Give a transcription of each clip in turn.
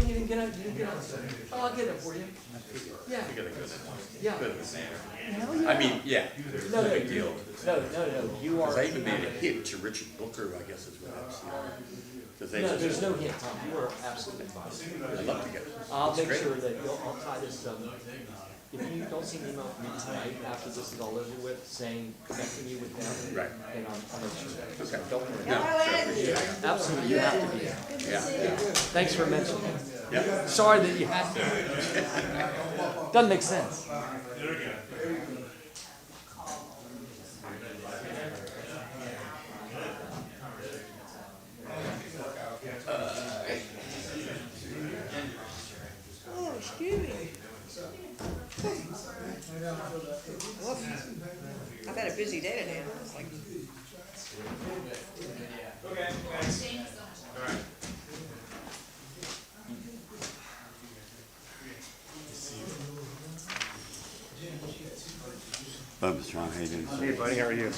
you didn't get it? You didn't get it? Oh, I'll get it for you. Yeah. Yeah. I mean, yeah, No, no, big deal. No, you are. Because I even made a hit to Richard Booker, I guess is what I'm seeing. No, there's no hint, Tom. You are absolutely fine. I'd love to get it. I'll It's make great. sure that I'll tie this, if you don't see an email from me tonight, after this is all over with, saying, connecting you with them. Right. Then I'll make sure. Okay. Don't worry. No, sure, appreciate it. Absolutely, you have to be here. Yeah. Thanks for mentioning it. Yeah. Sorry that you had to. Doesn't make sense. Oh, excuse me. Whoop. I've had a busy day today. It's like, Mr. Ron, how you doing? Hey buddy, how are you?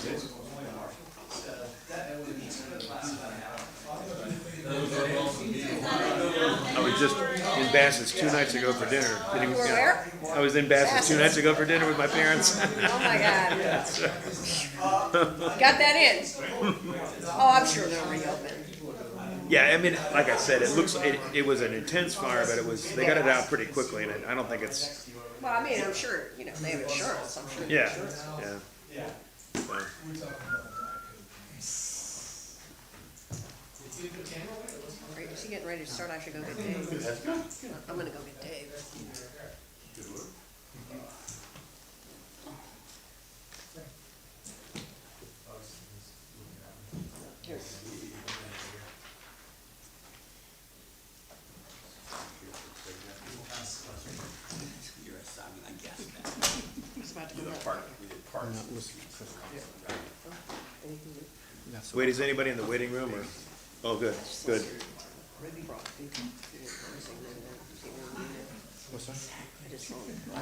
I was just in Bassett's 2 nights ago for dinner. you were where? I was in Bassett's 2 nights ago for dinner with my parents. Oh my God. Got that in? Oh, I'm sure they'll reopen. Yeah, I mean, like I said, it was an intense fire, but they got it out pretty quickly, and I don't think it's, Well, I mean, I'm sure, they have insurance. I'm sure. yeah, Insurance. yeah. So, Is he getting ready to start? I should go get Dave. I'm gonna go get Dave. Here. He's about to come out. wait, is anybody in the waiting room, or? Oh, good, good. What's that? I just saw him. I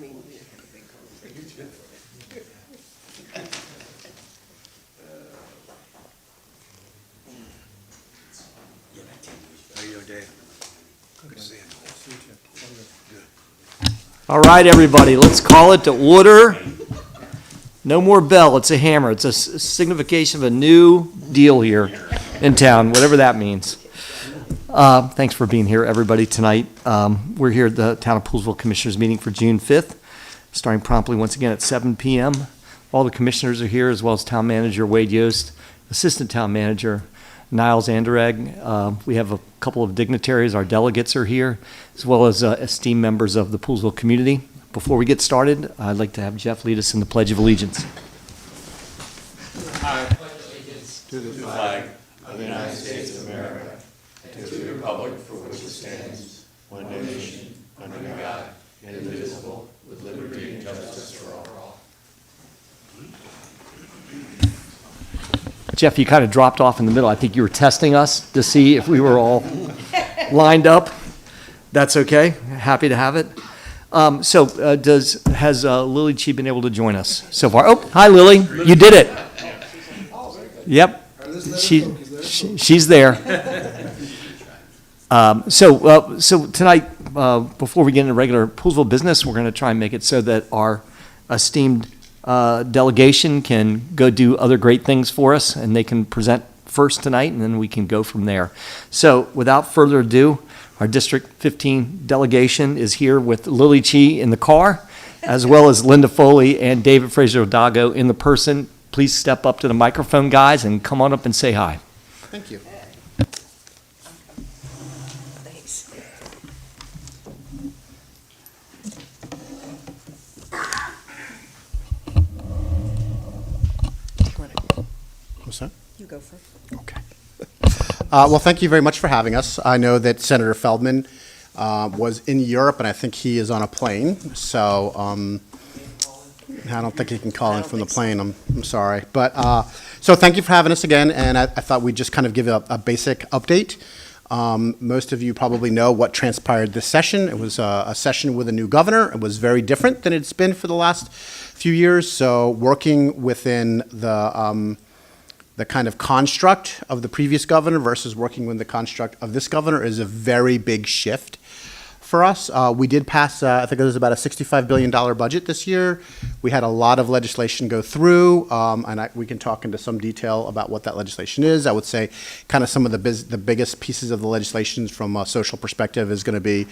mean, we have a big conversation. How are you doing, Dave? Good to see you. All right, everybody, let's call it to order. No more bell, it's a hammer. It's a signification of a new deal here in town, whatever that means. Thanks for being here, everybody, tonight. We're here at the Town of Poolesville Commissioners meeting for June 5th, starting promptly once again at 7 p.m. All the commissioners are here, as well as Town Manager Wade Yost, Assistant Town Manager Niles Anderegg. We have a couple of dignitaries, our delegates are here, as well as esteemed members of the Poolesville community. Before we get started, I'd like to have Jeff lead us in the Pledge of Allegiance. To the flag of the United States of America, and to the republic for which it stands, one nation, under God, indivisible, with liberty and justice for all. Jeff, you kind of dropped off in the middle. I think you were testing us to see if we were all lined up. That's okay. Happy to have it. Has Lily Chi been able to join us so far? Oh, hi, Lily. You did it. Yep. She's there. So tonight, before we get into regular Poolesville business, we're going to try and make it so that our esteemed delegation can go do other great things for us, and they can present first tonight, and then we can go from there. So without further ado, our District 15 delegation is here with Lily Chi in the car, as well as Linda Foley and David Fraser-Odago in the person. Please step up to the microphone, guys, and come on up and say hi. Thank you. Thanks. What's that? You go first. Okay. Well, thank you very much for having us. I know that Senator Feldman was in Europe, and I think he is on a plane. So I don't think he can call in from the plane. I'm sorry. But so thank you for having us again. And I thought we'd just kind of give a basic update. Most of you probably know what transpired this session. It was a session with a new governor. It was very different than it's been for the last few years. So working within the the kind of construct of the previous governor versus working with the construct of this governor is a very big shift for us. We did pass, I think it was about a $65 billion budget this year. We had a lot of legislation go through, and we can talk into some detail about what that legislation is. I would say kind of some of the biggest pieces of the legislation from a social perspective is going to be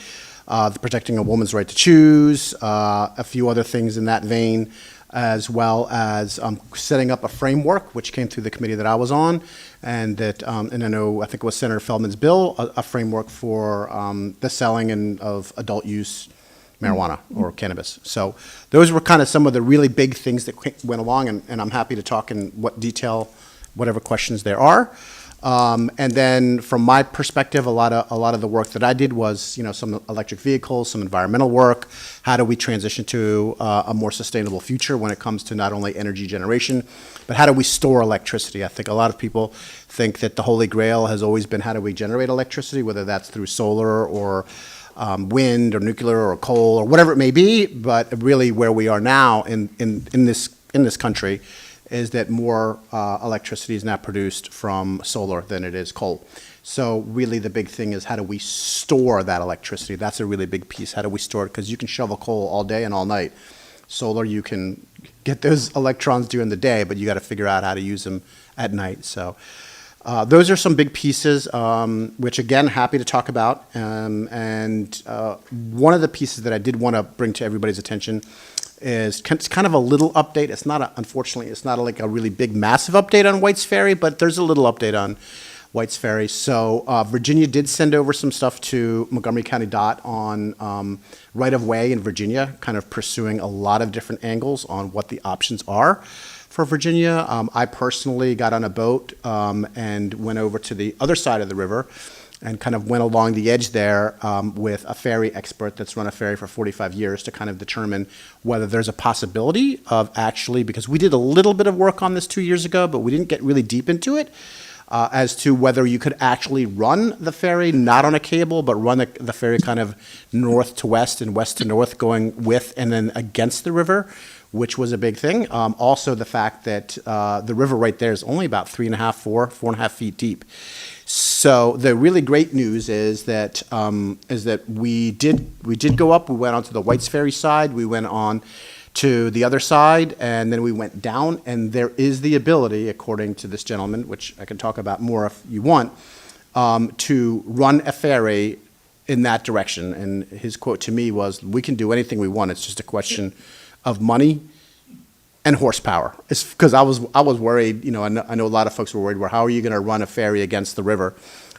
the protecting a woman's right to choose, a few other things in that vein, as well as setting up a framework, which came through the committee that I was on, and that, and I think it was Senator Feldman's bill, a framework for the selling of adult use marijuana or cannabis. So those were kind of some of the really big things that went along, and I'm happy to talk in what detail, whatever questions there are. And then from my perspective, a lot of the work that I did was, some electric vehicles, some environmental work. How do we transition to a more sustainable future when it comes to not only energy generation, but how do we store electricity? I think a lot of people think that the Holy Grail has always been how do we generate electricity, whether that's through solar or wind or nuclear or coal or whatever it may be. But really where we are now in this country is that more electricity is now produced from solar than it is coal. So really the big thing is how do we store that electricity? That's a really big piece. How do we store it? Because you can shovel coal all day and all night. Solar, you can get those electrons during the day, but you got to figure out how to use them at night. So those are some big pieces, which again, happy to talk about. And one of the pieces that I did want to bring to everybody's attention is kind of a little update. Unfortunately, it's not like a really big, massive update on White's Ferry, but there's a little update on White's Ferry. So Virginia did send over some stuff to Montgomery County DOT on right-of-way in Virginia, kind of pursuing a lot of different angles on what the options are for Virginia. I personally got on a boat and went over to the other side of the river and kind of went along the edge there with a ferry expert that's run a ferry for 45 years to kind of determine whether there's a possibility of actually, because we did a little bit of work on this 2 years ago, but we didn't get really deep into it, as to whether you could actually run the ferry, not on a cable, but run the ferry kind of north to west and west to north, going with and then against the river, which was a big thing. Also the fact that the river right there is only about 4 and a half feet deep. So the really great news is that we did go up. We went onto the White's Ferry side. We went on to the other side, and then we went down. And there is the ability, according to this gentleman, which I can talk about more if you want, to run a ferry in that direction. And his quote to me was, "We can do anything we want. It's just a question of money and horsepower." It's because I was worried, I know a lot of folks were worried, well, how are you going to run a ferry against the river?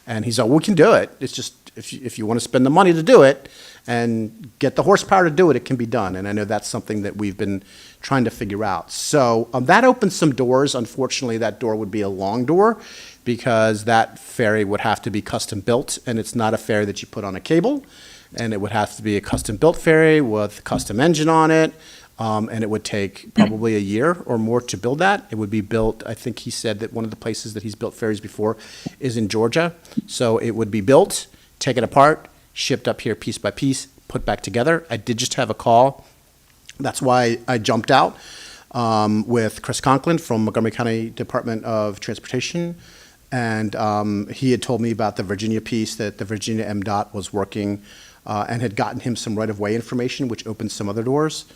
And he's like, we can do it. It's just, if you want to spend the money to do it and get the horsepower to do it, it can be done. And I know that's something that we've been trying to figure out. So that opens some doors. Unfortunately, that door would be a long door because that ferry would have to be custom built, and it's not a ferry that you put on a cable. And it would have to be a custom built ferry with a custom engine on it. And it would take probably a year or more to build that. It would be built, I think he said that one of the places that he's built ferries before is in Georgia. So it would be built, taken apart, shipped up here piece by piece, put back together. I did just have a call. That's why I jumped out with Chris Conklin from Montgomery County Department of Transportation. And he had told me about the Virginia piece that the Virginia MDOT was working and had gotten him some right-of-way information, which opened some other doors.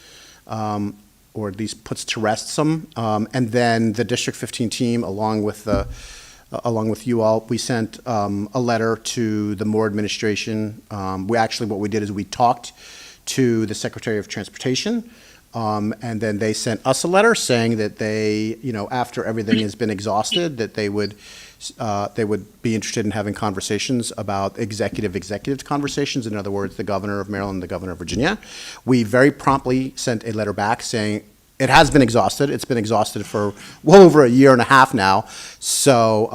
Or at least puts to rest some. And then the District 15 team, along with you all, we sent a letter to the Moore administration. What we did is we talked to the Secretary of Transportation, and then they sent us a letter saying that they, after everything has been exhausted, that they would be interested in having conversations about executive conversations. In other words, the governor of Maryland, the governor of Virginia. We very promptly sent a letter back saying it has been exhausted. It's been exhausted for well over a year and a half now. So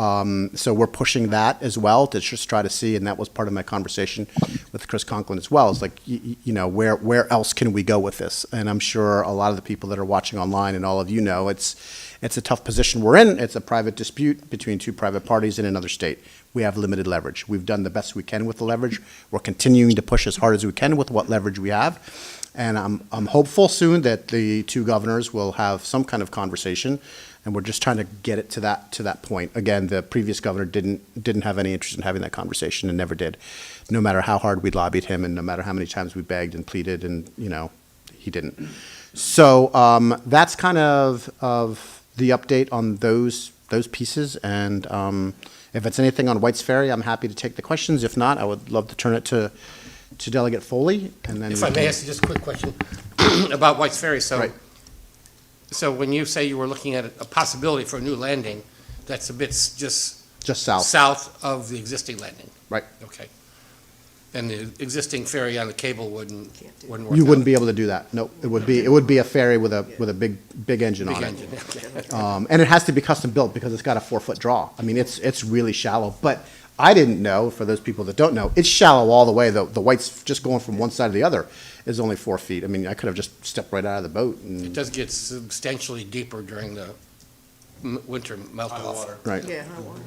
we're pushing that as well to just try to see, and that was part of my conversation with Chris Conklin as well. It's like, where else can we go with this? And I'm sure a lot of the people that are watching online and all of you know, it's a tough position we're in. It's a private dispute between two private parties in another state. We have limited leverage. We've done the best we can with the leverage. We're continuing to push as hard as we can with what leverage we have. And I'm hopeful soon that the two governors will have some kind of conversation, and we're just trying to get it to that point. Again, the previous governor didn't have any interest in having that conversation and never did, no matter how hard we lobbied him and no matter how many times we begged and pleaded, and, he didn't. So that's kind of the update on those pieces, and if it's anything on White's Ferry, I'm happy to take the questions. If not, I would love to turn it to Delegate Foley, and then If I may ask you just a quick question about White's Ferry. Right. So when you say you were looking at a possibility for a new landing, that's a bit just just south. south of the existing landing? Right. Okay. And the existing ferry on the cable wouldn't work You wouldn't out? be able to do that. No, it would be a ferry with a big engine Big on it. engine, okay. And it has to be custom built because it's got a 4-foot draw. I mean, it's really shallow. But I didn't know, for those people that don't know, it's shallow all the way. The White's just going from one side to the other is only 4 feet. I mean, I could have just stepped right out of the boat It and, does get substantially deeper during the winter melt-off. right. Yeah, I want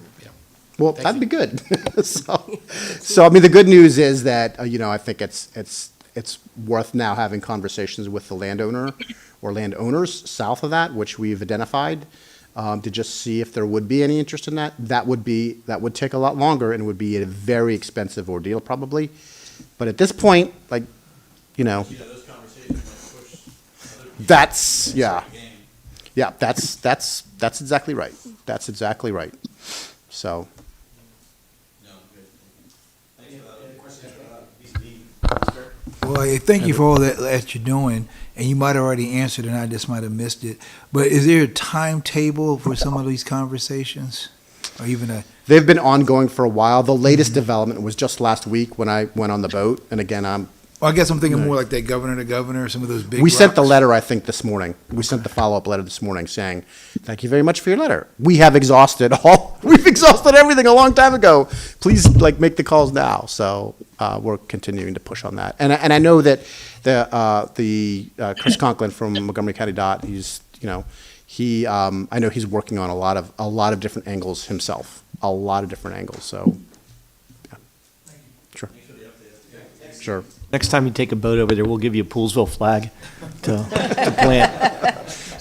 Well, Thank that'd be good. So I mean, the good news is that, I think it's worth now having conversations with the landowner or landowners south of that, which we've identified, to just see if there would be any interest in that. That would take a lot longer and would be a very expensive ordeal probably. But at this point, like, those conversations might push other people. that's, yeah. to the game. Yeah, that's exactly right. That's exactly right. So, No, good. Any questions about these meetings? Well, thank you for all that you're doing, and you might have already answered and I just might have missed it. But is there a timetable for some of these conversations? Or even a, they've been ongoing for a while. The latest development was just last week when I went on the boat. And again, well, I guess I'm thinking more like that governor to governor, some of those big we sent the rocks. letter, I think, this morning. We sent the follow-up letter this morning saying, thank you very much for your letter. We've exhausted everything a long time ago. Please, make the calls now. So we're continuing to push on that. And I know that the Chris Conklin from Montgomery County DOT, I know he's working on a lot of different angles himself, a lot of different angles. So, yeah. Sure. Sure. Next time you take a boat over there, we'll give you a Poolsville flag to plant.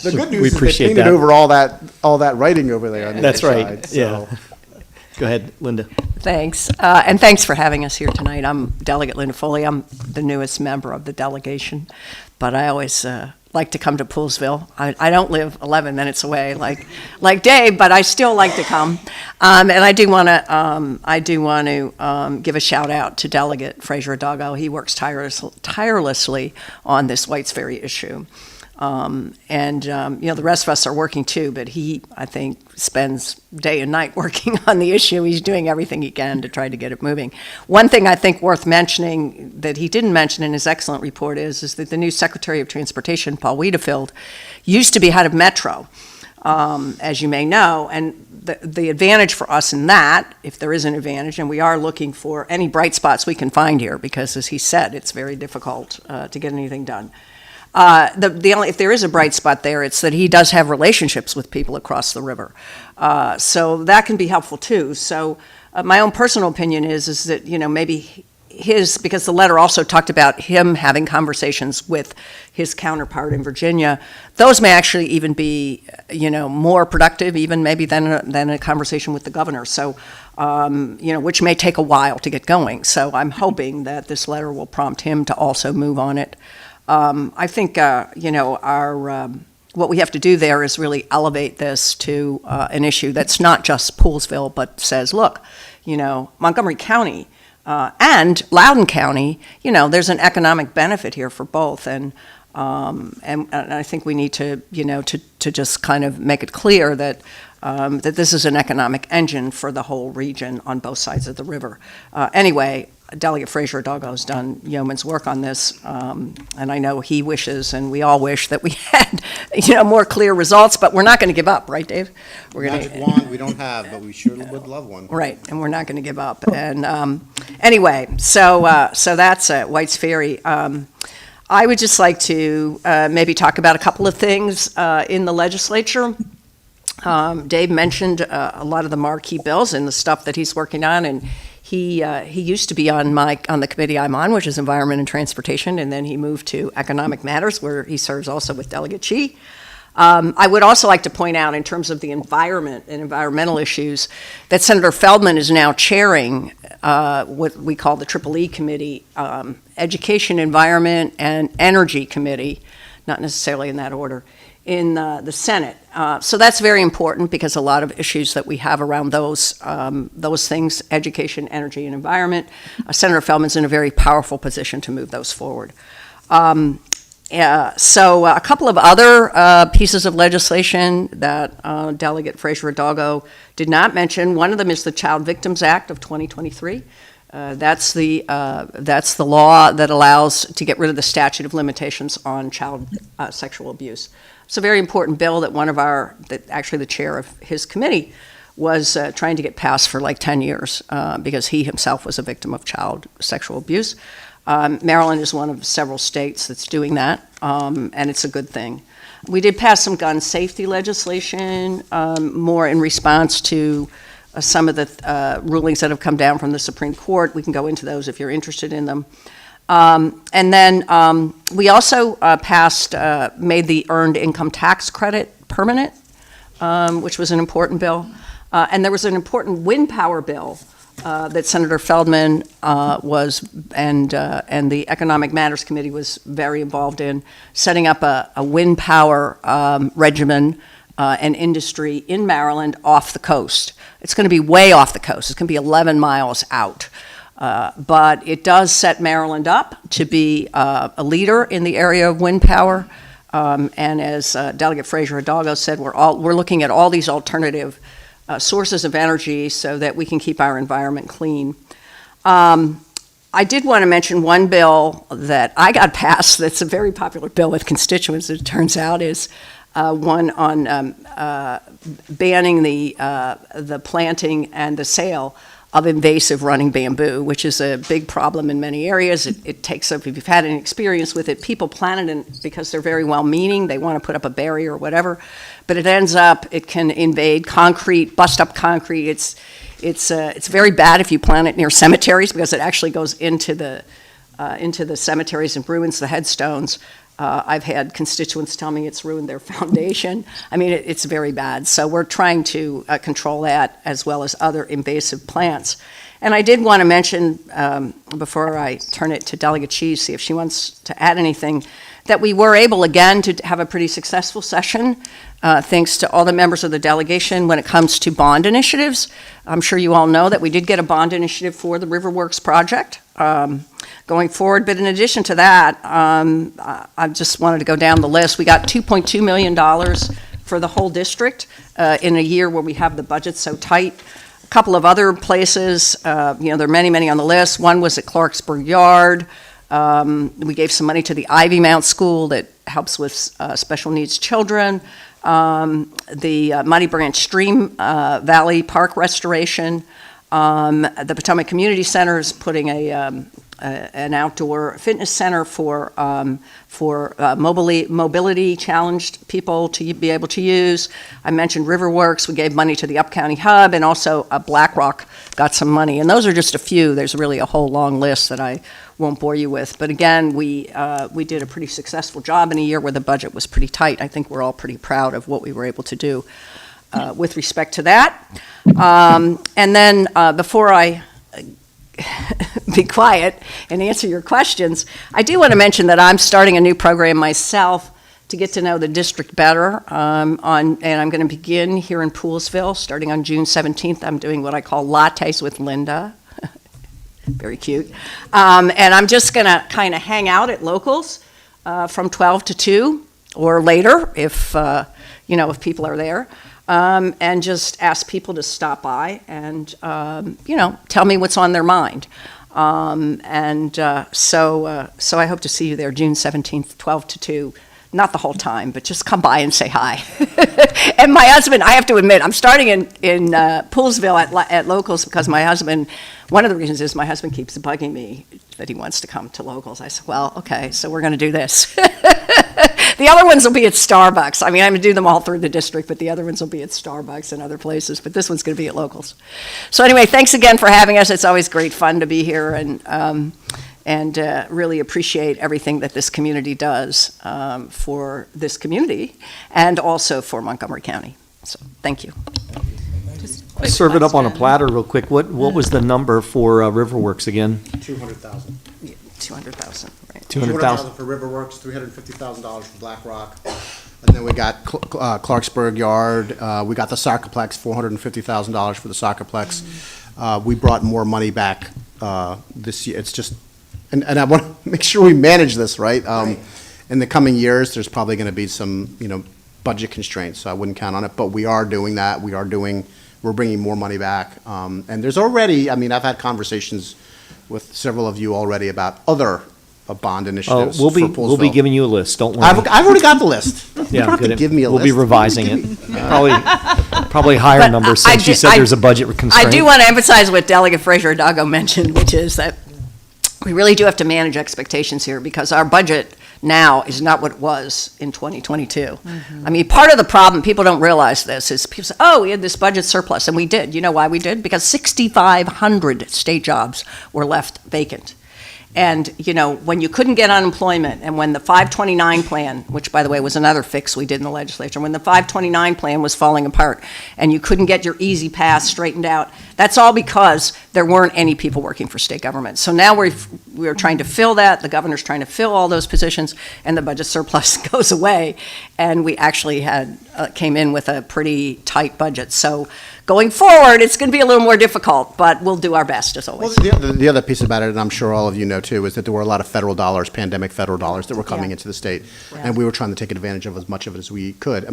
The good We news is they appreciate painted that. over all that writing over there on the That's other right, side, yeah. so. Go ahead, Linda. Thanks, and thanks for having us here tonight. I'm Delegate Linda Foley. I'm the newest member of the delegation, but I always like to come to Poolsville. I don't live 11 minutes away like Dave, but I still like to come. And I do want to give a shout out to Delegate Fraser Doggo. He works tirelessly on this White's Ferry issue. The rest of us are working too, but he, I think, spends day and night working on the issue. He's doing everything he can to try to get it moving. One thing I think worth mentioning that he didn't mention in his excellent report is that the new Secretary of Transportation, Paul Wiedefield, used to be head of Metro, as you may know, and the advantage for us in that, if there is an advantage, and we are looking for any bright spots we can find here, because as he said, it's very difficult to get anything done. If there is a bright spot there, it's that he does have relationships with people across the river. So that can be helpful too. So my own personal opinion is that, maybe because the letter also talked about him having conversations with his counterpart in Virginia, those may actually even be, more productive even maybe than a conversation with the governor. So, which may take a while to get going. So I'm hoping that this letter will prompt him to also move on it. I think, what we have to do there is really elevate this to an issue that's not just Poolsville, but says, look, Montgomery County and Loudoun County, there's an economic benefit here for both. And I think we need to, to just kind of make it clear that that this is an economic engine for the whole region on both sides of the river. Anyway, Delegate Fraser Doggo's done yeoman's work on this, and I know he wishes, and we all wish that we had, more clear results, but we're not going to give up, right, Dave? We're gonna, Magic wand we don't have, but we sure would love one. right, and we're not going to give up. And anyway, so that's White's Ferry. I would just like to maybe talk about a couple of things in the legislature. Dave mentioned a lot of the marquee bills and the stuff that he's working on, and He used to be on the committee I'm on, which is Environment and Transportation, and then he moved to Economic Matters, where he serves also with Delegate Chi. I would also like to point out, in terms of the environment and environmental issues, that Senator Feldman is now chairing what we call the Triple E Committee, Education, Environment, and Energy Committee, not necessarily in that order, in the Senate. So that's very important, because a lot of issues that we have around those things, education, energy, and environment, Senator Feldman's in a very powerful position to move those forward. So a couple of other pieces of legislation that Delegate Fraser-Hidalgo did not mention. One of them is the Child Victims Act of 2023. That's the law that allows to get rid of the statute of limitations on child sexual abuse. It's a very important bill that actually the chair of his committee was trying to get passed for like 10 years because he himself was a victim of child sexual abuse. Maryland is one of several states that's doing that, and it's a good thing. We did pass some gun safety legislation, more in response to some of the rulings that have come down from the Supreme Court. We can go into those if you're interested in them. And then we also made the Earned Income Tax Credit permanent, which was an important bill. And there was an important wind power bill that Senator Feldman and the Economic Matters Committee was very involved in, setting up a wind power regimen and industry in Maryland off the coast. It's going to be way off the coast. It's going to be 11 miles out. But it does set Maryland up to be a leader in the area of wind power. And as Delegate Fraser-Hidalgo said, we're looking at all these alternative sources of energy so that we can keep our environment clean. I did want to mention one bill that I got passed that's a very popular bill with constituents, it turns out, is one on banning the planting and the sale of invasive running bamboo, which is a big problem in many areas. It takes up, if you've had any experience with it, people plant it because they're very well-meaning, they want to put up a barrier or whatever, but it can invade concrete, bust up concrete. It's very bad if you plant it near cemeteries, because it actually goes into the cemeteries and ruins the headstones. I've had constituents tell me it's ruined their foundation. I mean, it's very bad. So we're trying to control that, as well as other invasive plants. And I did want to mention, before I turn it to Delegate Chi, see if she wants to add anything, that we were able again to have a pretty successful session, thanks to all the members of the delegation when it comes to bond initiatives. I'm sure you all know that we did get a bond initiative for the Riverworks project going forward. But in addition to that, I just wanted to go down the list. We got $2.2 million for the whole district in a year where we have the budget so tight. A couple of other places, there are many, many on the list. One was at Clarksburg Yard. We gave some money to the Ivy Mount School that helps with special needs children. The Muddy Branch Stream Valley Park restoration. The Potomac Community Center is putting an outdoor fitness center for mobility challenged people to be able to use. I mentioned Riverworks. We gave money to the Up County Hub, and also BlackRock got some money. And those are just a few. There's really a whole long list that I won't bore you with. But again, we did a pretty successful job in a year where the budget was pretty tight. I think we're all pretty proud of what we were able to do with respect to that. And then before I be quiet and answer your questions, I do want to mention that I'm starting a new program myself to get to know the district better. And I'm going to begin here in Poolesville starting on June 17th. I'm doing what I call Lattes with Linda. Very cute. And I'm just going to kind of hang out at locals from 12 to 2 or later if people are there. And just ask people to stop by and, tell me what's on their mind. So I hope to see you there June 17th, 12 to 2, not the whole time, but just come by and say hi. And my husband, I have to admit, I'm starting in Poolsville at Locals because my husband, one of the reasons is my husband keeps bugging me that he wants to come to Locals. I said, well, okay, so we're going to do this. The other ones will be at Starbucks. I mean, I'm going to do them all through the district, but the other ones will be at Starbucks and other places, but this one's going to be at Locals. So anyway, thanks again for having us. It's always great fun to be here, and really appreciate everything that this community does for this community and also for Montgomery County. So, thank you. Serve it up on a platter real quick. What was the number for Riverworks again? 200,000. 200,000, right? 200,000? for Riverworks, $350,000 for Black Rock. And then we got Clarksburg Yard, we got the Soccerplex, $450,000 for the Soccerplex. We brought more money back this year. It's just, and I want to make sure we manage this, right? In the coming years, there's probably going to be some, budget constraints, so I wouldn't count on it. But we are doing that. We're bringing more money back. And there's already, I've had conversations with several of you already about other bond initiatives We'll for be Poolsville. giving you a list, don't worry. I've already got the list. You Yeah, don't have good. to give me a We'll list. be revising it. Probably higher But numbers I since you do- said there's a budget constraint. I do want to emphasize what Delegate Fraser Dago mentioned, which is that we really do have to manage expectations here because our budget now is not what it was in 2022. I mean, part of the problem, people don't realize this, is people say, oh, we had this budget surplus, and we did. You know why we did? Because 6,500 state jobs were left vacant. And, when you couldn't get unemployment, and when the 529 plan, which, by the way, was another fix we did in the legislature, when the 529 plan was falling apart, and you couldn't get your easy pass straightened out, that's all because there weren't any people working for state government. So now we're trying to fill that, the governor's trying to fill all those positions, and the budget surplus goes away, and we actually came in with a pretty tight budget. So going forward, it's going to be a little more difficult, but we'll do our best, as always. Well, the other piece about it, and I'm sure all of you know too, is that there were a lot of federal dollars, pandemic federal dollars that were coming Yeah. into the state. Yeah. And we were trying to take advantage of as much of it as we could.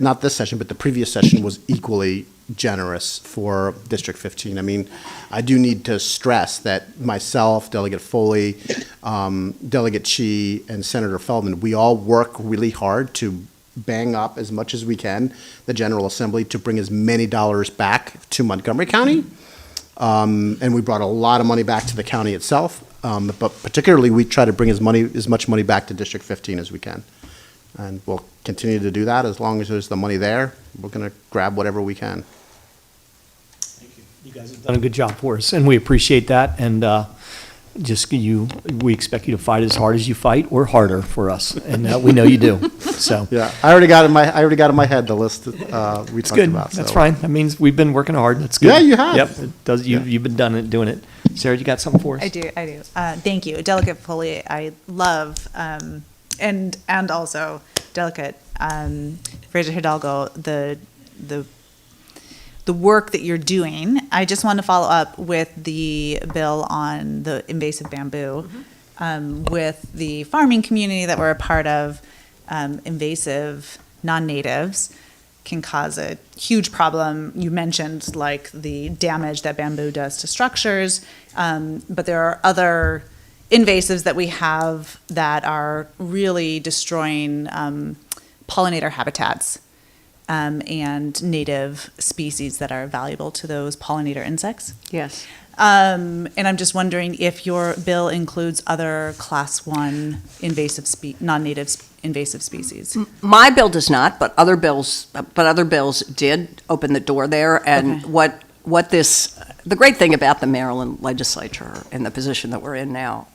Not this session, but the previous session was equally generous for District 15. I do need to stress that myself, Delegate Foley, Delegate Chi, and Senator Feldman, we all work really hard to bang up as much as we can the General Assembly to bring as many dollars back to Montgomery County. And we brought a lot of money back to the county itself. But particularly, we try to bring as much money back to District 15 as we can. And we'll continue to do that as long as there's the money there. We're going to grab whatever we can. You guys have done a good job for us, and we appreciate that. And we expect you to fight as hard as you fight, or harder for us, and we know you do. So Yeah, I already got in my head the list we it's talked good. about. That's so. fine. That means we've been working hard. That's good. Yeah, you have. Yep. It does. You've been doing it. Sarah, you got something for us? I do. Thank you. Delegate Foley, I love, and also Delegate Fraser Hidalgo, the work that you're doing. I just want to follow up with the bill on the invasive bamboo. With the farming community that we're a part of, invasive non-natives can cause a huge problem. You mentioned like the damage that bamboo does to structures, but there are other invasives that we have that are really destroying pollinator habitats and native species that are valuable to those pollinator insects. Yes. And I'm just wondering if your bill includes other Class 1 non-native invasive species. My bill does not, but other bills did open the door there. And Okay. the great thing about the Maryland legislature and the position that we're in now,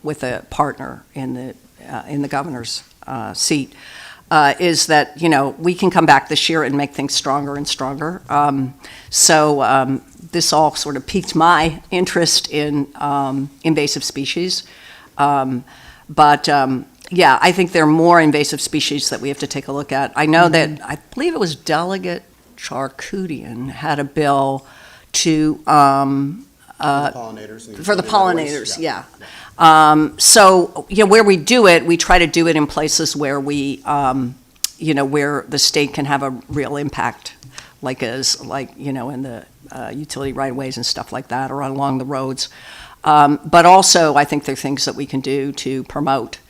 with a partner in the governor's seat, is that, we can come back this year and make things stronger and stronger. So this all sort of piqued my interest in invasive species. Yeah, I think there are more invasive species that we have to take a look at. I know that, I believe it was Delegate Charkoudian had a bill to, for the pollinators, yeah. So, where we do it, we try to do it in places where we, where the state can have a real impact, in the utility right-of-ways and stuff like that, or along the roads. But also, I think there are things that we can do to promote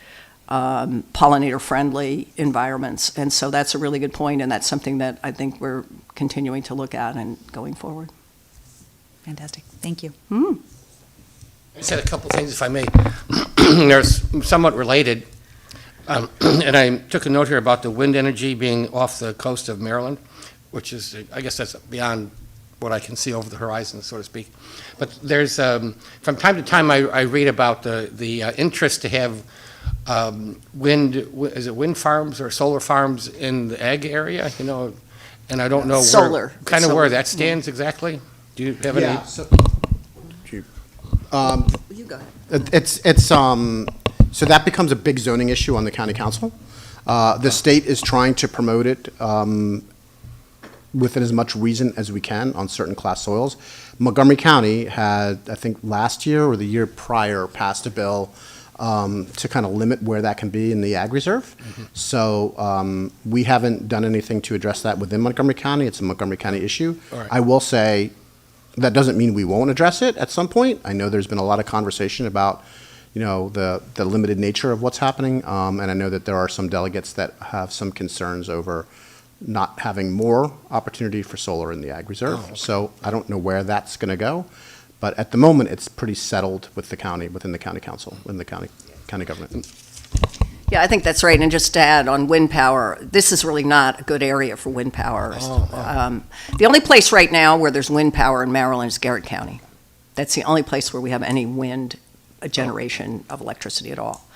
pollinator-friendly environments. And so that's a really good point, and that's something that I think we're continuing to look at and going forward. Fantastic. Thank you. I just had a couple things, if I may. They're somewhat related. And I took a note here about the wind energy being off the coast of Maryland, which is, I guess that's beyond what I can see over the horizon, so to speak. But there's, from time to time, I read about the interest to have is it wind farms or solar farms in the ag area, you know? And I don't know Solar. kind of Solar. where that stands exactly? Do you have any? Yeah, so, You go ahead. so that becomes a big zoning issue on the county council. The state is trying to promote it within as much reason as we can on certain class soils. Montgomery County had, I think, last year or the year prior, passed a bill to kind of limit where that can be in the ag reserve. So we haven't done anything to address that within Montgomery County. It's a Montgomery County issue. All right. I will say, that doesn't mean we won't address it at some point. I know there's been a lot of conversation about, you know, the limited nature of what's happening, and I know that there are some delegates that have some concerns over not having more opportunity for solar in the ag reserve. Oh, okay. So I don't know where that's going to go, but at the moment, it's pretty settled with the county, within the county council, in the county government. Yeah, I think that's right. And just to add on wind power, this is really not a good area for wind power. The only place right now where there's wind power in Maryland is Garrett County. That's the only place where we have any wind generation of electricity at all.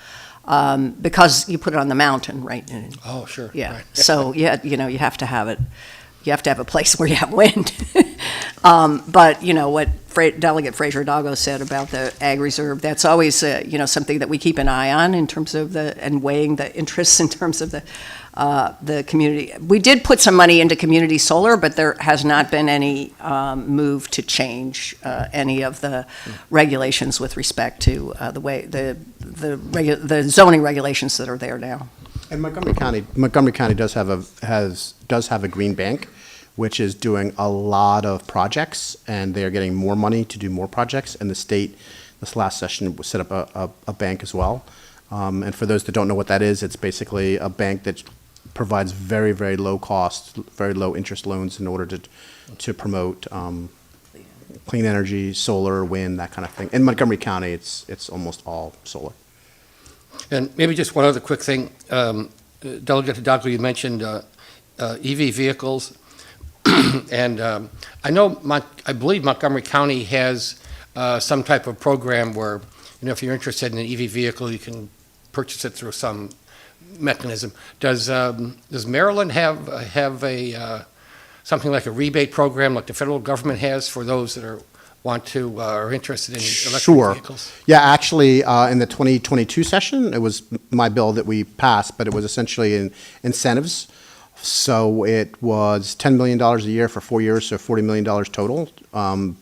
Because you put it on the mountain, right? And- Oh, sure. Yeah, Right. so, yeah, you know, you have to have it, you have to have a place where you have wind. But, you know, what Delegate Fraser Dago said about the ag reserve, that's always, you know, something that we keep an eye on in terms of and weighing the interests in terms of the community. We did put some money into community solar, but there has not been any move to change any of the regulations with respect to the way, the zoning regulations that are there now. And Montgomery County does have a green bank, which is doing a lot of projects, and they are getting more money to do more projects. And the state, this last session, set up a bank as well. And for those that don't know what that is, it's basically a bank that provides very, very low cost, very low interest loans in order to promote clean energy, solar, wind, that kind of thing. In Montgomery County, it's almost all solar. And maybe just one other quick thing. Delegate Hidalgo, you mentioned EV vehicles. And I know, I believe Montgomery County has some type of program where, you know, if you're interested in an EV vehicle, you can purchase it through some mechanism. Does Maryland have a something like a rebate program like the federal government has for those that are interested in electric Sure. vehicles? Yeah, actually, in the 2022 session, it was my bill that we passed, but it was essentially in incentives. So it was $10 million a year for 4 years, so $40 million total,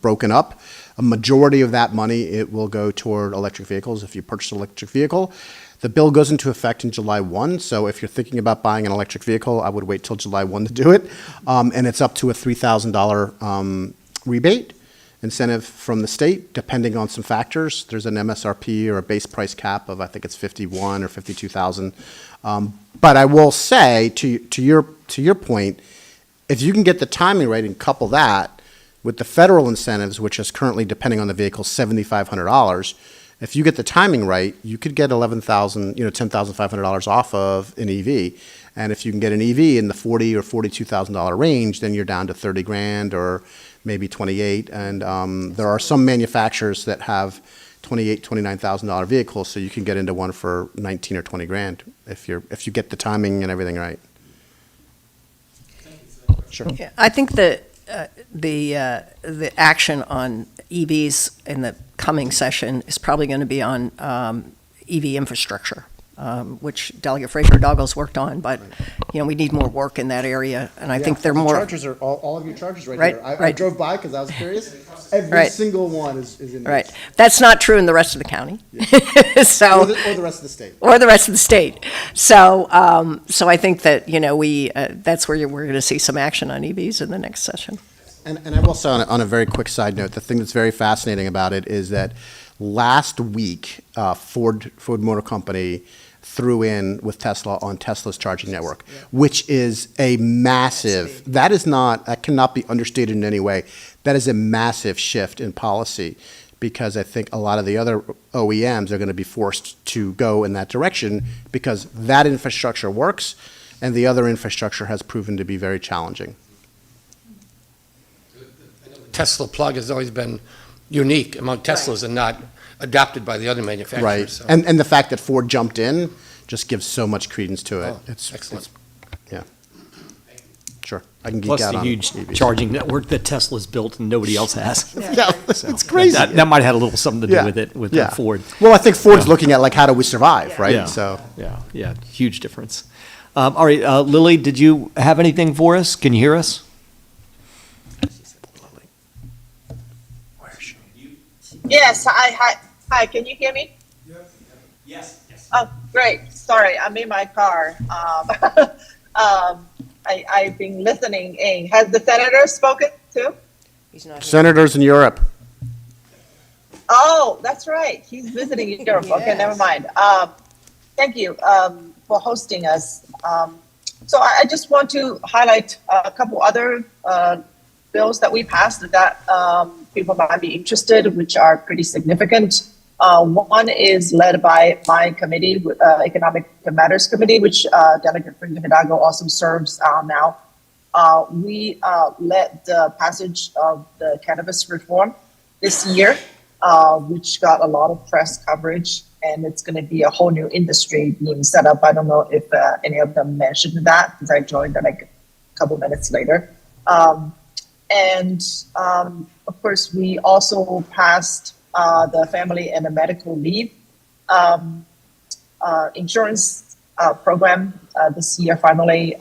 broken up. A majority of that money, it will go toward electric vehicles if you purchase an electric vehicle. The bill goes into effect in July 1, so if you're thinking about buying an electric vehicle, I would wait till July 1 to do it. And it's up to a $3,000 rebate incentive from the state, depending on some factors. There's an MSRP or a base price cap of, I think it's 51 or 52,000. But I will say, to your point, if you can get the timing right and couple that with the federal incentives, which is currently, depending on the vehicle, $7,500. If you get the timing right, you could get $10,500 off of an EV. And if you can get an EV in the $40,000 or $42,000 range, then you're down to 30 grand or maybe 28. And there are some manufacturers that have $28,000, $29,000 vehicles, so you can get into one for 19 or 20 grand if you get the timing and everything right. Sure. Yeah, I think the action on EVs in the coming session is probably going to be on EV infrastructure, which Delegate Fraser Douglas worked on, but, you know, we need more work in that area, and I think they're more. Chargers are, all of your chargers right Right, here. I right. drove by because I was curious. Every Right. single one is in Right. That's not true in the rest of the county. Or So, the rest of the state. or the rest of the state. So, so I think that, you know, that's where we're going to see some action on EVs in the next session. And I will say on a very quick side note, the thing that's very fascinating about it is that last week, Ford Motor Company threw in with Tesla on Tesla's charging network, which is a massive, that cannot be understated in any way. That is a massive shift in policy, because I think a lot of the other OEMs are going to be forced to go in that direction because that infrastructure works and the other infrastructure has proven to be very challenging. Tesla plug has always been unique among Teslas and not adopted by the other manufacturers. Right. so- And the fact that Ford jumped in just gives so much credence to it. Oh, excellent. Yeah. Sure. I can geek Plus out the on huge EVs. charging network that Tesla's built and nobody else has. Yeah, it's crazy. That might have had a little something to do Yeah. with it, with Yeah. Ford. Well, I think Ford's looking at like, how do we survive, right? Yeah. So, Yeah, huge difference. All right, Lily, did you have anything for us? Can you hear us? Yes, hi, can you hear me? Yes. Oh, great, sorry, I'm in my car. I've been listening in. Has the senator spoken too? senators in Europe. Oh, that's right, he's visiting Europe, okay, never mind. Thank you for hosting us. So I just want to highlight a couple other bills that we passed that people might be interested, which are pretty significant. One is led by my committee, Economic Matters Committee, which Delegate Freeman Hidalgo also serves now. We led the passage of the cannabis reform this year, which got a lot of press coverage, and it's going to be a whole new industry being set up. I don't know if any of them mentioned that, because I joined like a couple minutes later. Of course, we also passed the family and the medical leave insurance program this year. Finally,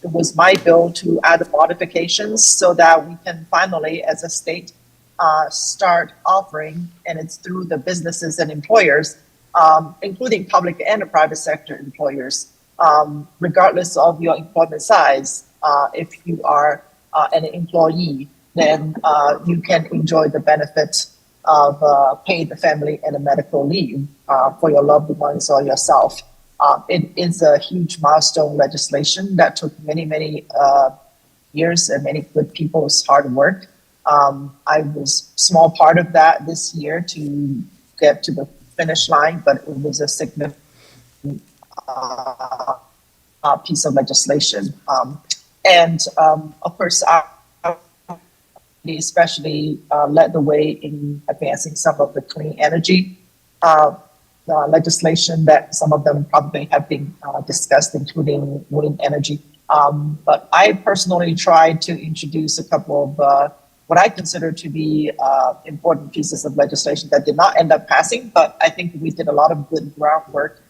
it was my bill to add modifications so that we can finally, as a state, start offering, and it's through the businesses and employers, including public and private sector employers, regardless of your employment size. If you are an employee, then you can enjoy the benefit of paid family and medical leave for your loved ones or yourself. It is a huge milestone legislation that took many, many years and many good people's hard work. I was a small part of that this year to get to the finish line, but it was a significant piece of legislation. Of course, especially led the way in advancing some of the clean energy legislation that some of them probably have been discussed, including wind energy. But I personally tried to introduce a couple of what I consider to be important pieces of legislation that did not end up passing, but I think we did a lot of good groundwork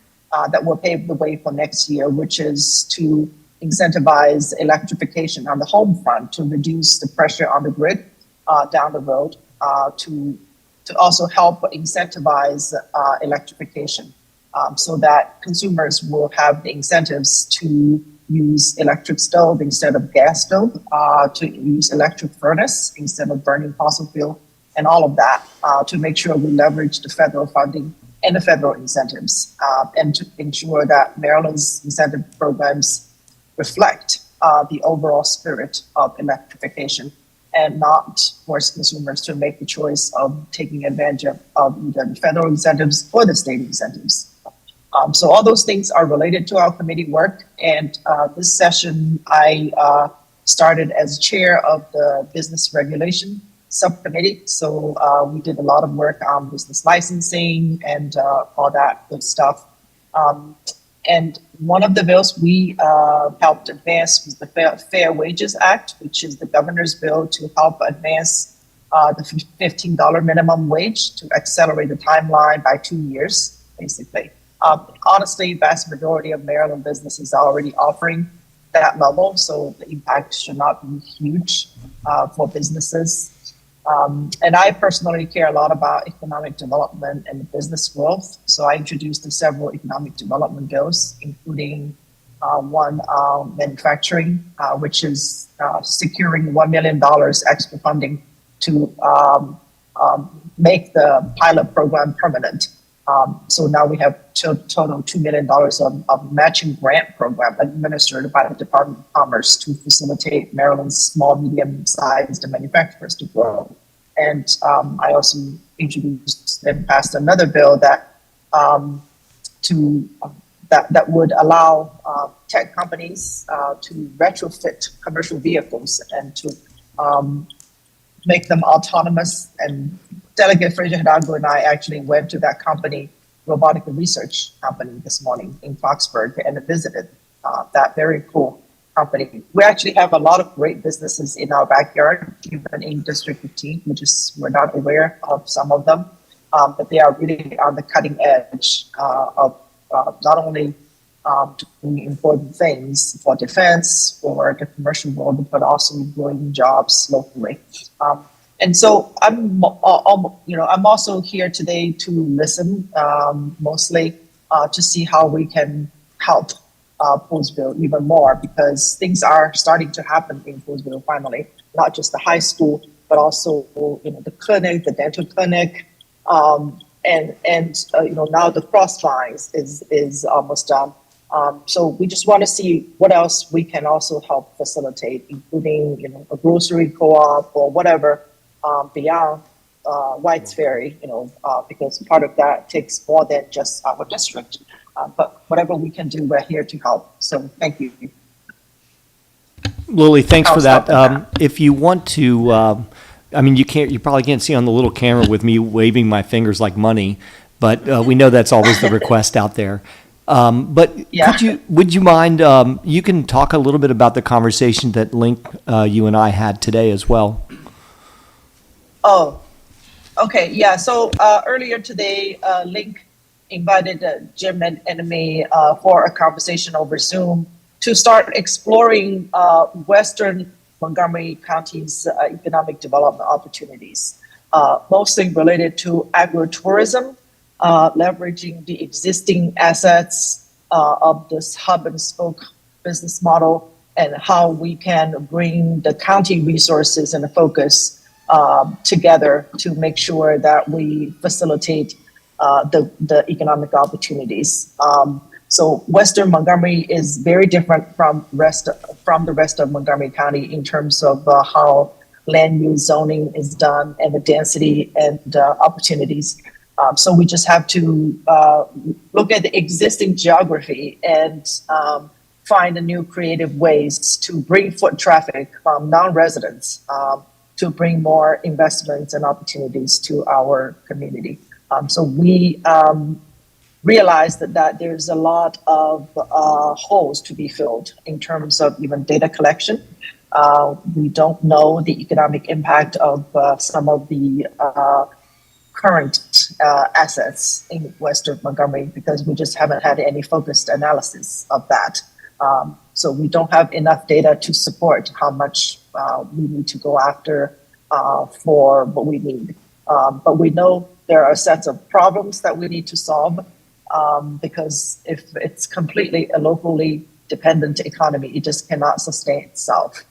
that will pave the way for next year, which is to incentivize electrification on the home front to reduce the pressure on the grid down the road, to also help incentivize electrification so that consumers will have the incentives to use electric stove instead of gas stove, to use electric furnace instead of burning fossil fuel, and all of that to make sure we leverage the federal funding and the federal incentives, and to ensure that Maryland's incentive programs reflect the overall spirit of electrification and not force consumers to make the choice of taking advantage of either the federal incentives or the state incentives. So all those things are related to our committee work. And this session, I started as chair of the business regulation subcommittee. So we did a lot of work on business licensing and all that good stuff. And one of the bills we helped advance was the Fair Wages Act, which is the governor's bill to help advance the $15 minimum wage to accelerate the timeline by 2 years, basically. Honestly, vast majority of Maryland businesses are already offering that level, so the impact should not be huge for businesses. And I personally care a lot about economic development and business growth. So I introduced several economic development bills, including one manufacturing, which is securing $1 million extra funding to make the pilot program permanent. So now we have total $2 million of matching grant program administered by the Department of Commerce to facilitate Maryland's small, medium-sized manufacturers to grow. And I also introduced and passed another bill that that would allow tech companies to retrofit commercial vehicles and to make them autonomous. And Delegate Fraser Hidalgo and I actually went to that company, robotic research company, this morning in Foxburg and visited that very cool company. We actually have a lot of great businesses in our backyard, even in District 15, we're not aware of some of them, but they are really on the cutting edge of not only doing important things for defense, for the commercial world, but also growing jobs locally. And so I'm also here today to listen, mostly to see how we can help Poolesville even more, because things are starting to happen in Poolesville finally, not just the high school, but also the clinic, the dental clinic, and now the cross lines is almost done. So we just want to see what else we can also help facilitate, including a grocery co-op or whatever beyond White's Ferry, because part of that takes more than just our district. But whatever we can do, we're here to help. So thank you. Lily, thanks I'll for stop that. with If you want to, you probably can't see on the little camera with me waving my fingers like money, but we know that's always the request out there. But Yeah. would you mind, you can talk a little bit about the conversation that Link, you and I had today as well. Oh, okay. Yeah. So earlier today, Link invited Jim and me for a conversation over Zoom to start exploring Western Montgomery County's economic development opportunities, mostly related to agritourism, leveraging the existing assets of this hub and spoke business model, and how we can bring the county resources and the focus together to make sure that we facilitate the economic opportunities. So Western Montgomery is very different from the rest of Montgomery County in terms of how land use zoning is done and the density and opportunities. So we just have to look at the existing geography and find new creative ways to bring foot traffic from non-residents to bring more investments and opportunities to our community. So we realized that there's a lot of holes to be filled in terms of even data collection. We don't know the economic impact of some of the current assets in Western Montgomery, because we just haven't had any focused analysis of that. So we don't have enough data to support how much we need to go after for what we need. But we know there are sets of problems that we need to solve, because if it's completely a locally dependent economy, it just cannot sustain itself.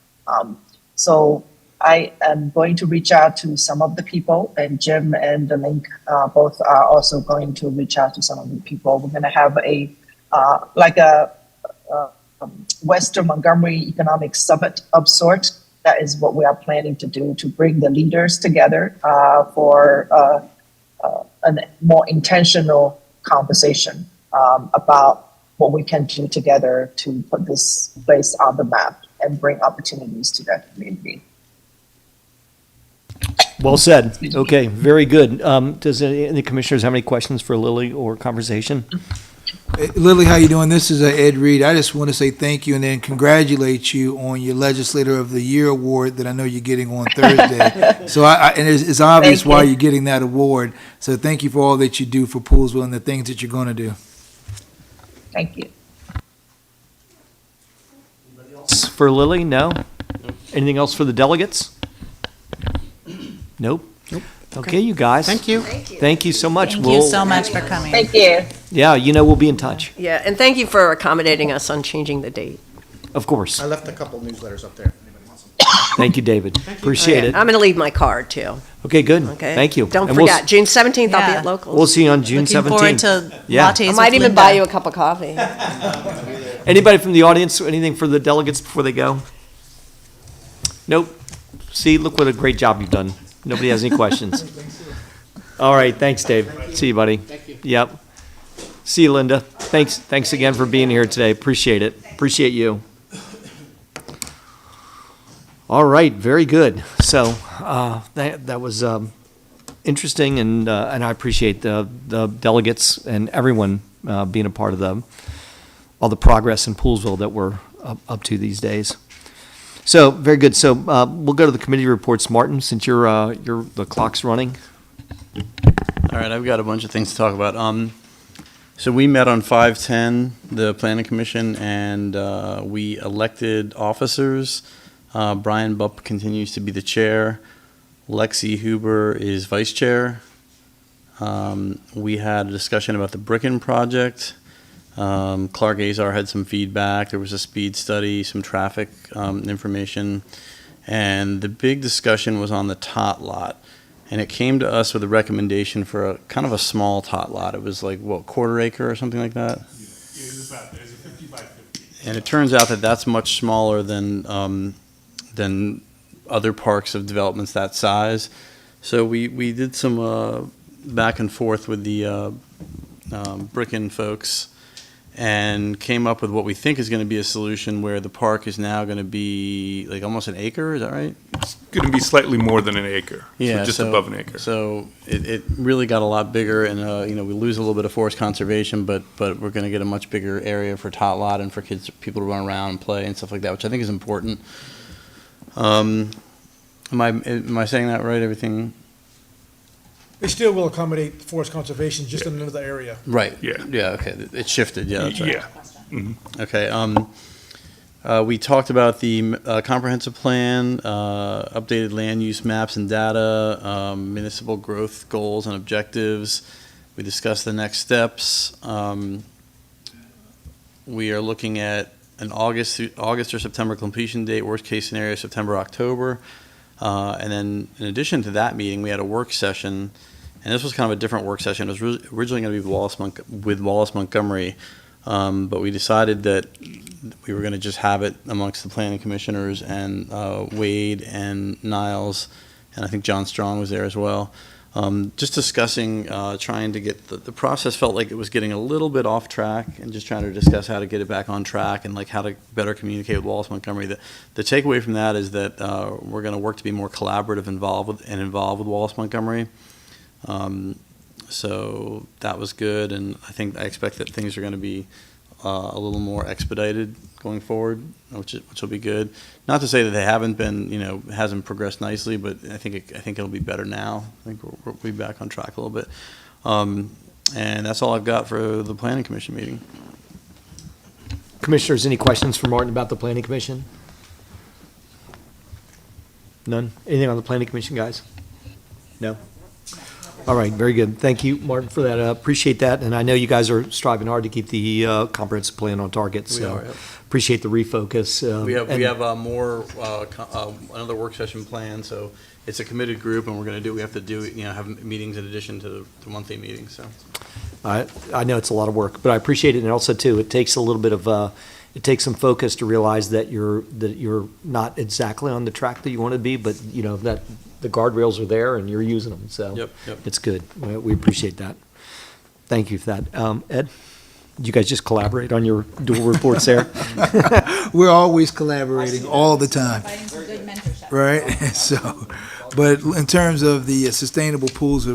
So I am going to reach out to some of the people, and Jim and the Link both are also going to reach out to some of the people. We're going to have a Western Montgomery Economic Summit of sort. That is what we are planning to do, to bring the leaders together for a more intentional conversation about what we can do together to put this place on the map and bring opportunities to that community. Well said. Okay, very good. Does any of the commissioners have any questions for Lily or conversation? Lily, how you doing? This is Ed Reed. I just want to say thank you and then congratulate you on your Legislator of the Year award that I know you're getting on Thursday. So and it's obvious why you're getting that award. So thank you for all that you do for Poolesville and the things that you're going to do. Thank you. For Lily, no? Anything else for the delegates? Nope. Okay, you guys. Thank you. Thank you so much. Thank you so much for coming. Thank you. Yeah, we'll be in touch. Yeah, and thank you for accommodating us on changing the date. Of course. I left a couple newsletters up there. If anybody wants them. Thank you, David. Appreciate it. I'm going to leave my card, too. Okay, good. Okay? Thank you. Don't And we'll forget, June 17th, I'll be Yeah. at Locals. We'll see you on June Looking forward 17th. to Yeah. lattes I with might even Linda. buy you a cup of coffee. Anybody from the audience, anything for the delegates before they go? Nope. See, look what a great job you've done. Nobody has any questions. All right, thanks, Dave. See you, buddy. Thank you. Yep. See you, Linda. Thanks again for being here today. Appreciate it. Appreciate you. All right, very good. So, that was interesting, and I appreciate the delegates and everyone being a part of all the progress in Poolsville that we're up to these days. So, very good. So, we'll go to the committee reports. Martin, since the clock's running. All right, I've got a bunch of things to talk about. So we met on 5/10, the planning commission, and we elected officers. Brian Bupp continues to be the chair. Lexi Huber is vice chair. We had a discussion about the Bricken project. Clark Azar had some feedback. There was a speed study, some traffic information. And the big discussion was on the tot lot. And it came to us with a recommendation for a kind of a small tot lot. It was like, what, quarter acre or something like that? It was a 50 by 50. And it turns out that that's much smaller than other parks of developments that size. So we did some back and forth with the Bricken folks and came up with what we think is going to be a solution where the park is now going to be like almost an acre. Is that right? It's going to be slightly more than an acre. Yeah, so just above an acre. So it really got a lot bigger, and we lose a little bit of forest conservation, but we're going to get a much bigger area for tot lot and for people to run around and play and stuff like that, which I think is important. Am I saying that right? Everything It still will accommodate forest conservation, just in another area. right? Yeah. Yeah. Okay. It shifted. Yeah. That's right. Yeah. Okay. We talked about the comprehensive plan, updated land use maps and data, municipal growth goals and objectives. We discussed the next steps. We are looking at an August or September completion date, worst case scenario, September, October. And then in addition to that meeting, we had a work session, and this was kind of a different work session. It was originally going to be with Wallace Montgomery, but we decided that we were going to just have it amongst the planning commissioners and Wade and Niles, and I think John Strong was there as well. Just discussing, trying to get the process felt like it was getting a little bit off track, and just trying to discuss how to get it back on track and like how to better communicate with Wallace Montgomery. The takeaway from that is that we're going to work to be more collaborative, involved with Wallace Montgomery. So that was good, and I expect that things are going to be a little more expedited going forward, which will be good. Not to say that they haven't been, hasn't progressed nicely, but I think it'll be better now. I think we'll be back on track a little bit. And that's all I've got for the planning commission meeting. Commissioners, any questions for Martin about the planning commission? None? Anything on the planning commission, guys? No? All right, very good. Thank you, Martin, for that. Appreciate that. And I know you guys are striving hard to keep the comprehensive plan on target, We so are, yep. appreciate the refocus. We have another work session planned, so it's a committed group, and we have to have meetings in addition to the monthly meetings, so. I know it's a lot of work, but I appreciate it, and also too, it takes a little bit of it takes some focus to realize that you're not exactly on the track that you want to be, but that the guardrails are there and you're using them, so Yep. it's good. We appreciate that. Thank you for that. Ed, did you guys just collaborate on your dual reports there? We're always collaborating all the time, Providing some good mentorship. right? So, but in terms of the sustainable pools,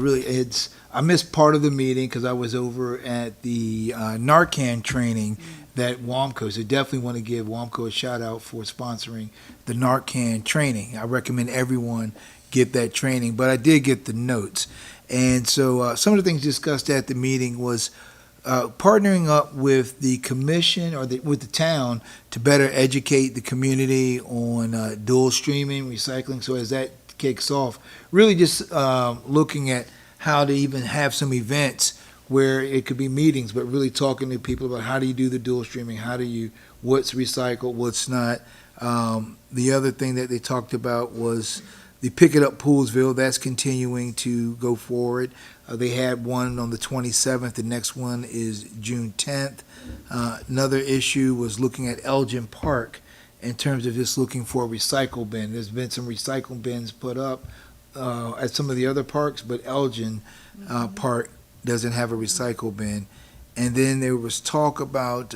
I missed part of the meeting because I was over at the Narcan training that WAMCO, so definitely want to give WAMCO a shout out for sponsoring the Narcan training. I recommend everyone get that training, but I did get the notes. And so some of the things discussed at the meeting was partnering up with the commission or with the town to better educate the community on dual streaming, recycling. So as that kicks off, really just looking at how to even have some events where it could be meetings, but really talking to people about how do you do the dual streaming, what's recycled, what's not. The other thing that they talked about was The Pick It Up Poolsville, that's continuing to go forward. They had one on the 27th. The next one is June 10th. Another issue was looking at Elgin Park in terms of just looking for a recycle bin. There's been some recycle bins put up at some of the other parks, but Elgin Park doesn't have a recycle bin. And then there was talk about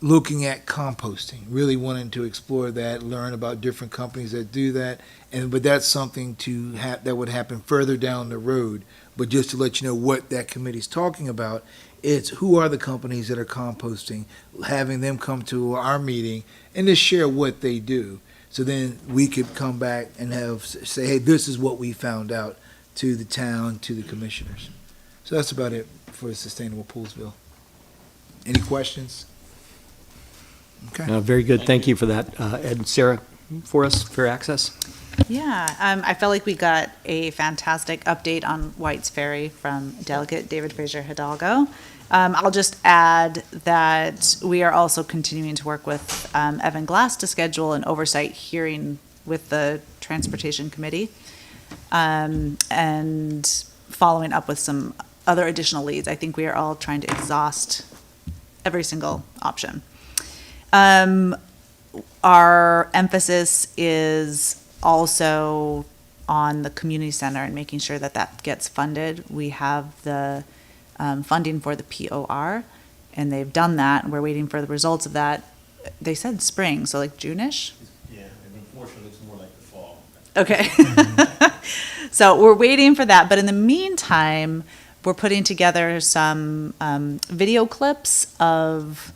looking at composting, really wanting to explore that, learn about different companies that do that. But that's something that would happen further down the road. But just to let you know what that committee's talking about, it's who are the companies that are composting, having them come to our meeting and just share what they do. So then we could come back and say, hey, this is what we found out to the town, to the commissioners. So that's about it for Sustainable Poolsville. Any questions? Okay. Very good. Thank you for that. Ed and Sarah, for us, Fair Access? Yeah, I felt like we got a fantastic update on White's Ferry from Delegate David Fraser Hidalgo. I'll just add that we are also continuing to work with Evan Glass to schedule an oversight hearing with the Transportation Committee, and following up with some other additional leads. I think we are all trying to exhaust every single option. Our emphasis is also on the community center and making sure that that gets funded. We have the funding for the POR, and they've done that, and we're waiting for the results of that. They said spring, so like June-ish? Yeah, and unfortunately, it's more like the fall. Okay. So we're waiting for that, but in the meantime, we're putting together some video clips of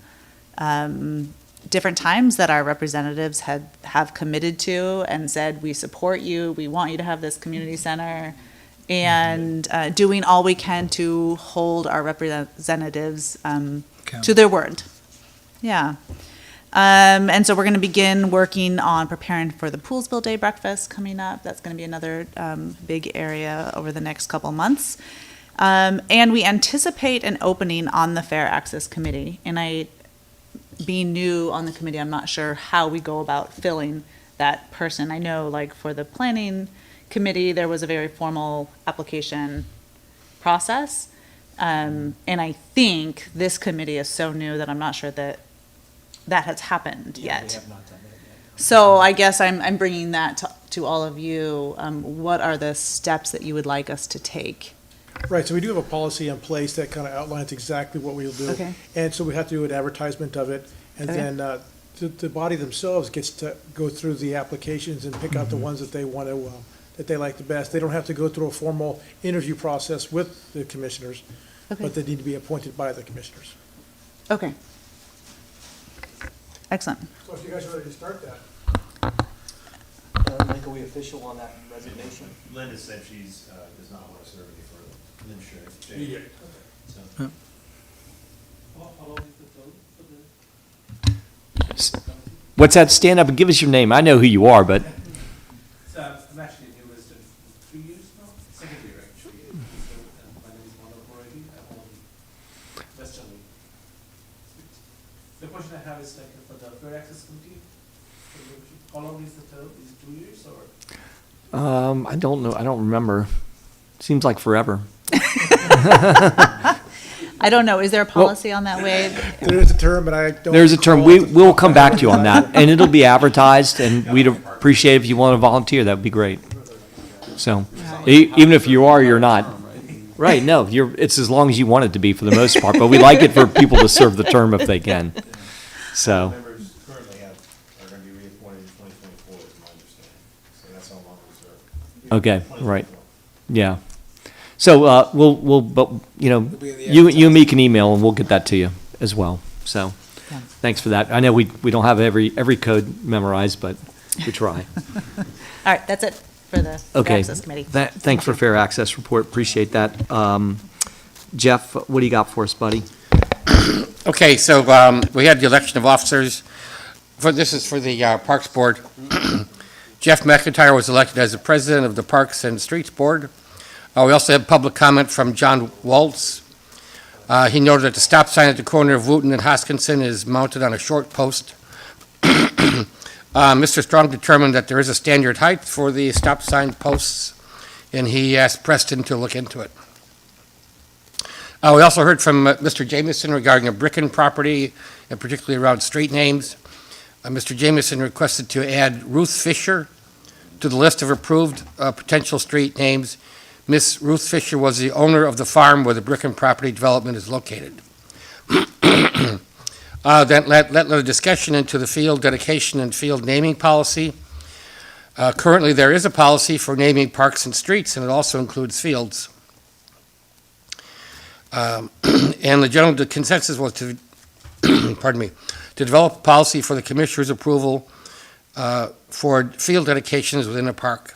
different times that our representatives have committed to and said, we support you, we want you to have this community center, and doing all we can to hold our representatives to their word. Yeah. And so we're going to begin working on preparing for the Poolsville Day breakfast coming up. That's going to be another big area over the next couple months. And we anticipate an opening on the Fair Access Committee. And being new on the committee, I'm not sure how we go about filling that person. I know, like, for the planning committee, there was a very formal application process. And I think this committee is so new that I'm not sure that has happened yet. So I guess I'm bringing that to all of you. What are the steps that you would like us to take? Right, so we do have a policy in place that kind of outlines exactly what we'll do. Okay. And so we have to do an advertisement of it, and Okay. then the body themselves gets to go through the applications and pick out the ones that they want to, that they like the best. They don't have to go through a formal interview process with the commissioners, Okay. but they need to be appointed by the commissioners. Okay. Excellent. So if you guys are ready to start that. Make we official on that resignation? Linda said she's, does not want to serve any further. Linda Sherry. Yeah. So- What's that? Stand up and give us your name. I know who you are, but I'm actually new resident 3 years now, second year actually. So, my name is Manav Boregi. I'm on West Chennai. The question I have is like for the Fair Access Committee, how long is the term? Is it 2 years or? I don't know. I don't remember. Seems like forever. I don't know. Is there a policy on that, Wade? There is a term, but I don't. There's a term. recall We'll come back to you on that, and it'll be advertised, and we'd appreciate if you want to volunteer. That would be great. So, even if you are, you're not. Right, no, it's as long as you want it to be for the most part, but we like it for people to serve the term if they can. So, Members currently are going to be reappointed in 2024, is my understanding. So that's how long we serve. okay, right, yeah. So, but, you know, be in the you and me can email, and we'll get that to you as well. So, Yeah. thanks for that. I know we don't have every code memorized, but we try. All right, that's it for the Fair Okay. Access Committee. Thanks for Fair Access Report, appreciate that. Jeff, what do you got for us, buddy? Okay, so we had the election of officers. This is for the Parks Board. Jeff McIntyre was elected as the president of the Parks and Streets Board. We also have public comment from John Waltz. He noted that the stop sign at the corner of Wooten and Hoskinson is mounted on a short post Mr. Strong determined that there is a standard height for the stop sign posts, and he asked Preston to look into it. We also heard from Mr. Jamieson regarding a Bricken property, and particularly around street names. Mr. Jamieson requested to add Ruth Fisher to the list of approved potential street names. Miss Ruth Fisher was the owner of the farm where the Bricken property development is located. Then led a discussion into the field dedication and field naming policy. Currently, there is a policy for naming parks and streets, and it also includes fields. And the general consensus was to, pardon me, to develop a policy for the commissioner's approval for field dedications within a park.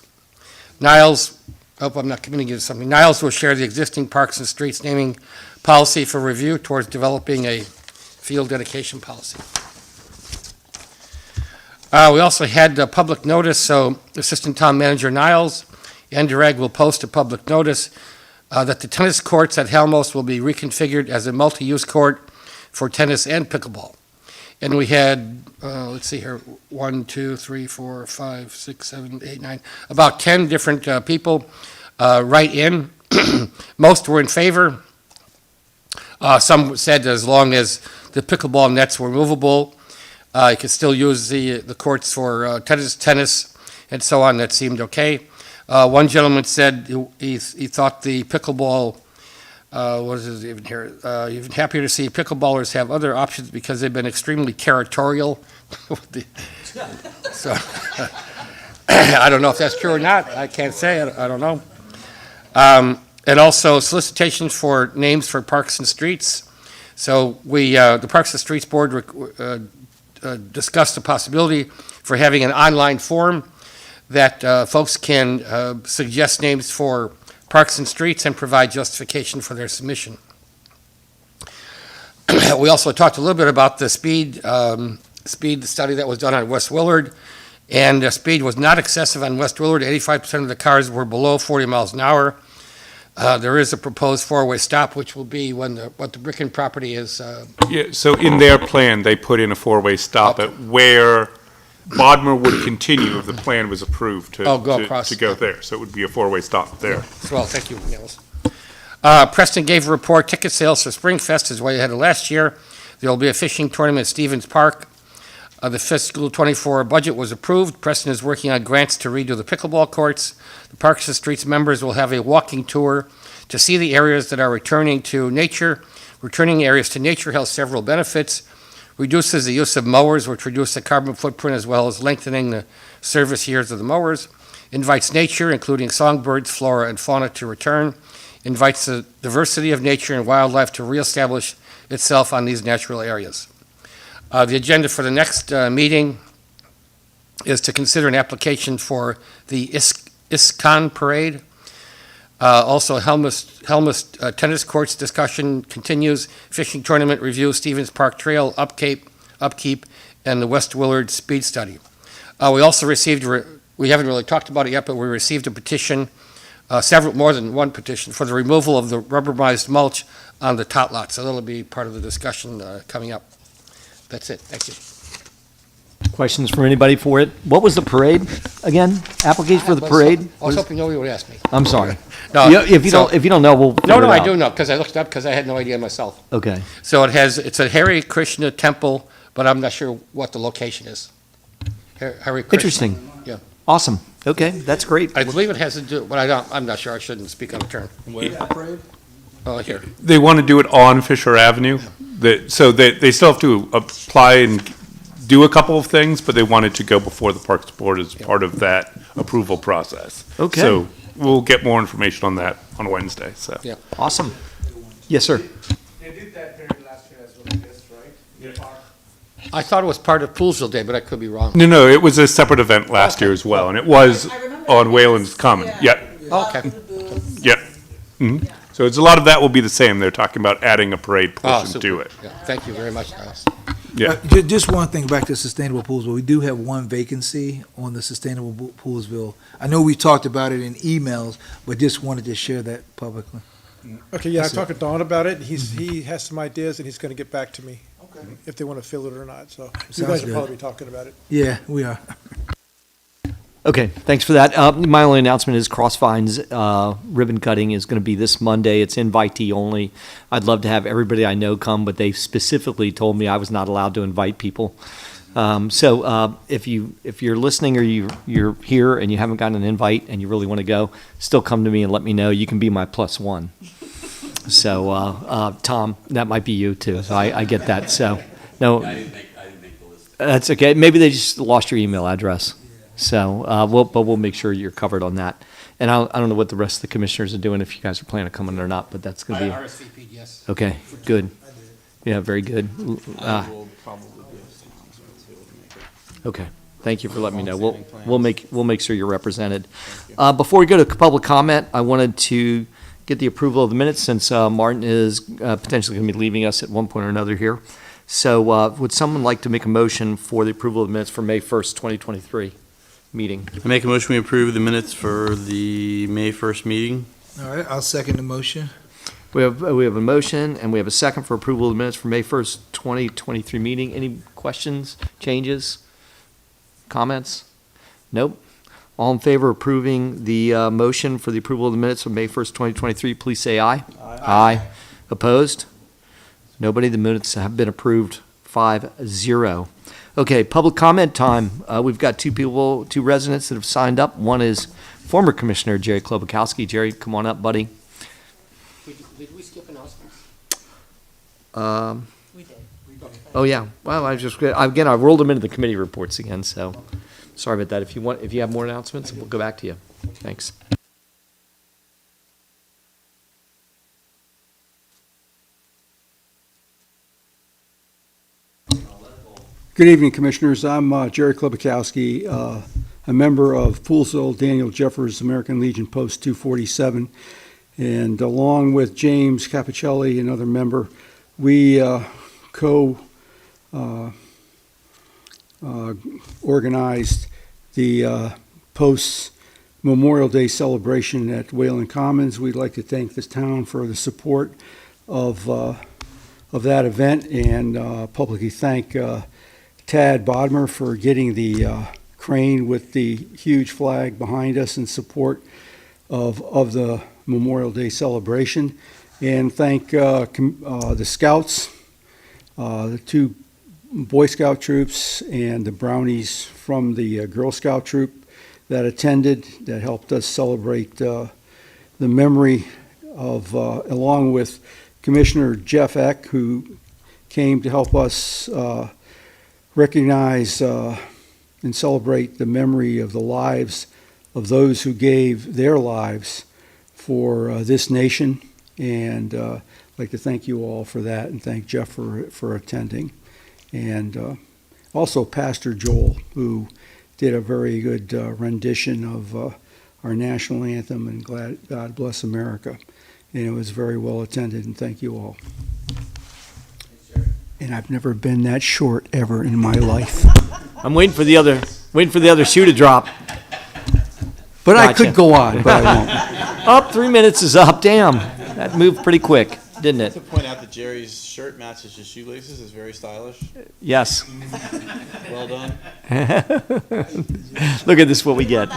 Niles, I'm not committing you to something. Niles will share the existing parks and streets naming policy for review towards developing a field dedication policy. We also had public notice, so Assistant Town Manager Niles and Durag will post a public notice that the tennis courts at Helmos will be reconfigured as a multi-use court for tennis and pickleball. And we had, let's see here, 1, 2, 3, 4, 5, 6, 7, 8, 9, about 10 different people write in. Most were in favor. Some said as long as the pickleball nets were movable, you could still use the courts for tennis, and so on. That seemed okay. One gentleman said he thought the pickleball, what is it even here? Even happier to see pickleballers have other options because they've been extremely territorial. So I don't know if that's true or not. I can't say. I don't know. And also solicitations for names for parks and streets. So the Parks and Streets Board discussed the possibility for having an online form that folks can suggest names for parks and streets and provide justification for their submission. We also talked a little bit about the speed study that was done on West Willard, and the speed was not excessive on West Willard. 85% of the cars were below 40 miles an hour. There is a proposed four-way stop, which will be when what the Bricken property is. Yeah, so in their plan, they put in a four-way stop at where Bodmer would continue if the plan was approved to go across. to go there. So it would be a four-way stop there. Well, thank you, Niels. Preston gave a report. Ticket sales for Springfest is way ahead of last year. There will be a fishing tournament at Stevens Park. The fiscal '24 budget was approved. Preston is working on grants to redo the pickleball courts. The Parks and Streets members will have a walking tour to see the areas that are returning to nature. Returning areas to nature has several benefits. Reduces the use of mowers, which reduce the carbon footprint as well as lengthening the service years of the mowers. Invites nature, including songbirds, flora, and fauna, to return. Invites the diversity of nature and wildlife to reestablish itself on these natural areas. The agenda for the next meeting is to consider an application for the ISKCON Parade. Also, Helmus tennis courts discussion continues, fishing tournament review, Stevens Park Trail upkeep, and the West Willard speed study. We also received, we haven't really talked about it yet, but we received a petition, more than one petition, for the removal of the rubberized mulch on the tot lot. So that'll be part of the discussion coming up. That's it. Thank you. Questions from anybody for it? What was the parade again? Application for the parade? I was hoping nobody would ask me. I'm sorry. No, If you don't know, we'll figure it I out. do know, because I looked it up, because I had no idea myself. Okay. So it's a Hare Krishna temple, but I'm not sure what the location is. Hare Krishna. Interesting. Yeah. Awesome. Okay, that's great. I believe it has to do, but I'm not sure. I shouldn't speak on the turn. Oh, here. They want to do it on Fisher Avenue. So they still have to apply and do a couple of things, but they wanted to go before the Parks Board as part of that approval process. Okay. So we'll get more information on that on Wednesday, so. Yeah. Awesome. Yes, sir. They did that period last year as well, I guess, right? In the park. I thought it was part of Poolsville Day, but I could be wrong. No, it was a separate event last year as well, and it was on Wayland's Common. Yeah, Okay. yeah. Mhm. So it's a lot of that will be the same. They're talking about adding a parade Oh, portion super. to it. Yeah. Thank you very much, Niles. Yeah. Just one thing back to Sustainable Poolsville. We do have one vacancy on the Sustainable Poolsville. I know we talked about it in emails, but just wanted to share that publicly. Okay, yeah, I That's it. talked to Don about it, and he has some ideas, and he's gonna get back to me. If they wanna fill it or not, so you Sounds guys will good. probably be talking about it. Yeah, we are. Okay, thanks for that. My only announcement is Crossvines ribbon cutting is going to be this Monday. It's invitee only. I'd love to have everybody I know come, but they specifically told me I was not allowed to invite people. So if you're listening or you're here and you haven't gotten an invite and you really want to go, still come to me and let me know. You can be my +1. So Tom, that might be you too. So I get that. So no, I didn't make the list. that's okay. Maybe they just lost your email address. So we'll make sure you're covered on that. And I don't know what the rest of the commissioners are doing, if you guys are planning on coming or not, but that's going to be. RSVP'd, yes. Okay, good. Yeah, very good. I will probably be able to make it. Okay, thank you for letting me know. We'll make sure you're represented. Before we go to public comment, I wanted to get the approval of the minutes, since Martin is potentially going to be leaving us at one point or another here. So would someone like to make a motion for the approval of the minutes for May 1st, 2023 meeting? I make a motion we approve the minutes for the May 1st meeting. All right, I'll second the motion. We have a motion and we have a second for approval of the minutes for May 1st, 2023 meeting. Any questions, changes, comments? Nope. All in favor of approving the motion for the approval of the minutes of May 1st, 2023, please say aye. Aye. Opposed? Nobody. The minutes have been approved 5-0. Okay, public comment time. We've got two residents that have signed up. One is former Commissioner Jerry Klobakowski. Jerry, come on up, buddy. Did we skip announcements? We did. Oh, yeah. Well, I rolled them into the committee reports again, so sorry about that. If you have more announcements, we'll go back to you. Thanks. Good evening, Commissioners. I'm Jerry Klobakowski, a member of Poolsville Daniel Jeffers American Legion Post 247. And along with James Capicelli, another member, we organized the Post's Memorial Day celebration at Wayland Commons. We'd like to thank this town for the support of that event, and publicly thank Tad Bodmer for getting the crane with the huge flag behind us in support of the Memorial Day celebration, and thank the Scouts, the two Boy Scout troops, and the Brownies from the Girl Scout troop that attended, that helped us celebrate the memory of, along with Commissioner Jeff Eck, who came to help us recognize and celebrate the memory of the lives of those who gave their lives for this nation. And I'd like to thank you all for that, and thank Jeff for attending. And also Pastor Joel, who did a very good rendition of our national anthem, and God Bless America. And it was very well attended, and thank you all. And I've never been that short ever in my life. I'm waiting for the other shoe to drop. But I Gotcha. could go on, but I won't. Up, 3 minutes is up. Damn, that moved pretty quick, didn't it? To point out that Jerry's shirt matches his shoelaces is very stylish. Yes. Well done. Look at this, what we get.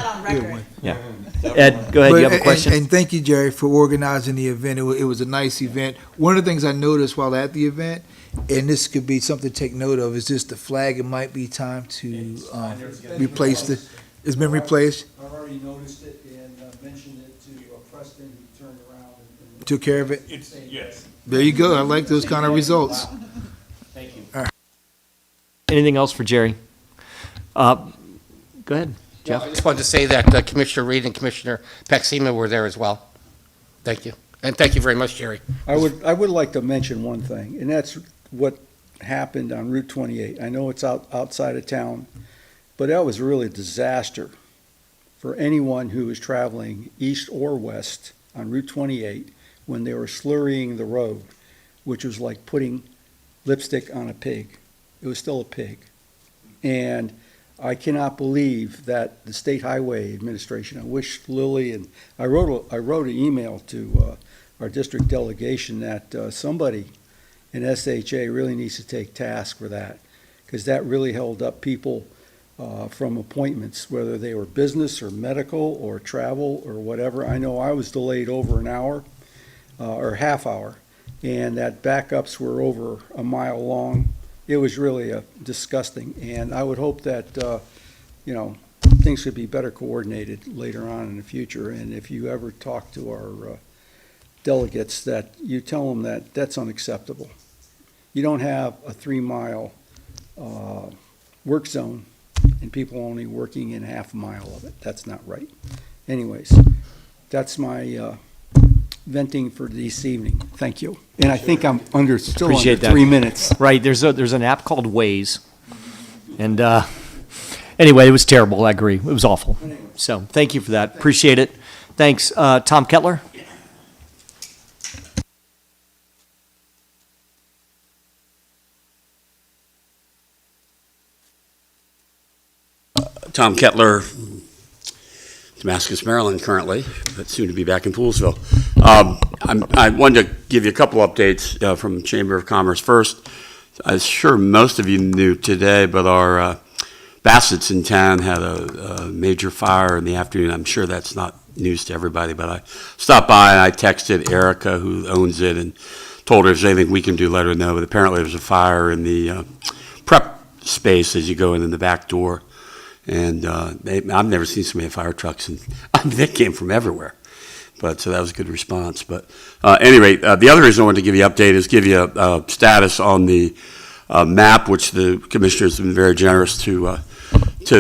Yeah. Ed, go ahead. You have a question? And thank you, Jerry, for organizing the event. It was a nice event. One of the things I noticed while at the event, and this could be something to take note of, is just the flag. It might be time to replace it. It's been replaced. I've already noticed it and mentioned it to Preston, who turned around and Took care of it. Yes. There you go. I like those kind of results. Thank you. Anything else for Jerry? Go ahead, Jeff. I just wanted to say that Commissioner Reed and Commissioner Paxima were there as well. Thank you. And thank you very much, Jerry. I would like to mention one thing, and that's what happened on Route 28. I know it's outside of town, but that was really a disaster for anyone who was traveling east or west on Route 28 when they were slurrying the road, which was like putting lipstick on a pig. It was still a pig. And I cannot believe that the State Highway Administration, I wish Lily, and I wrote an email to our district delegation, that somebody in SHA really needs to take task for that, because that really held up people from appointments, whether they were business or medical or travel or whatever. I know I was delayed over an hour or half hour, and that backups were over a mile long. It was really disgusting, and I would hope that, things could be better coordinated later on in the future. And if you ever talk to our delegates, that you tell them that that's unacceptable. You don't have a 3-mile work zone and people only working in half a mile of it. That's not right. Anyways, that's my venting for this evening. Thank you. And I think I'm still under Appreciate that. 3 minutes. Right, there's an app called Waze, and anyway, it was terrible, I agree, it was awful. So, thank you for that, appreciate it. Thanks. Tom Kettler? Tom Kettler, Damascus, Maryland currently, but soon to be back in Poolesville. I wanted to give you a couple updates from Chamber of Commerce. First, I'm sure most of you knew today, but our Bassett's in town had a major fire in the afternoon. I'm sure that's not news to everybody, but I stopped by and I texted Erica, who owns it, and told her if there's anything we can do, let her know. But apparently there's a fire in the prep space as you go in the back door. And I've never seen so many fire trucks, and they came from everywhere. But so that was a good response. But at any rate, the other reason I wanted to give you an update is give you a status on the map, which the commissioners have been very generous to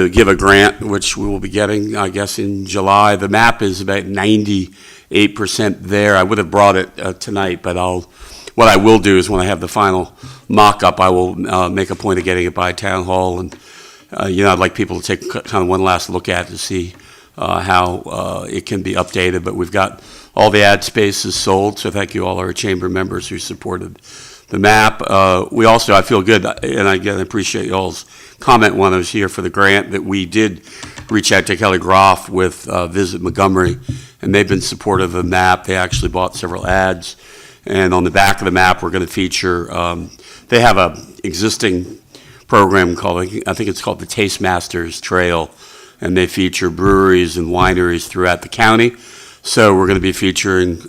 give a grant, which we will be getting, I guess, in July. The map is about 98% there. I would have brought it tonight, but what I will do is when I have the final mock-up, I will make a point of getting it by town hall, and I'd like people to take kind of one last look at it to see how it can be updated. But we've got all the ad spaces sold, so thank you all our chamber members who supported the map. We also, I feel good, and again, I appreciate y'all's comment when I was here for the grant, that we did reach out to Kelly Groff with Visit Montgomery, and they've been supportive of the map. They actually bought several ads, and on the back of the map, we're going to feature, they have a existing program called, I think it's called the Taste Masters Trail, and they feature breweries and wineries throughout the county. So we're going to be featuring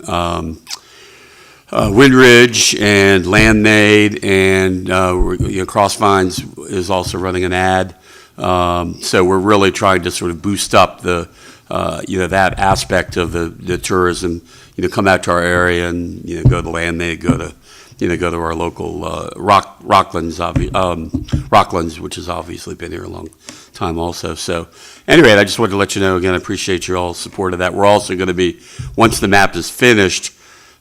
Windridge and Landmade, and Crossvines is also running an ad. So we're really trying to sort of boost up the that aspect of the tourism. Come out to our area and go to Landmade, go to our local Rocklands, which has obviously been here a long time also. So anyway, I just wanted to let you know, again, I appreciate your all support of that. We're also going to be, once the map is finished,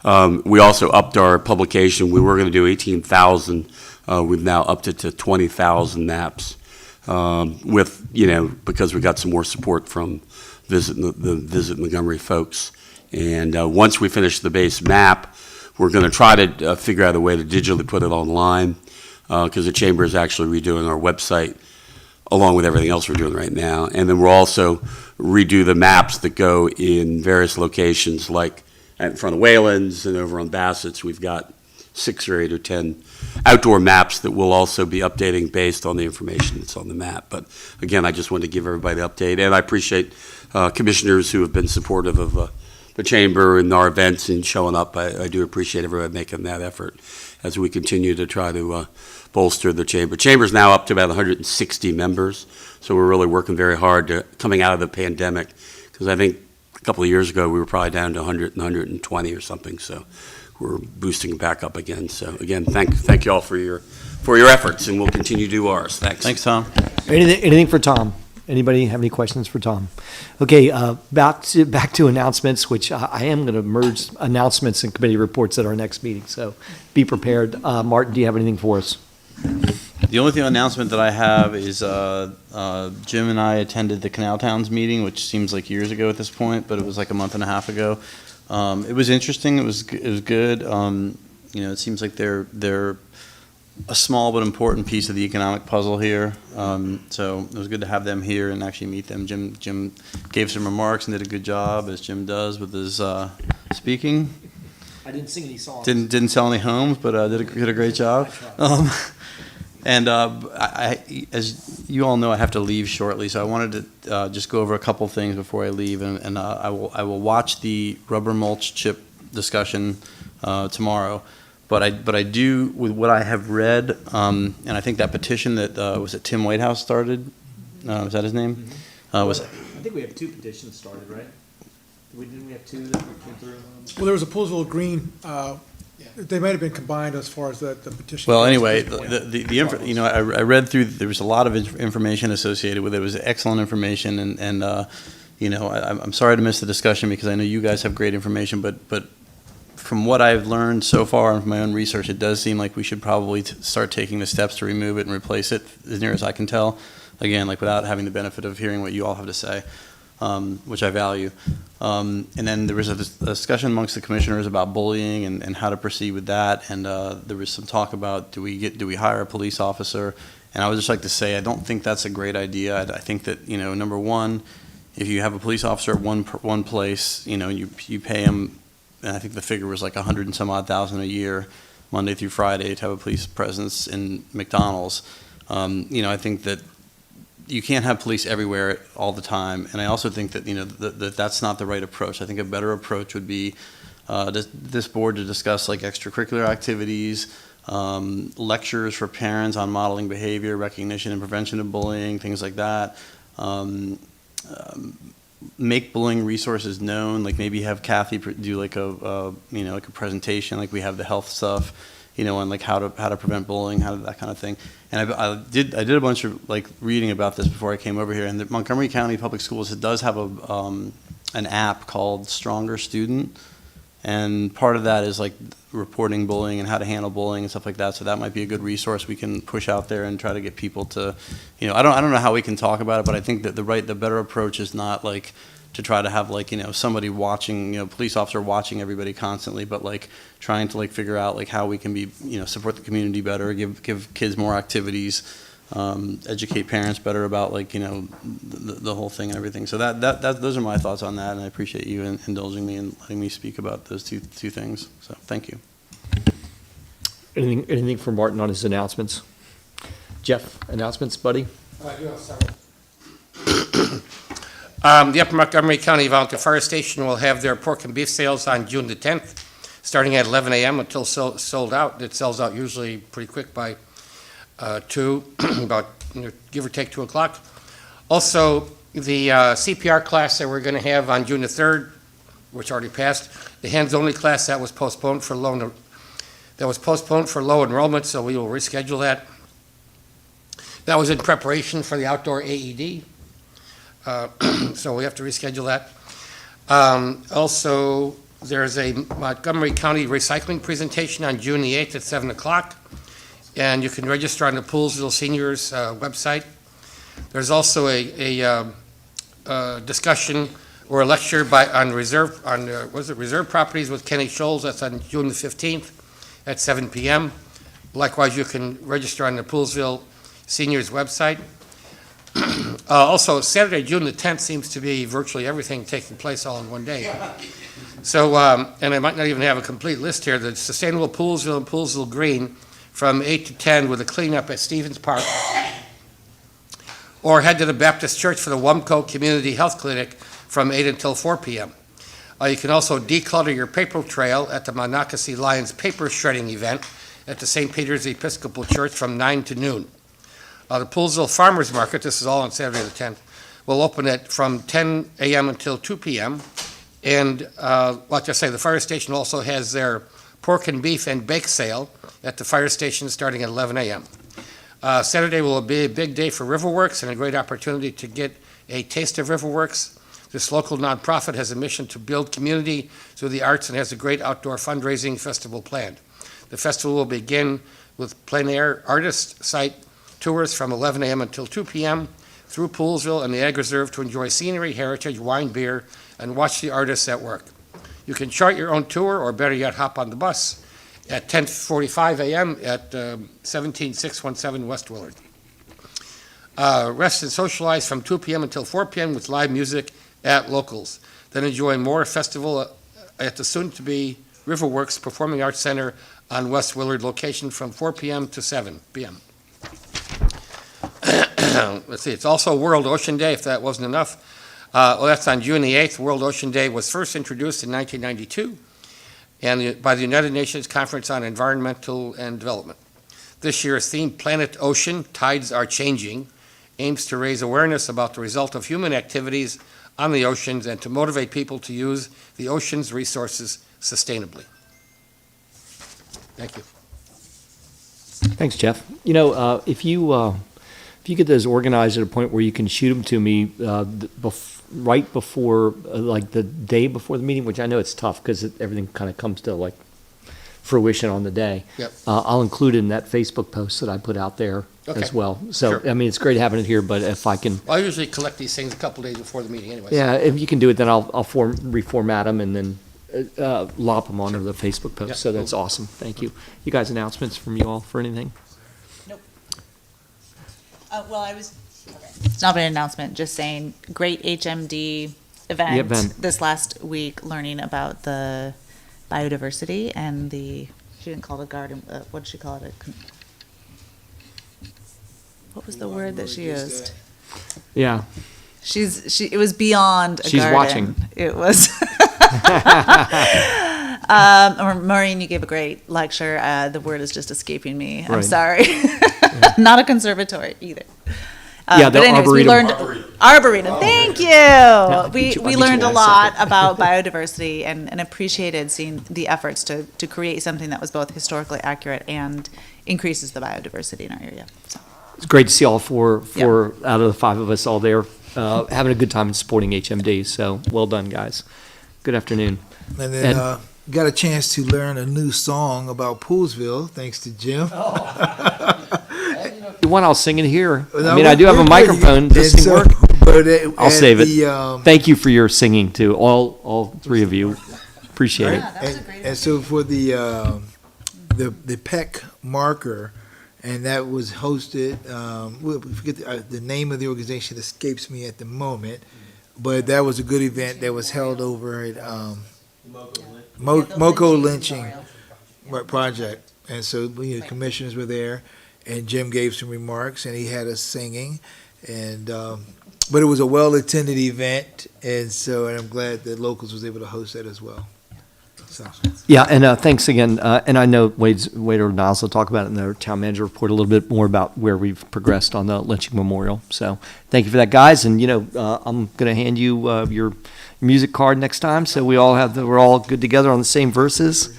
we also upped our publication. We were going to do 18,000. We've now upped it to 20,000 maps because we got some more support from the Visit Montgomery folks. And once we finish the base map, we're going to try to figure out a way to digitally put it online, because the Chamber is actually redoing our website along with everything else we're doing right now. And then we'll also redo the maps that go in various locations, like in front of Wayland's and over on Bassett's. We've got 6 or 8 or 10 outdoor maps that we'll also be updating based on the information that's on the map. But again, I just wanted to give everybody the update, and I appreciate commissioners who have been supportive of the Chamber and our events and showing up. I do appreciate everybody making that effort as we continue to try to bolster the Chamber. Chamber's now up to about 160 members, so we're really working very hard to coming out of the pandemic, because I think a couple of years ago we were probably down to 100 and 120 or something, so we're boosting it back up again. So again, thank you all for your efforts, and we'll continue to do ours. Thanks. Thanks, Tom. Anything for Tom? Anybody have any questions for Tom? Okay, back to announcements, which I am going to merge announcements and committee reports at our next meeting, so be prepared. Martin, do you have anything for us? The only announcement that I have is Jim and I attended the Canal Towns meeting, which seems like years ago at this point, but it was like a month and a half ago. It was interesting. It was good. It seems like they're a small but important piece of the economic puzzle here. So it was good to have them here and actually meet them. Jim gave some remarks and did a good job, as Jim does with his speaking. I didn't sing any songs. Didn't sell any homes, but did a great job. And as you all know, I have to leave shortly, so I wanted to just go over a couple things before I leave, and I will watch the rubber mulch chip discussion tomorrow. But I do, with what I have read, and I think that petition that was it Tim Whitehouse started, was that his name? Was I think we have 2 petitions started, right? Didn't we have 2 that came through? Well, there was a Poolsville Green, they might have been combined as far as the petition. Well, goes anyway, at this point. I read through, there was a lot of information associated with it. It was excellent information, and I'm sorry to miss the discussion because I know you guys have great information, but from what I've learned so far and from my own research, it does seem like we should probably start taking the steps to remove it and replace it, as near as I can tell. Again, like without having the benefit of hearing what you all have to say, which I value. And then there was a discussion amongst the commissioners about bullying and how to proceed with that. And there was some talk about do we hire a police officer? And I would just like to say I don't think that's a great idea. I think that number one, if you have a police officer at one place, you pay him. And I think the figure was like $100 and some odd thousand a year, Monday through Friday, to have a police presence in McDonald's. I think that you can't have police everywhere all the time, and I also think that that's not the right approach. I think a better approach would be this board to discuss like extracurricular activities, lectures for parents on modeling behavior, recognition and prevention of bullying, things like that. Make bullying resources known, like maybe have Kathy do like a presentation, like we have the health stuff, on like how to prevent bullying, that kind of thing. And I did a bunch of like reading about this before I came over here. And the Montgomery County Public Schools, it does have an app called Stronger Student, and part of that is like reporting bullying and how to handle bullying and stuff like that. So that might be a good resource we can push out there and try to get people to, I don't know how we can talk about it, but I think that the better approach is not like to try to have like somebody watching, police officer watching everybody constantly, but like trying to like figure out like how we can be support the community better, give kids more activities, educate parents better about like the whole thing and everything. So those are my thoughts on that, and I appreciate you indulging me and letting me speak about those two things. So thank you. Anything from Martin on his announcements? Jeff, announcements, buddy? I do have several. The Upper Montgomery County Volunteer Fire Station will have their pork and beef sales on June the 10th, starting at 11 a.m. until sold out. It sells out usually pretty quick by 2, about give or take 2 o'clock. Also, the CPR class that we're going to have on June the 3rd, which already passed, the hands-only class that was postponed for low enrollment, so we will reschedule that. That was in preparation for the outdoor AED. So we have to reschedule that. Also, there's a Montgomery County recycling presentation on June the 8th at 7 o'clock, and you can register on the Poolsville Seniors website. There's also a discussion or a lecture on reserve properties with Kenny Scholes. That's on June the 15th at 7 p.m. Likewise, you can register on the Poolsville Seniors website. Also, Saturday, June the 10th seems to be virtually everything taking place all in one day. So, and I might not even have a complete list here, the Sustainable Poolsville and Poolsville Green from 8 to 10 with a cleanup at Stevens Park. Or head to the Baptist Church for the Wumco Community Health Clinic from 8 until 4 p.m. You can also declutter your paper trail at the Monocacy Lions paper shredding event at the St. Peter's Episcopal Church from 9 to noon. The Poolsville Farmers Market, this is all on Saturday the 10th, will open from 10 a.m. until 2 p.m. And like I say, the fire station also has their pork and beef and bake sale at the fire station starting at 11 a.m. Saturday will be a big day for Riverworks and a great opportunity to get a taste of Riverworks. This local nonprofit has a mission to build community through the arts and has a great outdoor fundraising festival planned. The festival will begin with plein air artist site tours from 11 a.m. until 2 p.m. through Poolsville and the Ag Reserve to enjoy scenery, heritage, wine, beer, and watch the artists at work. You can chart your own tour, or better yet, hop on the bus at 10:45 a.m. at 17617 West Willard. Rest and socialize from 2 p.m. until 4 p.m. with live music at Locals. Then enjoy more festival at the soon-to-be Riverworks Performing Arts Center on West Willard location from 4 p.m. to 7 p.m. Let's see, it's also World Ocean Day, if that wasn't enough. Well, that's on June the 8th. World Ocean Day was first introduced in 1992 by the United Nations Conference on Environmental and Development. This year's theme, Planet Ocean, Tides Are Changing, aims to raise awareness about the result of human activities on the oceans and to motivate people to use the ocean's resources sustainably. Thank you. Thanks, Jeff. You know, if you get those organized at a point where you can shoot them to me right before, like the day before the meeting, which I know it's tough because everything kind of comes to like fruition on the day. Yep. I'll include it in that Facebook post that I put out there Okay. as well. So, Sure. I mean, it's great having it here, but if I can, Well, I usually collect these things a couple days before the meeting anyways. yeah, if you can do it, then I'll reformat them and then lop them onto the Facebook post. Yep. So that's awesome. Thank you. You guys, announcements from you all for anything? It's not an announcement, just saying, great HMD event event. this last week, learning about the biodiversity and she didn't call it a garden, what did she call it? What was the word that she used? Yeah. It was beyond a She's garden. watching. It was. Maureen, you gave a great lecture. The word is just escaping me. I'm Right. sorry. Not a conservatory either. Yeah, the but anyways, we arboretum. learned arboretum. Thank you. I'll We beat you learned a in a lot second. about biodiversity and appreciated seeing the efforts to create something that was both historically accurate and increases the biodiversity in our area. So. It's great to see all four out of the five of us all there having a good time and supporting HMD. So well done, guys. Good afternoon. And then got a chance to learn a new song about Poolsville, thanks to Jim. You want, I'll sing it here. I No, mean, I do have a we're- microphone. Does this thing work? But I'll save it. Thank you for your singing too, all three of you. Appreciate it. And so for the Peck marker, and that was hosted, we forget the name of the organization escapes me at the moment, but that was a good event that was held over at Moco Lynching Project. And so, commissioners were there, and Jim gave some remarks, and he had us singing, and but it was a well-attended event, and I'm glad that Locals was able to host that as well. So. Yeah, and thanks again. And I know Wade or Niles will talk about it in their town manager report a little bit more about where we've progressed on the lynching memorial. So thank you for that, guys. And I'm going to hand you your music card next time, so we're all good together on the same verses.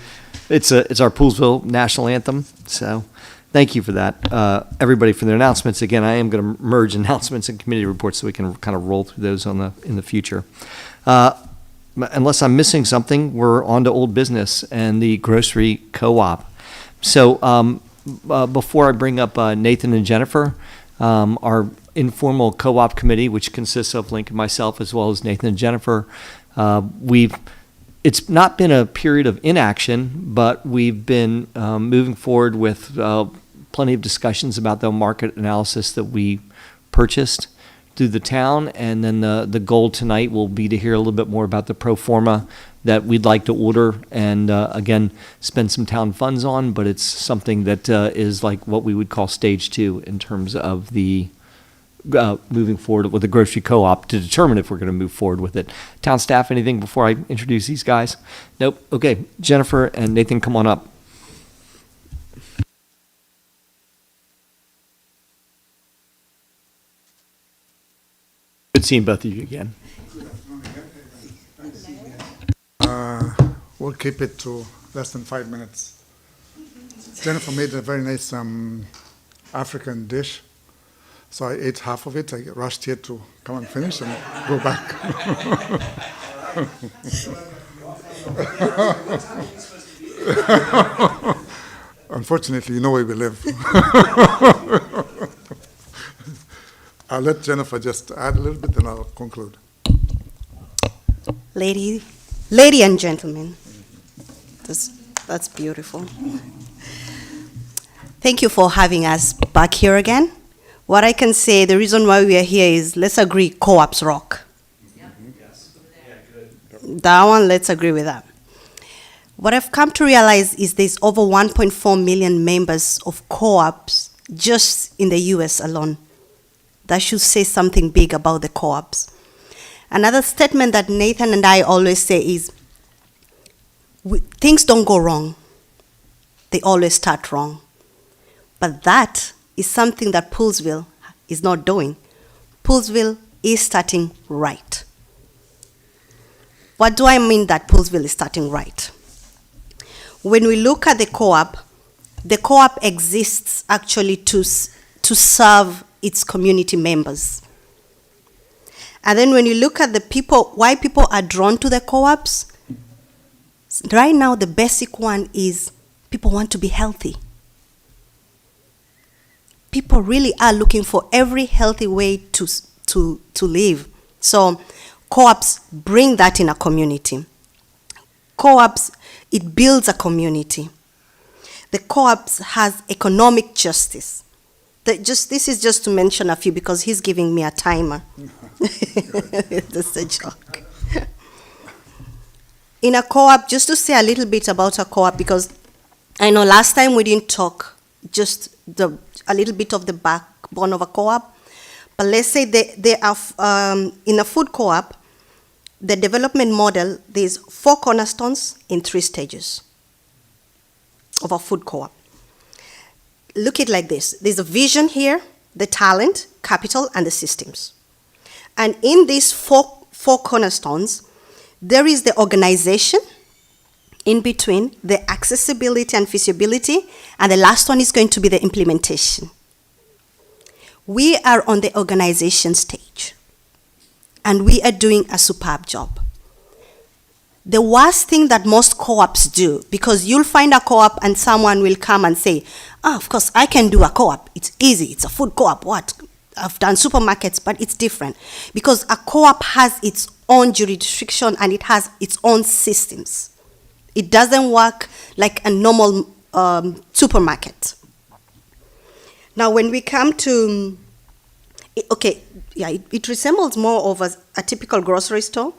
It's our Poolsville national anthem. So thank you for that, everybody, for their announcements. Again, I am going to merge announcements and committee reports so we can kind of roll through those in the future. Unless I'm missing something, we're on to old business and the grocery co-op. So before I bring up Nathan and Jennifer, our informal co-op committee, which consists of Link and myself as well as Nathan and Jennifer, it's not been a period of inaction, but we've been moving forward with plenty of discussions about the market analysis that we purchased through the town, and then the goal tonight will be to hear a little bit more about the pro forma that we'd like to order and again spend some town funds on, but it's something that is like what we would call stage 2 in terms of the moving forward with the grocery co-op to determine if we're going to move forward with it. Town staff, anything before I introduce these guys? Nope. Okay, Jennifer and Nathan, come on up. Good seeing both of you again. We'll keep it to less than 5 minutes. Jennifer made a very nice African dish. So I ate half of it. I rushed here to come and finish and go back. Unfortunately, you know where we live. I'll let Jennifer just add a little bit, and I'll conclude. Lady and gentlemen, that's beautiful. Thank you for having us back here again. What I can say, the reason why we are here is, let's agree, co-ops rock. That one, let's agree with that. What I've come to realize is there's over 1.4 million members of co-ops just in the US alone. That should say something big about the co-ops. Another statement that Nathan and I always say is, things don't go wrong. They always start wrong. But that is something that Poolesville is not doing. Poolesville is starting right. What do I mean that Poolesville is starting right? When we look at the co-op exists actually to serve its community members. And then when you look at the people, why people are drawn to the co-ops, right now the basic one is people want to be healthy. People really are looking for every healthy way to live. So co-ops bring that in a community. Co-ops, it builds a community. The co-ops has economic justice. This is just to mention a few because he's giving me a timer. That's a joke. In a co-op, just to say a little bit about a co-op, because I know last time we didn't talk just a little bit of the backbone of a co-op, but let's say they are in a food co-op, the development model, there's 4 cornerstones in 3 stages of a food co-op. Look at it like this. There's a vision here, the talent, capital, and the systems. And in these four cornerstones, there is the organization, in between, the accessibility and feasibility, and the last one is going to be the implementation. We are on the organization stage, and we are doing a superb job. The worst thing that most co-ops do, because you'll find a co-op and someone will come and say, of course, I can do a co-op. It's easy. It's a food co-op. What? I've done supermarkets, but it's different. Because a co-op has its own jurisdiction and it has its own systems. It doesn't work like a normal supermarket. Now, when we come to, it resembles more of a typical grocery store,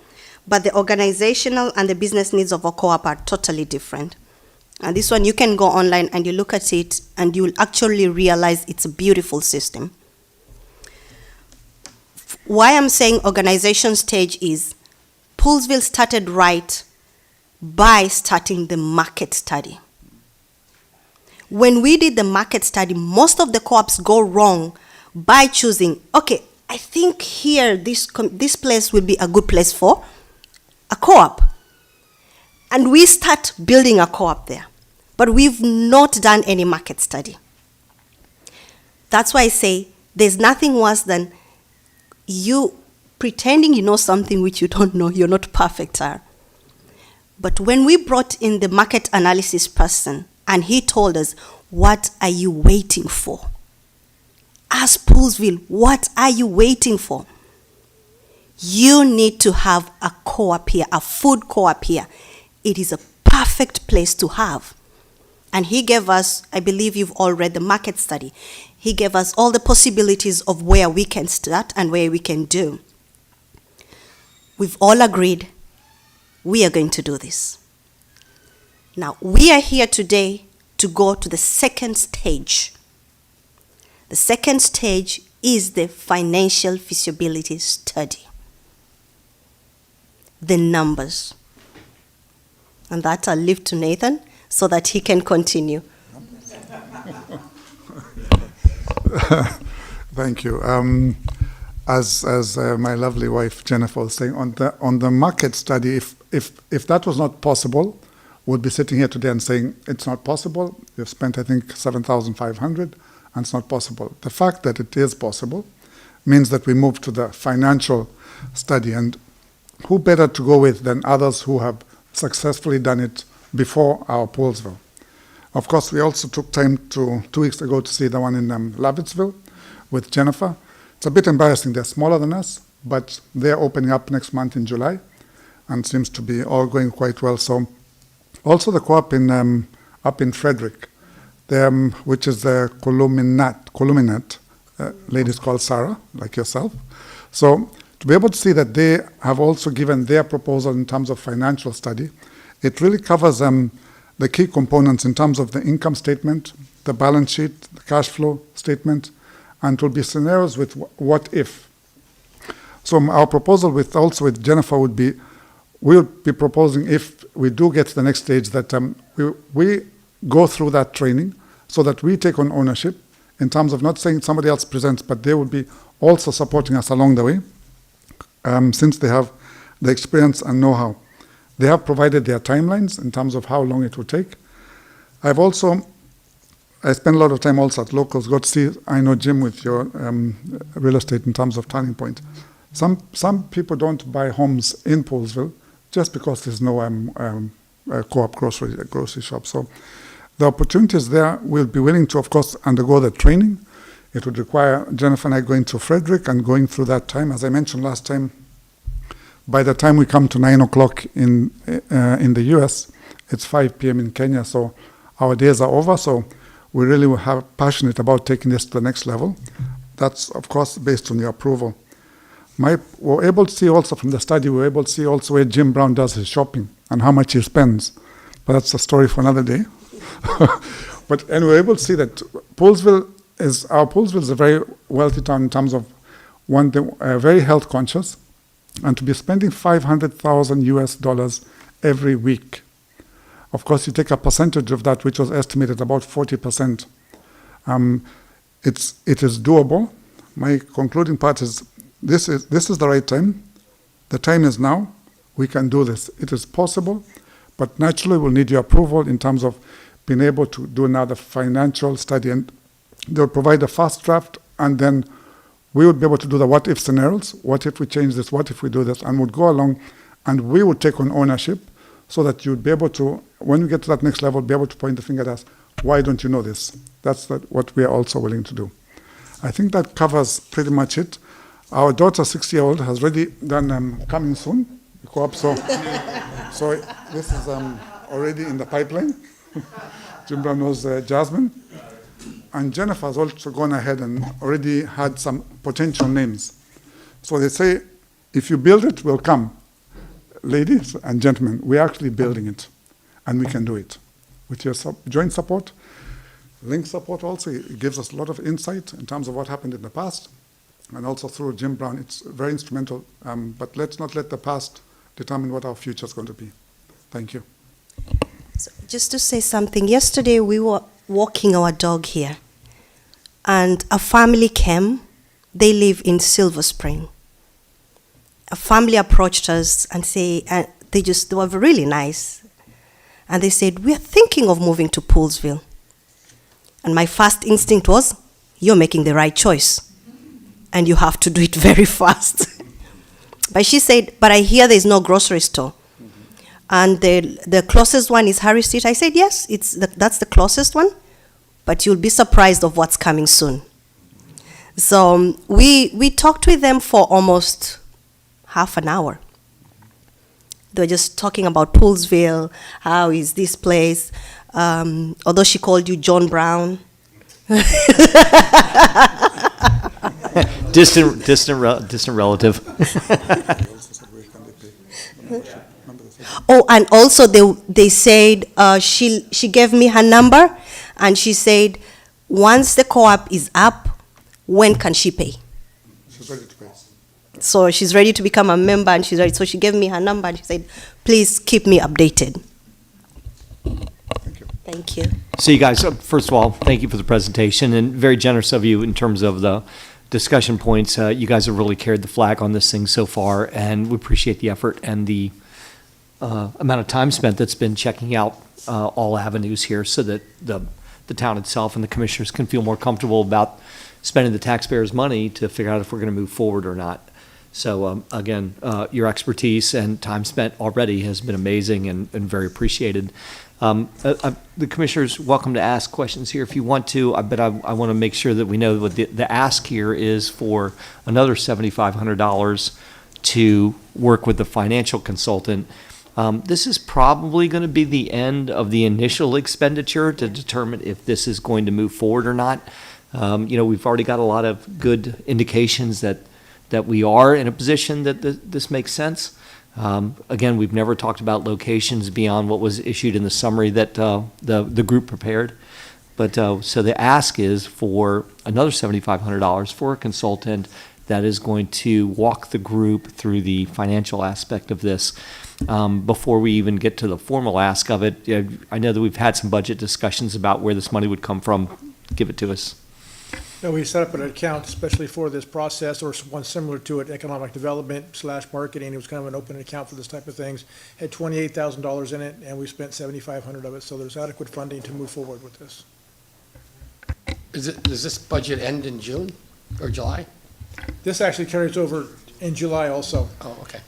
but the organizational and the business needs of a co-op are totally different. And this one, you can go online and you look at it and you'll actually realize it's a beautiful system. Why I'm saying organization stage is Poolesville started right by starting the market study. When we did the market study, most of the co-ops go wrong by choosing, I think here, this place will be a good place for a co-op. And we start building a co-op there. But we've not done any market study. That's why I say there's nothing worse than you pretending you know something which you don't know. You're not perfect, sir. But when we brought in the market analysis person and he told us, what are you waiting for? As Poolesville, what are you waiting for? You need to have a co-op here, a food co-op here. It is a perfect place to have. And he gave us, I believe you've all read the market study, he gave us all the possibilities of where we can start and where we can do. We've all agreed we are going to do this. Now, we are here today to go to the second stage. The second stage is the financial feasibility study. The numbers. And that I'll leave to Nathan so that he can continue. Thank you. As my lovely wife Jennifer was saying, on the market study, if that was not possible, we'd be sitting here today and saying it's not possible. We've spent, I think, 7,500, and it's not possible. The fact that it is possible means that we move to the financial study, and who better to go with than others who have successfully done it before our Poolesville. Of course, we also took time 2 weeks ago to see the one in Lovettsville with Jennifer. It's a bit embarrassing. They're smaller than us, but they're opening up next month in July and seems to be all going quite well. So also the co-op up in Frederick, which is the Columinat, ladies called Sarah, like yourself. So to be able to see that they have also given their proposal in terms of financial study, It really covers the key components in terms of the income statement, the balance sheet, the cash flow statement, and it will be scenarios with what if. So our proposal with Jennifer would be, we'll be proposing if we do get to the next stage that we go through that training so that we take on ownership in terms of not saying somebody else presents, but they will be also supporting us along the way since they have the experience and know-how. They have provided their timelines in terms of how long it will take. I spend a lot of time also at locals, got to see, I know Jim with your real estate in terms of Turning Point. Some people don't buy homes in Poolesville just because there's no co-op grocery shop. So the opportunities there, we'll be willing to, of course, undergo the training. It would require Jennifer and I going to Frederick and going through that time. As I mentioned last time, by the time we come to 9 o'clock in the US, it's 5 p.m. in Kenya, so our days are over. So we really are passionate about taking this to the next level. That's, of course, based on your approval. We're able to see also from the study, we're able to see also where Jim Brown does his shopping and how much he spends. But that's a story for another day. And we're able to see that Poolesville is a very wealthy town in terms of one, very health conscious, and to be spending $500,000 every week. Of course, you take a percentage of that, which was estimated about 40%. It is doable. My concluding part is this is the right time. The time is now. We can do this. It is possible, but naturally we'll need your approval in terms of being able to do another financial study, and they'll provide a fast draft, and then we would be able to do the what if scenarios. What if we change this? What if we do this? And would go along, and we would take on ownership so that you'd be able to, when we get to that next level, be able to point the finger at us. Why don't you know this? That's what we are also willing to do. I think that covers pretty much it. Our daughter, 6-year-old, has already done Coming Soon, the co-op. So this is already in the pipeline. Jim Brown knows Jasmine. And Jennifer has also gone ahead and already had some potential names. So they say, if you build it, we'll come. Ladies and gentlemen, we're actually building it, and we can do it. With your joint support, link support also, it gives us a lot of insight in terms of what happened in the past, and also through Jim Brown, it's very instrumental, but let's not let the past determine what our future is going to be. Thank you. So just to say something, yesterday we were walking our dog here, and a family came. They live in Silver Spring. A family approached us and they were really nice, and they said, "We are thinking of moving to Poolesville." And my first instinct was, "You're making the right choice, and you have to do it very fast." But she said, "But I hear there's no grocery store. And the closest one is Harris Street." I said, "Yes, that's the closest one, but you'll be surprised of what's coming soon." So we talked with them for almost half an hour. They were just talking about Poolesville, how is this place, although she called you John Brown. distant relative. Oh, and also they said she gave me her number, and she said once the co-op is up, when can she pay? She's ready to pay. So she's ready to become a member, and she's ready. So she gave me her number, and she said, "Please keep me updated." Thank you. Thank you. So you guys, first of all, thank you for the presentation, and very generous of you in terms of the discussion points. You guys have really carried the flag on this thing so far, and we appreciate the effort and the amount of time spent that's been checking out all avenues here so that the town itself and the commissioners can feel more comfortable about spending the taxpayers' money to figure out if we're going to move forward or not. So again, your expertise and time spent already has been amazing and very appreciated. The commissioners welcome to ask questions here if you want to, but I want to make sure that we know what the ask here is for another $7,500 to work with the financial consultant. This is probably going to be the end of the initial expenditure to determine if this is going to move forward or not. We've already got a lot of good indications that we are in a position that this makes sense. Again, we've never talked about locations beyond what was issued in the summary that the group prepared. But, so the ask is for another $7,500 for a consultant that is going to walk the group through the financial aspect of this. Before we even get to the formal ask of it, I know that we've had some budget discussions about where this money would come from. Give it to us. No, we set up an account especially for this process, or one similar to it, economic development / marketing. It was kind of an open account for this type of things. Had $28,000 in it, and we spent $7,500 of it, so there's adequate funding to move forward with this. Does this budget end in June or July? This actually carries over in July also. Oh, okay.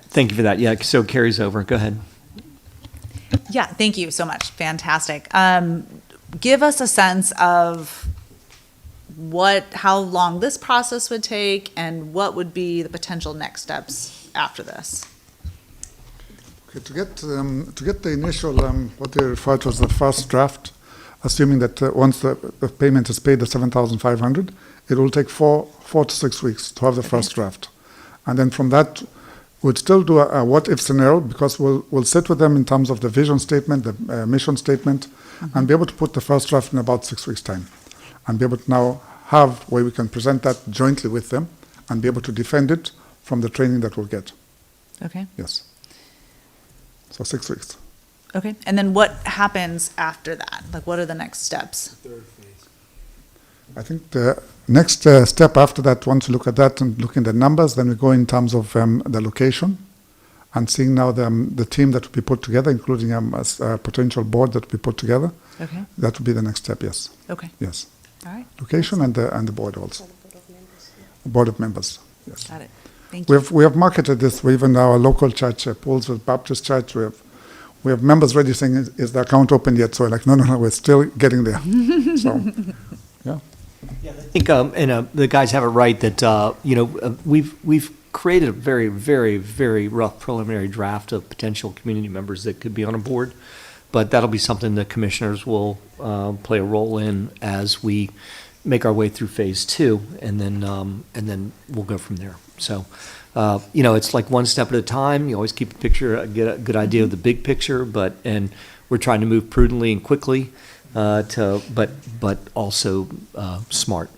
Thank you for that. Yeah, so it carries over. Go ahead. Yeah, thank you so much. Fantastic. Give us a sense of how long this process would take and what would be the potential next steps after this. Okay, to get the initial, what they refer to as the first draft, assuming that once the payment is paid, the $7,500, it will take four to 6 weeks to have the first draft. And then from that, we'll still do a what-if scenario, because we'll sit with them in terms of the vision statement, the mission statement, and be able to put the first draft in about 6 weeks' time. And be able to now have where we can present that jointly with them and be able to defend it from the training that we'll get. Okay. Yes. So 6 weeks. Okay. And then what happens after that? Like, what are the next steps? I think the next step after that, once you look at that and look in the numbers, then we go in terms of the location and seeing now the team that will be put together, including a potential board that will be put together. Okay. That will be the next step, yes. Okay. Yes. All right. Location and the board also. Board of members, yes. Got it. Thank you. We have marketed this. We even our local church, Poolsville Baptist Church. We have members ready saying, "Is the account open yet?" So we're like, no, we're still getting there. So, yeah. Yeah, I think, and the guys have it right that we've created a very, very, very rough preliminary draft of potential community members that could be on a board, but that'll be something that commissioners will play a role in as we make our way through phase 2, and then we'll go from there. So, it's like one step at a time. You always keep a picture, get a good idea of the big picture, and we're trying to move prudently and quickly. But also smart.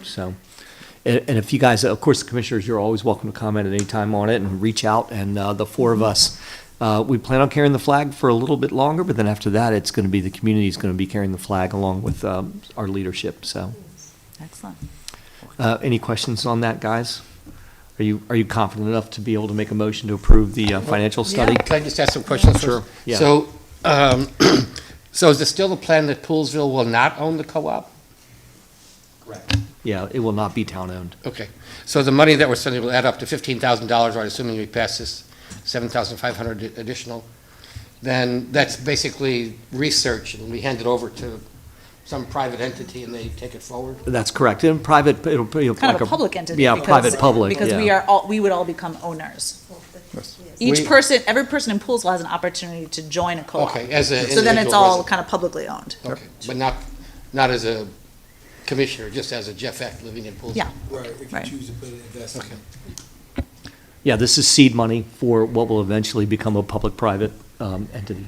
So, and if you guys, of course, the commissioners, you're always welcome to comment at any time on it and reach out. And the four of us, we plan on carrying the flag for a little bit longer, but then after that, it's going to be the community is going to be carrying the flag along with our leadership. So, excellent. Any questions on that, guys? Are you confident enough to be able to make a motion to approve the financial study? Yeah. Can I just ask some questions? Sure. First? Yeah. So, so is it still the plan that Poolsville will not own the co-op? Correct. Yeah, it will not be town-owned. Okay. So the money that we're sending will add up to $15,000, right, assuming we pass this $7,500 additional. Then that's basically research, and we hand it over to some private entity, and they take it forward? That's correct. In private, it'll be Kind like of a public entity. Yeah, because- private-public, Because yeah. we would all become owners. We- Every person in Poolsville has an opportunity to join a co-op. Okay, as a So then it's individual all resident. kind of publicly owned. Okay, but not as a commissioner, just as a Jeff Eck living in Poolsville? Yeah. Right, if you Right. choose to put an investment. Yeah, this is seed money for what will eventually become a public-private entity.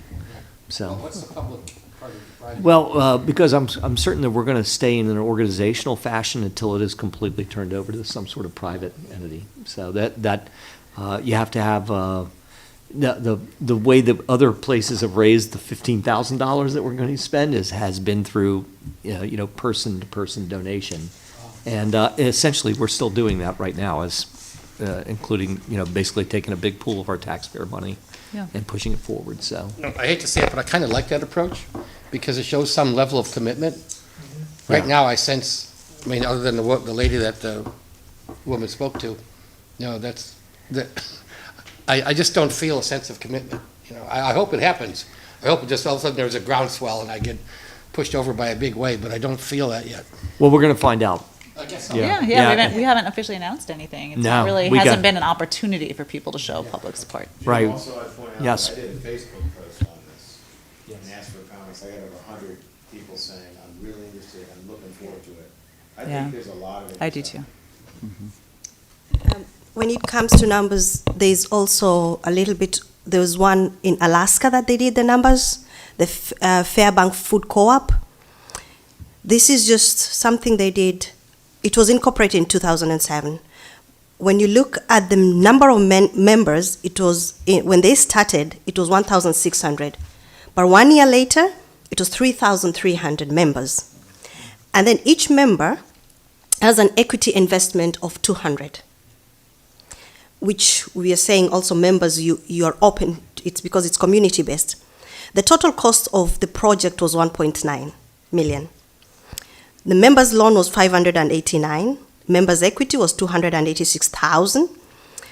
So, What's the public part of the private? well, because I'm certain that we're going to stay in an organizational fashion until it is completely turned over to some sort of private entity. So that you have to have the way that other places have raised the $15,000 that we're going to spend has been through person-to-person donation, and essentially we're still doing that right now, as including basically taking a big pool of our taxpayer money Yeah. and pushing it forward. So I hate to say it, but I kind of like that approach because it shows some level of commitment. Right now, I sense, other than the lady that the woman spoke to, I just don't feel a sense of commitment. I hope it happens. I hope just all of a sudden there's a groundswell and I get pushed over by a big wave, but I don't feel that yet. well, we're going to find out. I guess so. Yeah. We haven't officially announced anything. It's No, not really we hasn't got- been an opportunity for people to show public support. Right. Also, I'd point out, Yes. I did a Facebook post on this and asked for comments. I got over 100 people saying, I'm really interested, I'm looking forward to it. I Yeah. think there's a lot of it. I do too. when it comes to numbers, there's also a little bit, there was one in Alaska that they did the numbers, the Fairbank Food Co-op. This is just something they did. It was incorporated in 2007. When you look at the number of members, it was, when they started, it was 1,600. But 1 year later, it was 3,300 members. And then each member has an equity investment of 200, which we are saying also members, you are open, it's because it's community-based. The total cost of the project was 1.9 million. The members' loan was 589. Members' equity was 286,000.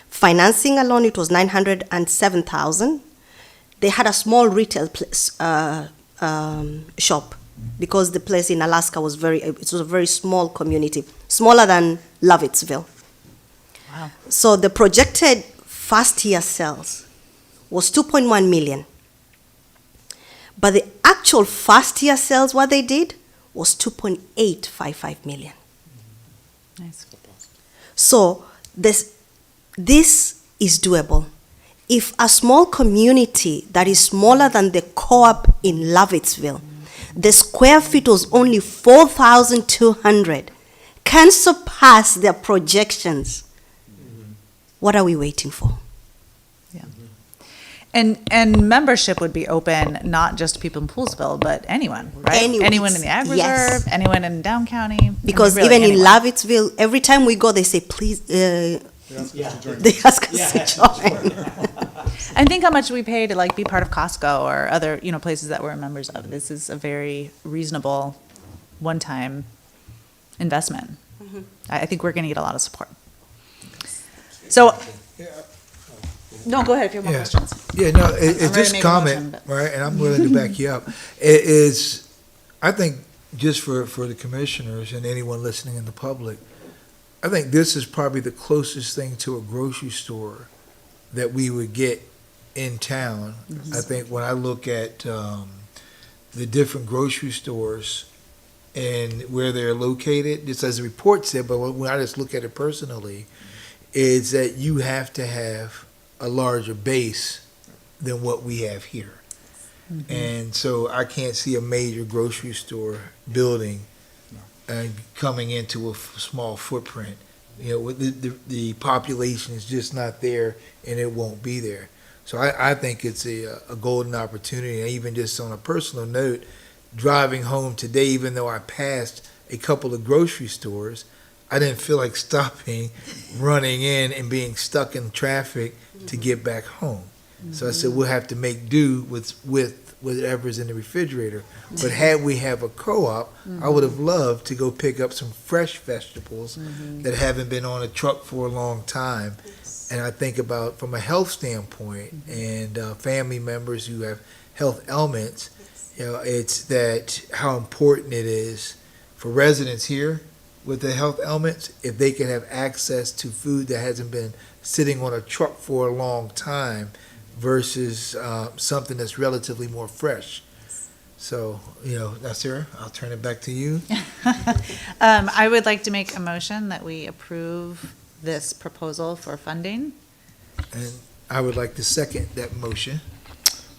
Financing alone, it was 907,000. They had a small retail shop because the place in Alaska was it was a very small community, smaller than Lovettsville. Wow. So the projected first year sales was 2.1 million. But the actual first year sales, what they did, was 2.855 million. Nice. So this is doable. If a small community that is smaller than the co-op in Lovettsville, the square feet was only 4,200, can surpass their projections, what are we waiting for? And membership would be open not just to people in Poolsville, but anyone, right? Anyone in the Ag Reserve, Yes. anyone in Down County. Because really even in anyone. Lovettsville, every time we go, they say, please, they ask us to join. And think how much we pay to like be part of Costco or other, places that we're members of. This is a very reasonable one-time investment. I think we're going to get a lot of support. So, no, go ahead if you have more questions. Yeah, no, I'm it's ready just to make a comment, motion, but- right, and I'm willing to back you up. It is, I think, just for the commissioners and anyone listening in the public, I think this is probably the closest thing to a grocery store that we would get in town. I think when I look at the different grocery stores and where they're located, just as the report said, but when I just look at it personally, is that you have to have a larger base than what we have here. And so I can't see a major grocery store building coming into a small footprint. The population is just not there, and it won't be there. So I think it's a golden opportunity. And even just on a personal note, driving home today, even though I passed a couple of grocery stores, I didn't feel like stopping, running in, and being stuck in traffic to get back home. So I said, we'll have to make do with whatever's in the refrigerator. But had we have a co-op, I would have loved to go pick up some fresh vegetables that haven't been on a truck for a long time. And I think about, from a health standpoint, and family members who have health ailments, it's that how important it is for residents here with the health ailments, if they can have access to food that hasn't been sitting on a truck for a long time versus something that's relatively more fresh. So, Nasira, I'll turn it back to you. I would like to make a motion that we approve this proposal for funding. And I would like to second that motion.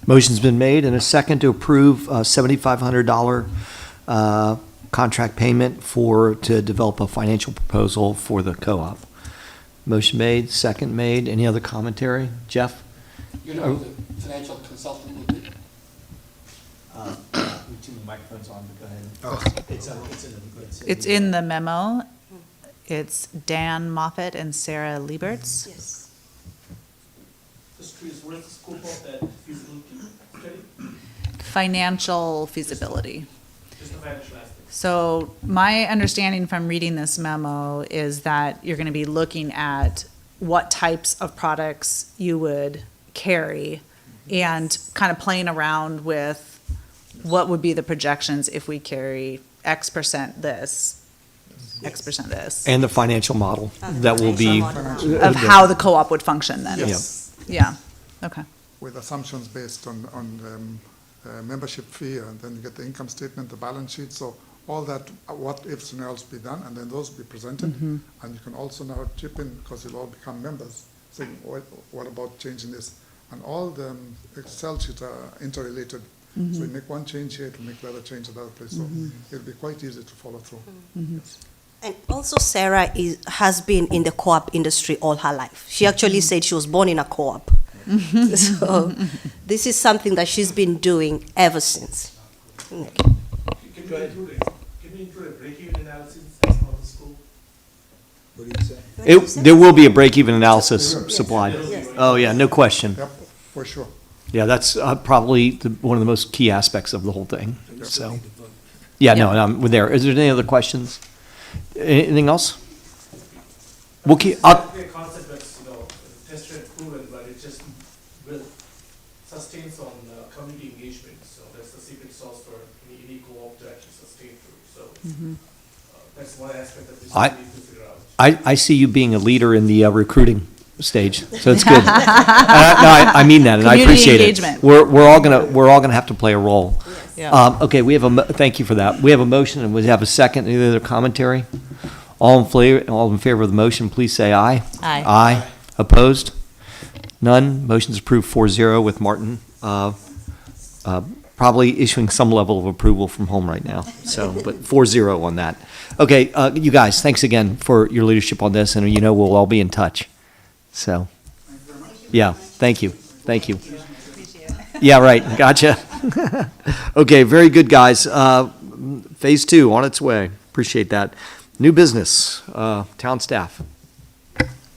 Motion's been made and a second to approve a $7,500 contract payment to develop a financial proposal for the co-op. Motion made, second made. Any other commentary? Jeff? You know who the financial consultant would be? Two microphones on, but go ahead. Oh. It's in the memo. It's Dan Moffett and Sarah Lieberts. Yes. Just curious, what is the scope of that feasibility study? Financial feasibility. Just the financial aspect. So my understanding from reading this memo is that you're going to be looking at what types of products you would carry and kind of playing around with what would be the projections if we carry X percent this, X percent this. And the financial model that will be. Of how the co-op would function then. Yes. Yeah, okay. With assumptions based on membership fee, and then you get the income statement, the balance sheet. So all that what if scenarios be done, and then those be presented. Mhm. And you can also now chip in, because you'll all become members, saying, what about changing this? And all the Excel sheets are interrelated. So Mhm. we make one change here to make the other change at the other place. So Mhm. it'll be quite easy to follow through. And also, Sarah has been in the co-op industry all her life. She actually said she was born in a co-op. So this is something that she's been doing ever since. Can we include a break-even analysis as part of the school? What do you say? There will be a break-even analysis supplied. Oh, yeah, no question. Yep, for sure. Yeah, that's probably one of the most key aspects of the whole thing, so. Yeah, no, we're there. Is there any other questions? Anything else? We'll keep, The concept that's, tested and proven, but it just will sustains on community engagement. So that's the secret sauce for any co-op to actually sustain through. So that's one aspect that we still need to figure out. I see you being a leader in the recruiting stage, so it's good. No, I mean that, and I appreciate it. Community engagement. We're all gonna have to play a role. Yeah. Okay, we have thank you for that. We have a motion, and we have a second. Any other commentary? All in favor of the motion, please say aye. Aye. Aye. Opposed? None. Motion's approved 4-0 with Martin probably issuing some level of approval from home right now. So, but 4-0 on that. Okay, you guys, thanks again for your leadership on this, and we'll all be in touch. So, yeah, thank you. Thank you. Yeah, right. Gotcha. Okay, very good, guys. Phase 2 on its way. Appreciate that. New business, town staff.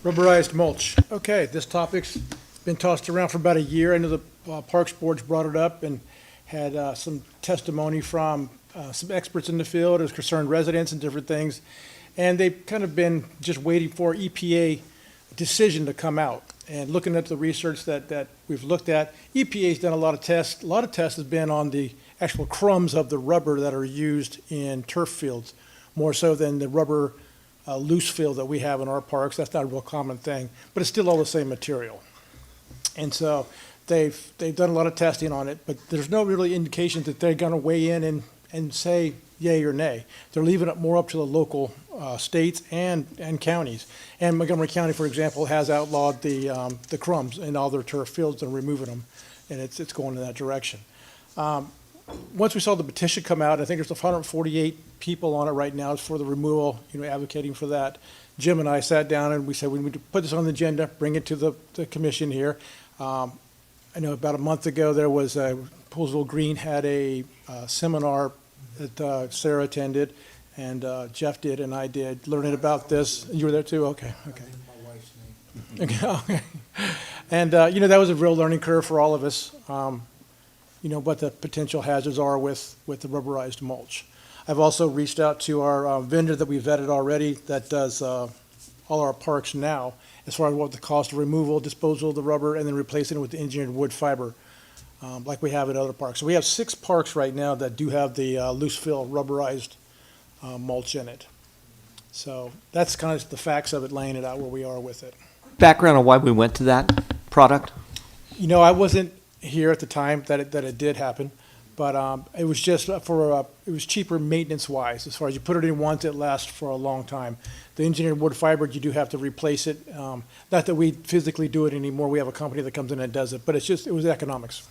Rubberized mulch. Okay, this topic's been tossed around for about a year. I know the Parks Board's brought it up and had some testimony from some experts in the field as concerned residents and different things. And they've kind of been just waiting for EPA decision to come out. And looking at the research that we've looked at, EPA's done a lot of tests. A lot of tests has been on the actual crumbs of the rubber that are used in turf fields, more so than the rubber loose field that we have in our parks. That's not a real common thing, but it's still all the same material. And so they've done a lot of testing on it, but there's no really indication that they're going to weigh in and say yay or nay. They're leaving it more up to the local states and counties. And Montgomery County, for example, has outlawed the crumbs in all their turf fields and removing them, and it's going in that direction. Once we saw the petition come out, I think there's 148 people on it right now for the removal, advocating for that. Jim and I sat down and we said we need to put this on the agenda, bring it to the commission here. I know about a month ago there was Poolsville Green had a seminar that Sarah attended, and Jeff did, and I did, learning about this. You were there too? Okay. Okay. And, that was a real learning curve for all of us, what the potential hazards are with the rubberized mulch. I've also reached out to our vendor that we vetted already that does all our parks now, as far as what the cost of removal, disposal of the rubber, and then replacing it with the engineered wood fiber, like we have at other parks. So we have 6 parks right now that do have the loose fill rubberized mulch in it. So that's kind of the facts of it, laying it out where we are with it. Background on why we went to that product? I wasn't here at the time that it did happen, but it was just it was cheaper maintenance-wise. As far as you put it in once, it lasts for a long time. The engineered wood fiber, you do have to replace it. Not that we physically do it anymore. We have a company that comes in and does it, but it was economics.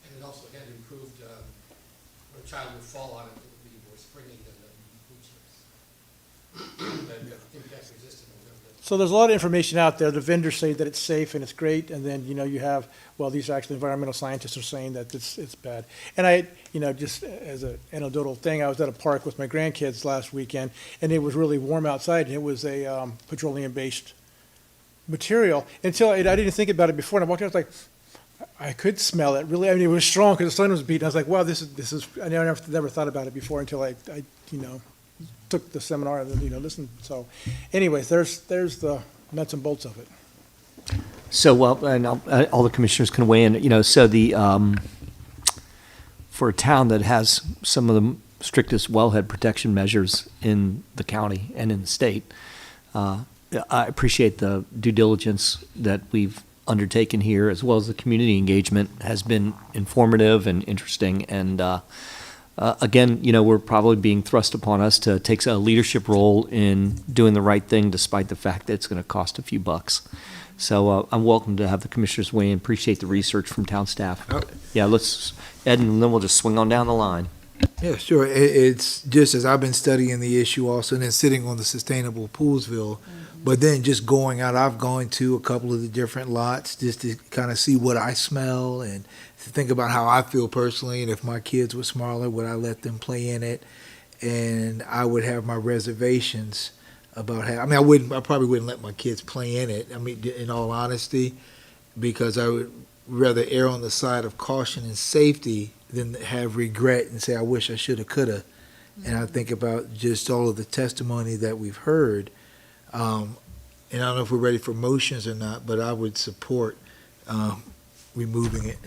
And it also had improved, when a child would fall on it, it would be more springy than the boot strips. That impact resistant. So there's a lot of information out there. The vendors say that it's safe and it's great, and then, you have, these actually environmental scientists are saying that it's bad. And I, just as an anecdotal thing, I was at a park with my grandkids last weekend, and it was really warm outside, and it was a petroleum-based material. Until I didn't think about it before, and I walked in, I was like, I could smell it, really. I mean, it was strong because the sun was beating. I was like, wow, this is, I never thought about it before until I took the seminar and, listened. So anyways, there's the nuts and bolts of it. So, and all the commissioners can weigh in, so for a town that has some of the strictest wellhead protection measures in the county and in the state, I appreciate the due diligence that we've undertaken here, as well as the community engagement has been informative and interesting, and Again, we're probably being thrust upon us to take a leadership role in doing the right thing despite the fact that it's going to cost a few bucks. So I'm welcome to have the commissioners weigh in. Appreciate the research from town staff. Yeah, let's, Ed, and then we'll just swing on down the line. Yeah, sure. It's just as I've been studying the issue also, and then sitting on the Sustainable Poolsville, but then just going out, I've gone to a couple of the different lots just to kind of see what I smell and to think about how I feel personally, and if my kids were smaller, would I let them play in it? And I would have my reservations about how, I probably wouldn't let my kids play in it, in all honesty, because I would rather err on the side of caution and safety than have regret and say, I wish I shoulda, coulda. And I think about just all of the testimony that we've heard. And I don't know if we're ready for motions or not, but I would support removing it.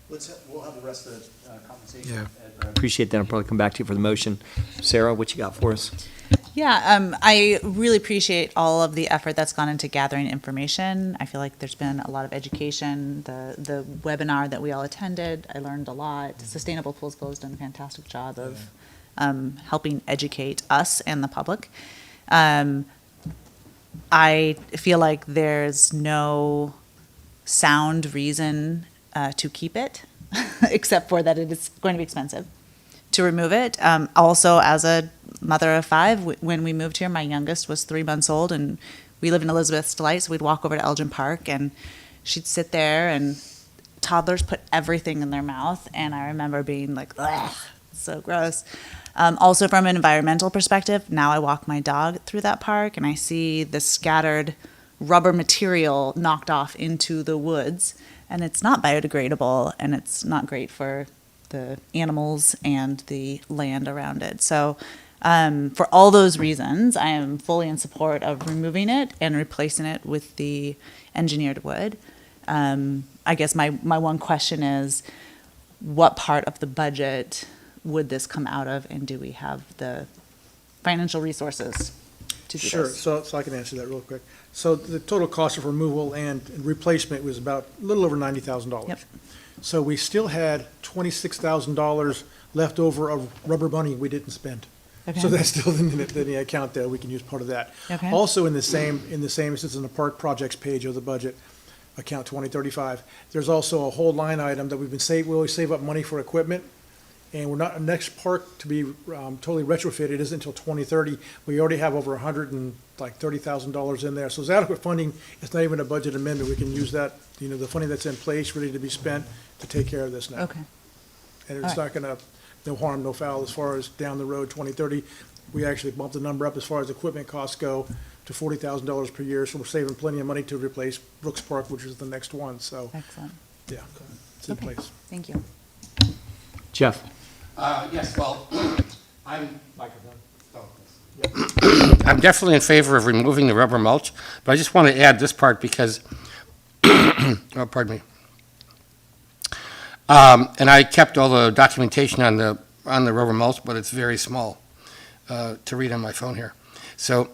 We'll have the rest of the conversation. Yeah. Appreciate that. I'll probably come back to you for the motion. Sarah, what you got for us? Yeah, I really appreciate all of the effort that's gone into gathering information. I feel like there's been a lot of education. The webinar that we all attended, I learned a lot. Sustainable Poolsville has done a fantastic job of helping educate us and the public. I feel like there's no sound reason to keep it, except for that it is going to be expensive to remove it. Also, as a mother of 5, when we moved here, my youngest was 3 months old, and we live in Elizabeth's Delight, so we'd walk over to Elgin Park, and she'd sit there, and toddlers put everything in their mouth, and I remember being like, ugh, so gross. Also, from an environmental perspective, now I walk my dog through that park, and I see the scattered rubber material knocked off into the woods, and it's not biodegradable, and it's not great for the animals and the land around it. So for all those reasons, I am fully in support of removing it and replacing it with the engineered wood. I guess my one question is, what part of the budget would this come out of, and do we have the financial resources to do Sure, this? so I can answer that real quick. So the total cost of removal and replacement was about a little over $90,000. Yep. So we still had $26,000 left over of rubber money we didn't spend. Okay. So that's still in the account there. We can use part of that. Okay. Also in the same, this is in the park projects page of the budget, account 2035. There's also a whole line item that we always save up money for equipment. And we're not, our next park to be totally retrofitted isn't until 2030. We already have over $130,000 in there. So it's adequate funding. It's not even a budget amendment. We can use that, the funding that's in place, ready to be spent to take care of this now. Okay. And it's not gonna, no harm, no foul as far as down the road, 2030. We actually bumped the number up as far as equipment costs go to $40,000 per year. So we're saving plenty of money to replace Brooks Park, which is the next one. So, Excellent. yeah, it's in Okay. place. Thank you. Jeff? Yes, well, I'm definitely in favor of removing the rubber mulch, but I just want to add this part because, oh, pardon me. And I kept all the documentation on the rubber mulch, but it's very small to read on my phone here. So,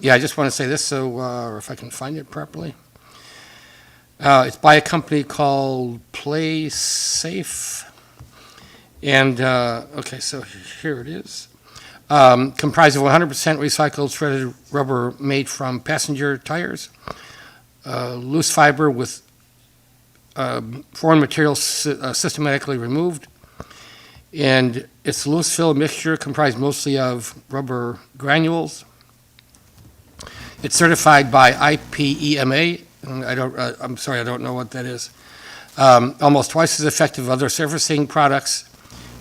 yeah, I just want to say this, so if I can find it properly. It's by a company called Play Safe. And, okay, so here it is. Comprised of 100% recycled shredded rubber made from passenger tires, loose fiber with foreign materials systematically removed, and it's loose fill mixture comprised mostly of rubber granules. It's certified by IPEMA. I'm sorry, I don't know what that is. Almost twice as effective as other surfacing products.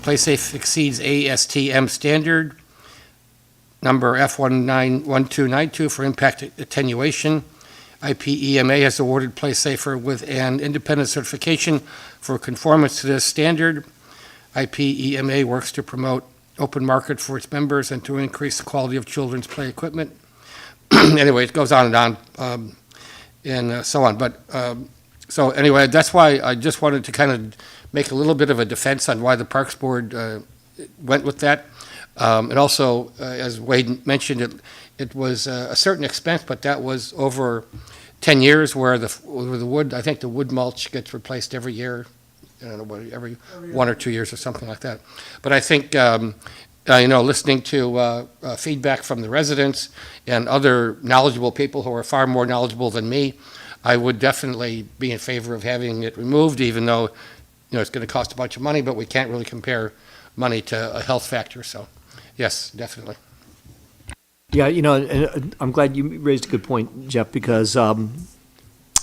PlaySafe exceeds ASTM standard, number F191292 for impact attenuation. IPEMA has awarded PlaySafer with an independent certification for conformance to this standard. IPEMA works to promote open market for its members and to increase the quality of children's play equipment. Anyway, it goes on and on, and so on. But so anyway, that's why I just wanted to kind of make a little bit of a defense on why the Parks Board went with that. And also, as Wade mentioned, it was a certain expense, but that was over 10 years where the wood, I think the wood mulch gets replaced every year I don't know, every 1 or 2 years or something like that. But I think, listening to feedback from the residents and other knowledgeable people who are far more knowledgeable than me, I would definitely be in favor of having it removed, even though, it's going to cost a bunch of money, but we can't really compare money to a health factor. So, yes, definitely. Yeah, and I'm glad you raised a good point, Jeff, because I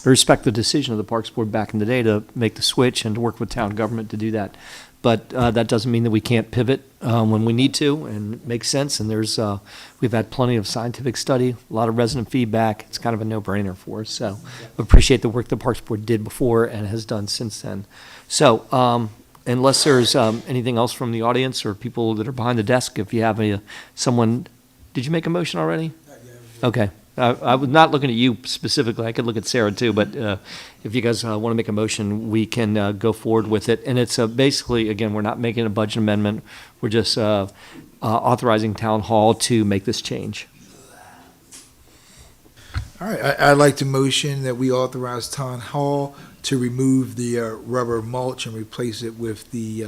respect the decision of the Parks Board back in the day to make the switch and to work with town government to do that. But that doesn't mean that we can't pivot when we need to, and it makes sense. And we've had plenty of scientific study, a lot of resident feedback. It's kind of a no-brainer for us. So we appreciate the work the Parks Board did before and has done since then. So unless there's anything else from the audience or people that are behind the desk, if you have someone, did you make a motion already? Okay. I was not looking at you specifically. I could look at Sarah too, but if you guys want to make a motion, we can go forward with it. And it's basically, again, we're not making a budget amendment. We're just authorizing Town Hall to make this change. All right, I'd like to motion that we authorize Town Hall to remove the rubber mulch and replace it with the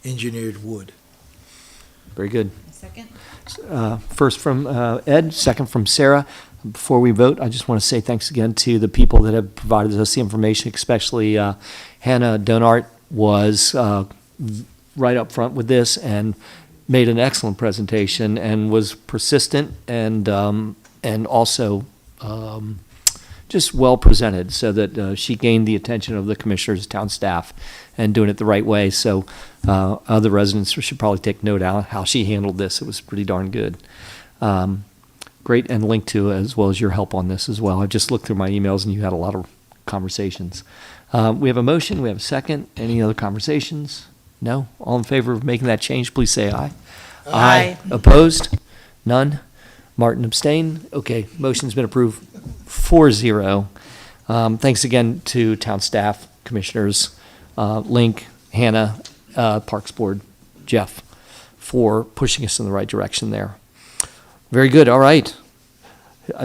engineered wood. Very good. Second. First from Ed, second from Sarah. Before we vote, I just want to say thanks again to the people that have provided us the information, especially Hannah Donart was right up front with this and made an excellent presentation and was persistent and also just well presented so that she gained the attention of the commissioners, town staff, and doing it the right way. So other residents should probably take note of how she handled this. It was pretty darn good. Great, and linked to as well as your help on this as well. I just looked through my emails and you had a lot of conversations. We have a motion, we have a second. Any other conversations? No? All in favor of making that change, please say aye. Aye. Opposed? None? Martin abstain? Okay, motion's been approved 4-0. Thanks again to town staff, commissioners, Link, Hannah, Parks Board, Jeff, for pushing us in the right direction there. Very good, all right.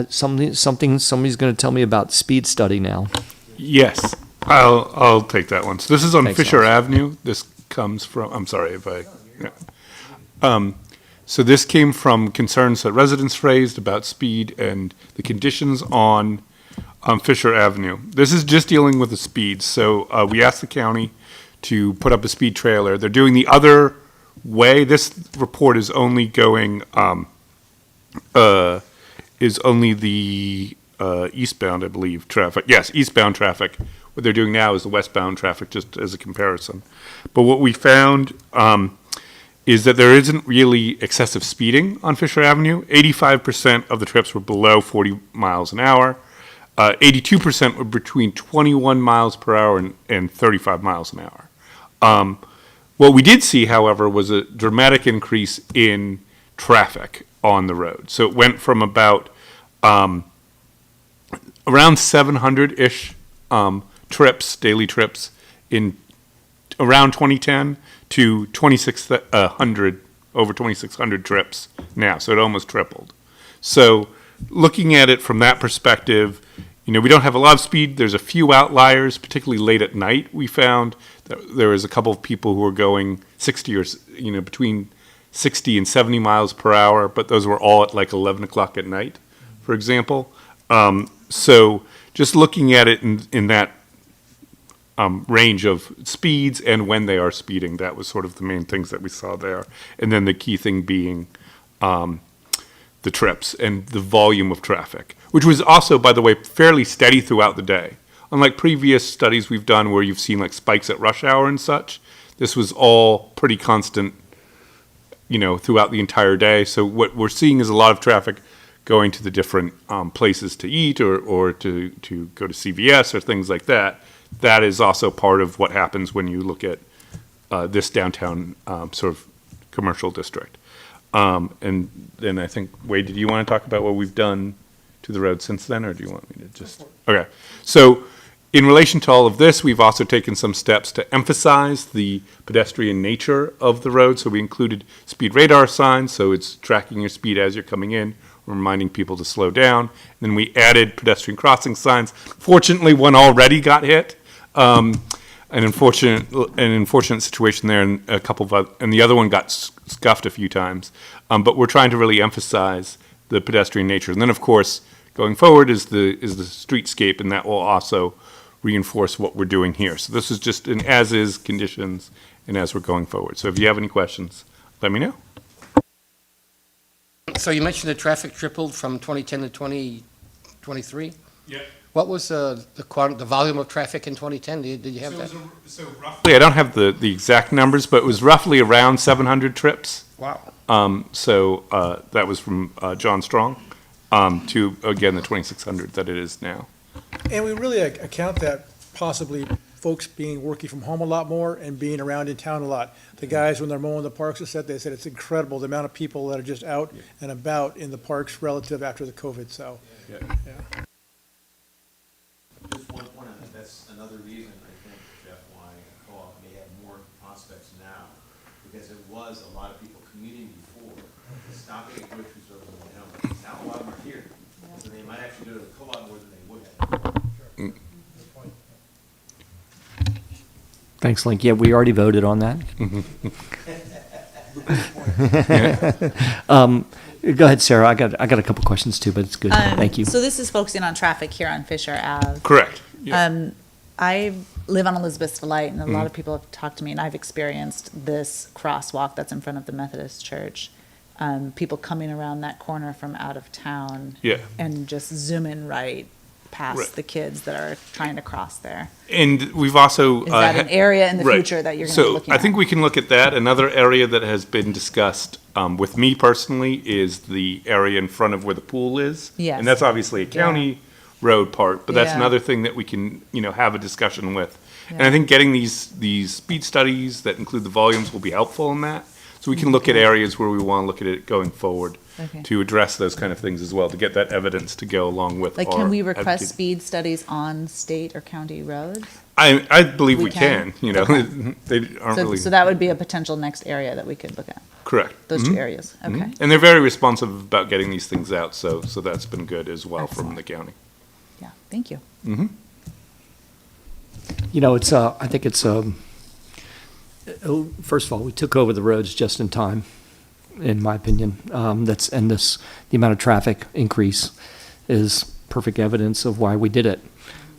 Somebody's going to tell me about speed study now. Yes, I'll take that one. So this is on Thanks, Fisher Alex. Avenue. This comes from, I'm sorry if I, yeah. So this came from concerns that residents raised about speed and the conditions on Fisher Avenue. This is just dealing with the speed. So we asked the county to put up a speed trailer. They're doing the other way. This report is only going, is only the eastbound, I believe, traffic. Yes, eastbound traffic. What they're doing now is the westbound traffic, just as a comparison. But what we found is that there isn't really excessive speeding on Fisher Avenue. 85% of the trips were below 40 miles an hour. 82% were between 21 miles per hour and 35 miles an hour. What we did see, however, was a dramatic increase in traffic on the road. So it went from about around 700-ish trips, daily trips, in around 2010 to 2,600, over 2,600 trips now. So it almost tripled. So looking at it from that perspective, we don't have a lot of speed. There's a few outliers, particularly late at night. We found that there was a couple of people who were going 60 or, between 60 and 70 miles per hour, but those were all at like 11 o'clock at night, for example. So just looking at it in that range of speeds and when they are speeding, that was sort of the main things that we saw there. And then the key thing being the trips and the volume of traffic, which was also, by the way, fairly steady throughout the day. Unlike previous studies we've done where you've seen like spikes at rush hour and such, this was all pretty constant, throughout the entire day. So what we're seeing is a lot of traffic going to the different places to eat or to go to CVS or things like that. That is also part of what happens when you look at this downtown sort of commercial district. And then I think, Wade, did you want to talk about what we've done to the road since then, or do you want me to just? Okay. So in relation to all of this, we've also taken some steps to emphasize the pedestrian nature of the road. So we included speed radar signs, so it's tracking your speed as you're coming in, reminding people to slow down. And then we added pedestrian crossing signs. Fortunately, one already got hit. an unfortunate situation there, and a couple of, and the other one got scuffed a few times. But we're trying to really emphasize the pedestrian nature. And then, of course, going forward is the streetscape, and that will also reinforce what we're doing here. So this is just an as-is conditions and as we're going forward. So if you have any questions, let me know. So you mentioned the traffic tripled from 2010 to 2023? Yeah. What was the volume of traffic in 2010? Did you have that? Roughly, I don't have the exact numbers, but it was roughly around 700 trips. Wow. That was from John Strong to, again, the 2,600 that it is now. And we really account that possibly folks working from home a lot more and being around in town a lot. The guys, when they're mowing the parks, they said it's incredible the amount of people that are just out and about in the parks relative after the COVID, so. Yeah. Just one point on that, that's another reason, I think, Jeff, why co-op may have more prospects now, because it was a lot of people commuting before, stopping at grocery stores on the way home. Now a lot of them are here, so they might actually go to the co-op more than they would have. Thanks, Link. Yeah, we already voted on that. Go ahead, Sarah. I got a couple questions too, but it's good. Thank you. So this is focusing on traffic here on Fisher Ave. Correct. Yeah. I live on Elizabeth's Delight, and a Mm-hmm. lot of people have talked to me, and I've experienced this crosswalk that's in front of the Methodist Church. People coming around that corner from out of town. Yeah. And just zooming right past Right. the kids that are trying to cross there. And we've also. Is that an area in the right. future that you're going to be So looking I at? think we can look at that. Another area that has been discussed with me personally is the area in front of where the pool is. Yes. And that's obviously a county road part, but that's Yeah. another thing that we can, have a discussion with. And Yeah. I think getting these speed studies that include the volumes will be helpful in that. So we can look at areas where we want to look at it going forward Okay. to address those kind of things as well, to get that evidence to go along with Like, our can we request advocacy. speed studies on state or county roads? I believe We we can? can, they aren't So, really. so that would be a potential next area that we could look at, Correct. those two Mhm. areas, Mhm. okay. And they're very responsive about getting these things out, so that's been good as well from the county. Yeah, thank you. Mm-hmm. It's, I think it's, first of all, we took over the roads just in time, in my opinion. The amount of traffic increase is perfect evidence of why we did it.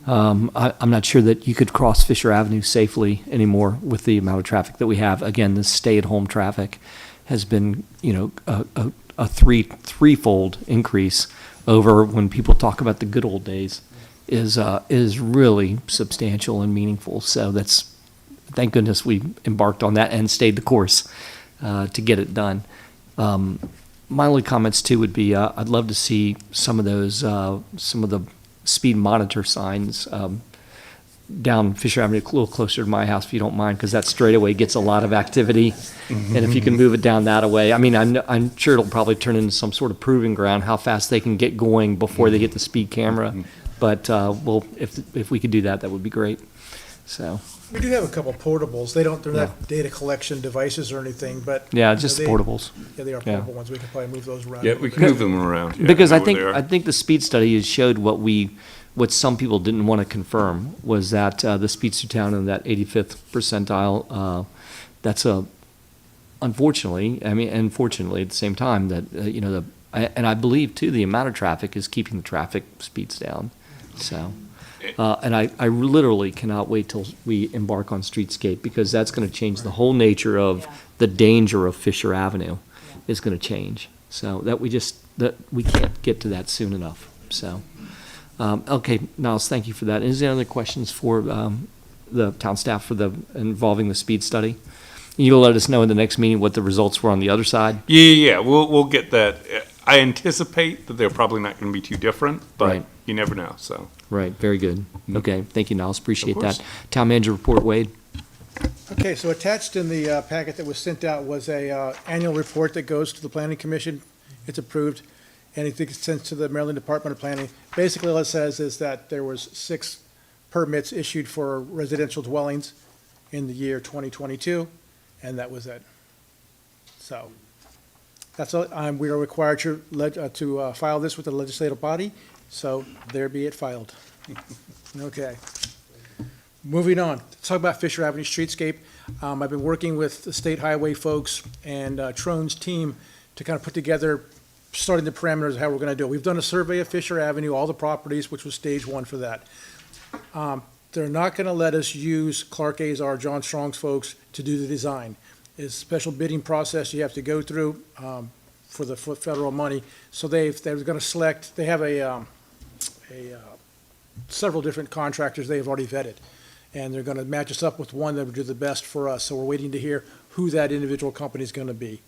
I'm not sure that you could cross Fisher Avenue safely anymore with the amount of traffic that we have. Again, the stay-at-home traffic has been, a threefold increase over when people talk about the good old days is really substantial and meaningful. So thank goodness we embarked on that and stayed the course to get it done. My only comments too would be I'd love to see some of the speed monitor signs down Fisher Avenue, a little closer to my house if you don't mind, because that straightaway gets a lot of activity. And if you can move it down that way, I mean, I'm sure it'll probably turn into some sort of proving ground how fast they can get going before they hit the speed camera. But if we could do that, that would be great. So. We do have a couple portables. They're not data collection devices or anything, but. Yeah, just portables. Yeah, they are Yeah. portable ones. We can probably move those around. Yeah, we can move them around. Yeah, Because I know where they think are. the speed study has showed what some people didn't want to confirm was that the speeds through town in that 85th percentile, that's unfortunately at the same time that, and I believe too, the amount of traffic is keeping the traffic speeds down. So, and I literally cannot wait till we embark on streetscape, because that's going to change the whole nature of the danger of Fisher Avenue is going to change. So that we can't get to that soon enough. So, okay, Niles, thank you for that. Is there any other questions for the town staff involving the speed study? You'll let us know in the next meeting what the results were on the other side? Yeah, we'll get that. I anticipate that they're probably not going to be too different, but Right. you never know, so. Right, very good. Okay, thank you, Niles, appreciate course. that. Town manager report, Wade? Okay, so attached in the packet that was sent out was a annual report that goes to the planning commission. It's approved, and it gets sent to the Maryland Department of Planning. Basically, what it says is that there was 6 permits issued for residential dwellings in the year 2022, and that was it. So, that's all. We are required to file this with the legislative body, so there be it filed. Okay. Moving on, let's talk about Fisher Avenue streetscape. I've been working with the state highway folks and Trone's team to kind of put together, starting the parameters of how we're going to do it. We've done a survey of Fisher Avenue, all the properties, which was stage one for that. They're not going to let us use Clark Azar, John Strong's folks, to do the design. It's a special bidding process you have to go through for the federal money. So they're going to select, they have several different contractors they have already vetted. And they're going to match us up with one that would do the best for us. So we're waiting to hear who that individual company is going to be.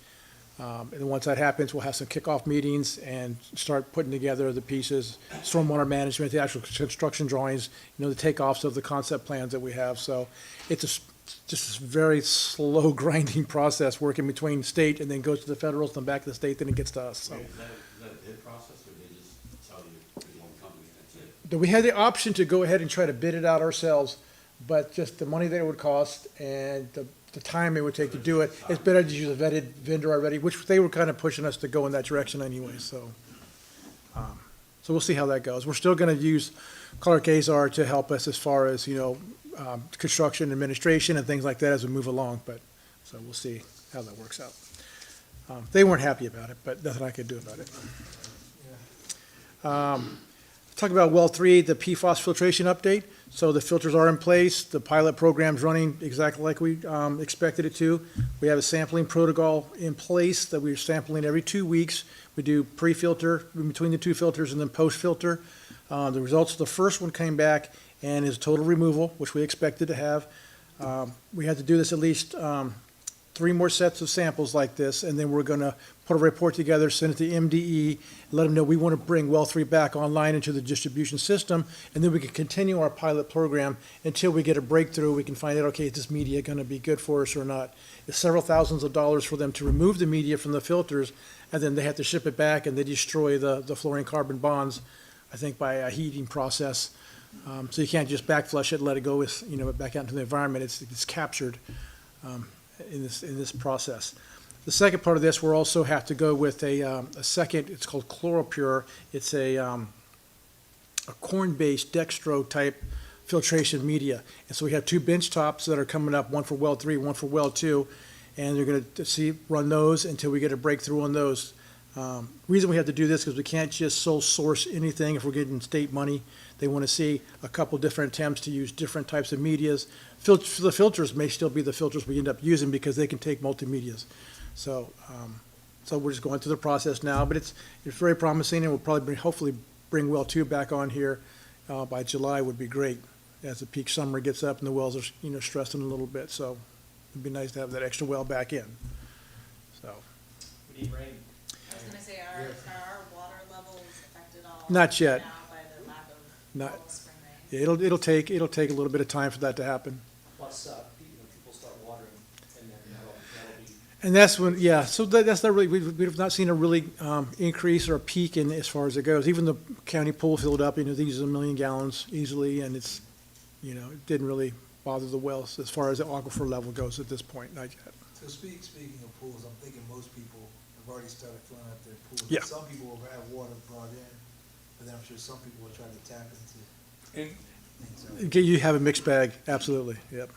And once that happens, we'll have some kickoff meetings and start putting together the pieces, stormwater management, the actual construction drawings, the takeoffs of the concept plans that we have. So it's just a very slow grinding process working between state and then goes to the federals, then back to the state, then it gets to us. So. Is that a bid process, or they just tell you there's one company and that's it? We had the option to go ahead and try to bid it out ourselves, but just the money that it would cost and the time it would take to do it, it's better to use a vetted vendor already, which they were kind of pushing us to go in that direction anyway, so. So we'll see how that goes. We're still going to use Clark Azar to help us as far as, construction administration and things like that as we move along, but, so we'll see how that works out. They weren't happy about it, but nothing I could do about it. Talk about well 3, the PFAS filtration update. So the filters are in place. The pilot program's running exactly like we expected it to. We have a sampling protocol in place that we're sampling every 2 weeks. We do pre-filter in between the two filters and then post-filter. The results of the first one came back and is total removal, which we expected to have. We had to do this at least 3 more sets of samples like this, and then we're going to put a report together, send it to MDE, let them know we want to bring well 3 back online into the distribution system, and then we can continue our pilot program until we get a breakthrough. We can find out, okay, is this media going to be good for us or not? It's several thousands of dollars for them to remove the media from the filters, and then they have to ship it back, and they destroy the fluorine carbon bonds, I think, by a heating process. So you can't just backflush it and let it go back out into the environment. It's captured in this process. The second part of this, we'll also have to go with a second, it's called Chloropure. It's a corn-based dextro type filtration media. And so we have 2 bench tops that are coming up, one for well 3, one for well 2, and they're going to run those until we get a breakthrough on those. Reason we have to do this because we can't just sole source anything if we're getting state money. They want to see a couple different attempts to use different types of medias. The filters may still be the filters we end up using because they can take multimedias. So we're just going through the process now, but it's very promising, and we'll probably hopefully bring well 2 back on here by July would be great as the peak summer gets up and the wells are stressing a little bit. So it'd be nice to have that extra well back in. So. We need rain. I was gonna say, are our water levels affected all? Not yet. Now by the lack of Not. spring rain? Yeah, it'll take a little bit of time for that to happen. Plus, people start watering, and then that'll be. And that's when, yeah, so that's not really, we've not seen a really increase or a peak in as far as it goes. Even the county pool filled up, these are 1 million gallons easily, and it's, it didn't really bother the wells as far as the aquifer level goes at this point, not yet. So speaking of pools, I'm thinking most people have already started filling up their pools. Yeah. Some people will have water brought in, but then I'm sure some people will try to tap into. You have a mixed bag, absolutely, yep.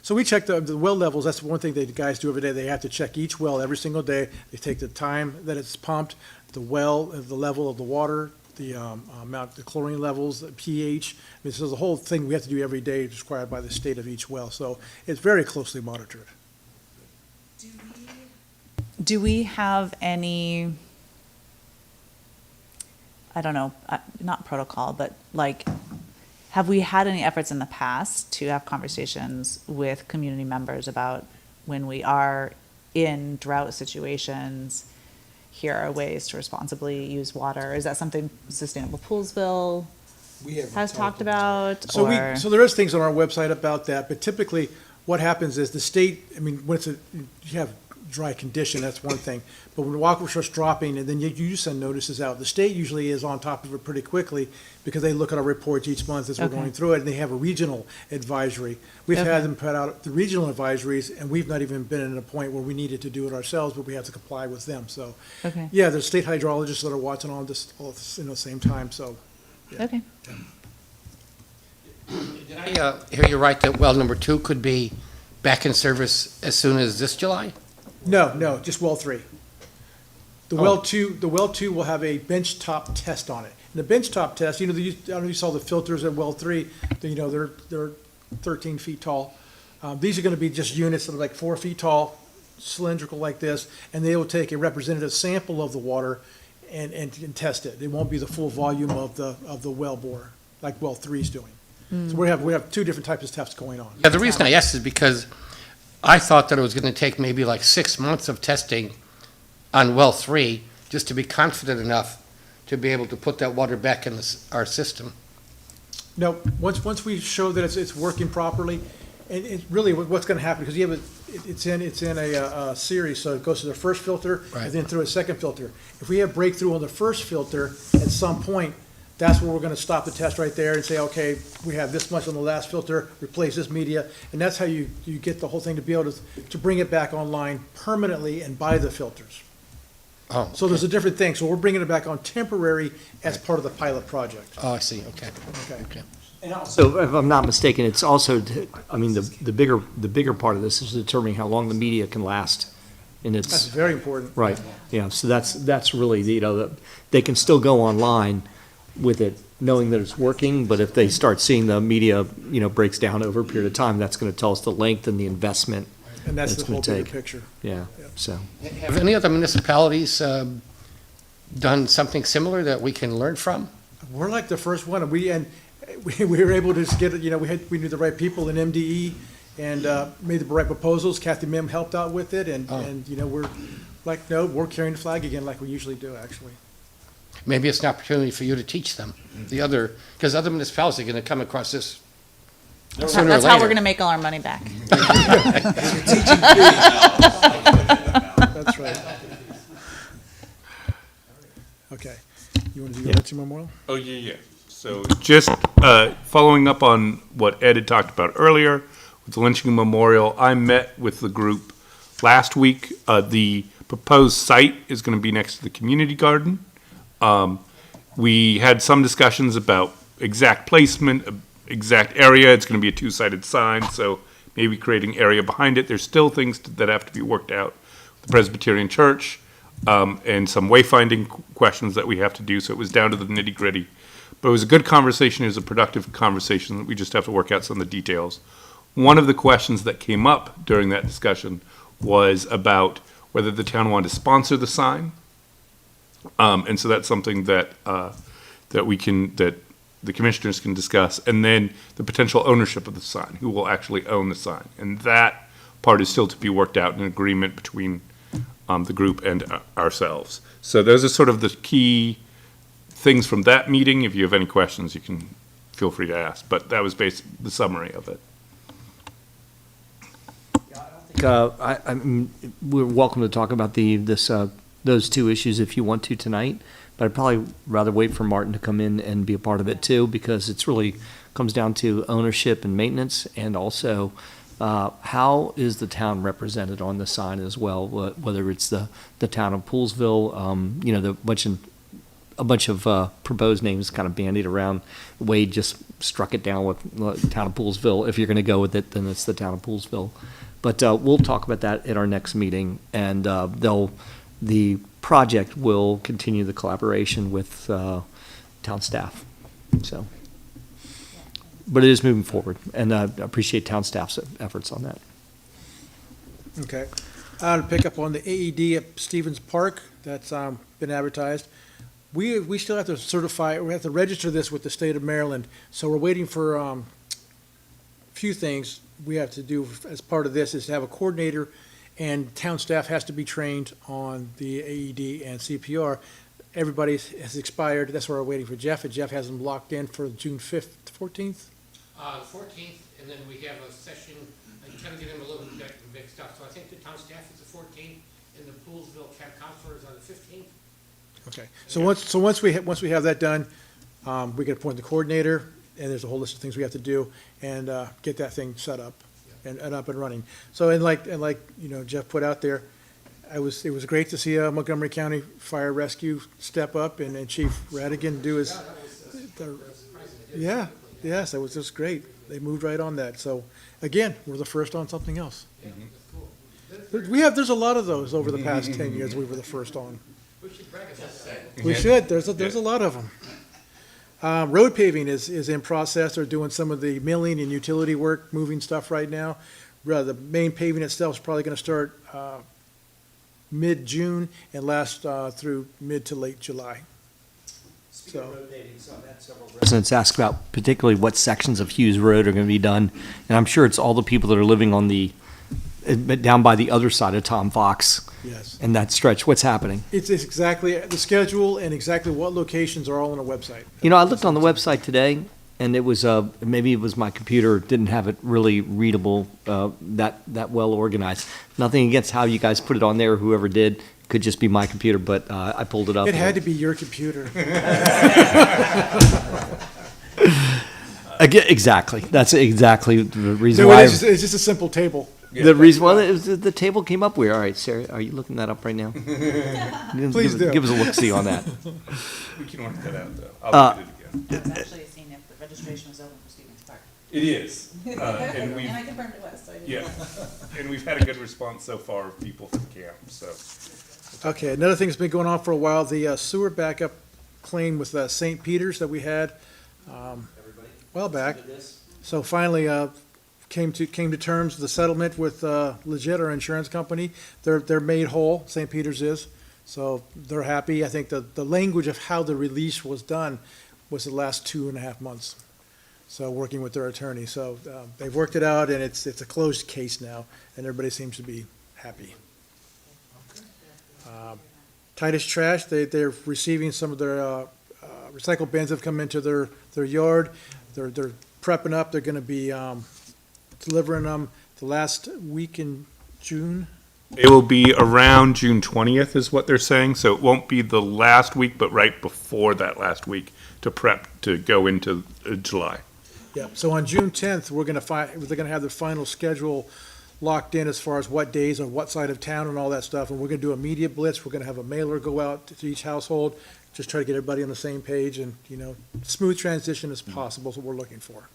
So we check the well levels. That's one thing that the guys do every day. They have to check each well every single day. They take the time that it's pumped, the well, the level of the water, the amount, the chlorine levels, the pH. This is the whole thing we have to do every day, required by the state of each well. So it's very closely monitored. Do we have any, I don't know, not protocol, but have we had any efforts in the past to have conversations with community members about when we are in drought situations, here are ways to responsibly use water? Is that something Sustainable Poolsville has talked about? So there is things on our website about that, but typically what happens is the state, when you have dry condition, that's one thing. But when the aquifer starts dropping, and then you send notices out, the state usually is on top of it pretty quickly because they look at our reports each month as we're going through it, and they have a regional advisory. We've had them put out the regional advisories, and we've not even been at a point where we needed to do it ourselves, but we have to comply with them. So, yeah, there's state hydrologists that are watching all this at the same time. So, yeah. Okay. Did I hear you right that well number 2 could be back in service as soon as this July? No, just well 3. The well 2 will have a bench top test on it. And the bench top test, I don't know if you saw the filters at well 3, they're 13 feet tall. These are gonna be just units that are like 4 feet tall, cylindrical like this, and they will take a representative sample of the water and test it. It won't be the full volume of the well bore, like well 3 is doing. So we have 2 different types of tests going on. Yeah, the reason I asked is because I thought that it was going to take maybe like 6 months of testing on well 3 just to be confident enough to be able to put that water back in our system. No, once we show that it's working properly, and it's really what's going to happen, because it's in a series, so it goes to the first filter and then through a second filter. If we have breakthrough on the first filter at some point, that's where we're going to stop the test right there and say, okay, we have this much on the last filter, replace this media, and that's how you get the whole thing to be able to bring it back online permanently and buy the filters. Oh, So there's a different thing. So we're bringing it back on temporary as part of the pilot project. Oh, I see, okay. Okay. And also, if I'm not mistaken, it's also, the bigger part of this is determining how long the media can last in its. That's very important. Right, yeah, so that's really, they can still go online with it, knowing that it's working, but if they start seeing the media, breaks down over a period of time, that's gonna tell us the length and the investment And that's it's the whole gonna bigger take. picture. Yeah, so. Have any other municipalities done something similar that we can learn from? We're like the first one, and we were able to just get it, we knew the right people in MDE and made the right proposals. Kathy Mim helped out with it, and we're like, no, we're carrying the flag again like we usually do, actually. Maybe it's an opportunity for you to teach them, because other municipalities are going to come across this sooner or later. That's how we're going to make all our money back. That's right. Okay. You want to do your Lindsay Memorial? Oh, yeah. So just following up on what Ed had talked about earlier with the lynching memorial, I met with the group last week. The proposed site is going to be next to the community garden. We had some discussions about exact placement, exact area. It's going to be a 2-sided sign, so maybe creating area behind it. There's still things that have to be worked out. The Presbyterian Church, and some wayfinding questions that we have to do, so it was down to the nitty-gritty. But it was a good conversation, it was a productive conversation, we just have to work out some of the details. One of the questions that came up during that discussion was about whether the town wanted to sponsor the sign. And so that's something that that the commissioners can discuss, and then the potential ownership of the sign, who will actually own the sign. And that part is still to be worked out in agreement between the group and ourselves. So those are sort of the key things from that meeting. If you have any questions, you can feel free to ask, but that was the summary of it. We're welcome to talk about those 2 issues if you want to tonight, but I'd probably rather wait for Martin to come in and be a part of it too, because it's really comes down to ownership and maintenance, and also how is the town represented on the sign as well, whether it's the town of Poolsville, a bunch of proposed names kind of bandied around. Wade just struck it down with the town of Poolsville. If you're going to go with it, then it's the town of Poolsville. But we'll talk about that at our next meeting, and the project will continue the collaboration with town staff. So, but it is moving forward, and I appreciate town staff's efforts on that. Okay. To pick up on the AED at Stevens Park, that's been advertised. We still have to certify, we have to register this with the state of Maryland, so we're waiting for a few things we have to do as part of this, is to have a coordinator, and town staff has to be trained on the AED and CPR. Everybody has expired, that's why we're waiting for Jeff, and Jeff has them locked in for June 5th, 14th? 14th, and then we have a session, I kind of get him a little bit mixed up, so I think the town staff is the 14th, and the Poolsville Camp Counselor is on the 15th. Okay, so once we have that done, we can appoint the coordinator, and there's a whole list of things we have to do, and get that thing set up and up and running. So, and like Jeff put out there, it was great to see Montgomery County Fire Rescue step up, and Chief Radigan do his. Yeah, Yes, that was just great. They moved right on that. So, again, we're the first on something else. There's a lot of those over the past 10 years we were the first on. We should. There's a lot of them. Road paving is in process. They're doing some of the milling and utility work, moving stuff right now. The main paving itself is probably going to start mid-June and last through mid to late July. Speaking of road paving, so I've had several Residents ask about particularly what sections of Hughes Road are going to be done, and I'm sure it's all the people that are living on the, down by the other side of Tom Fox. Yes. And that stretch, what's happening? It's exactly the schedule and exactly what locations are all on the website. You know, I looked on the website today, and it was, maybe it was my computer didn't have it really readable, that well organized. Nothing against how you guys put it on there, whoever did, could just be my computer, but I pulled it up. It had to be your computer. Exactly, that's exactly the reason No, why. it's just a simple table. The reason, well, it was, the table came up weird. All right, Sarah, are you looking that up right now? Please do. Give us a look-see on that. We can work that out, though. I'll look at it again. I was actually seeing if the registration was open for Stevens Park. It is. And I confirmed it was, so I didn't yeah, know. and we've had a good response so far of people from camp, so. Okay, another thing that's been going on for a while, the sewer backup claim with St. Peter's that we had a while back. So finally, came to terms with the settlement with Legit, our insurance company. They're made whole, St. Peter's is, so they're happy. I think the language of how the release was done was the last 2.5 months. So working with their attorney, so they've worked it out, and it's a closed case now, and everybody seems to be happy. Titus Trash, they're receiving some of their recycle bins have come into their yard. They're prepping up. They're going to be delivering them the last week in June. It will be around June 20th is what they're saying, so it won't be the last week, but right before that last week to prep to go into July. Yeah, so on June 10th, they're going to have the final schedule locked in as far as what days on what side of town and all that stuff, and we're going to do a media blitz. We're going to have a mailer go out to each household, just try to get everybody on the same page, and, smooth transition as possible is what we're looking for.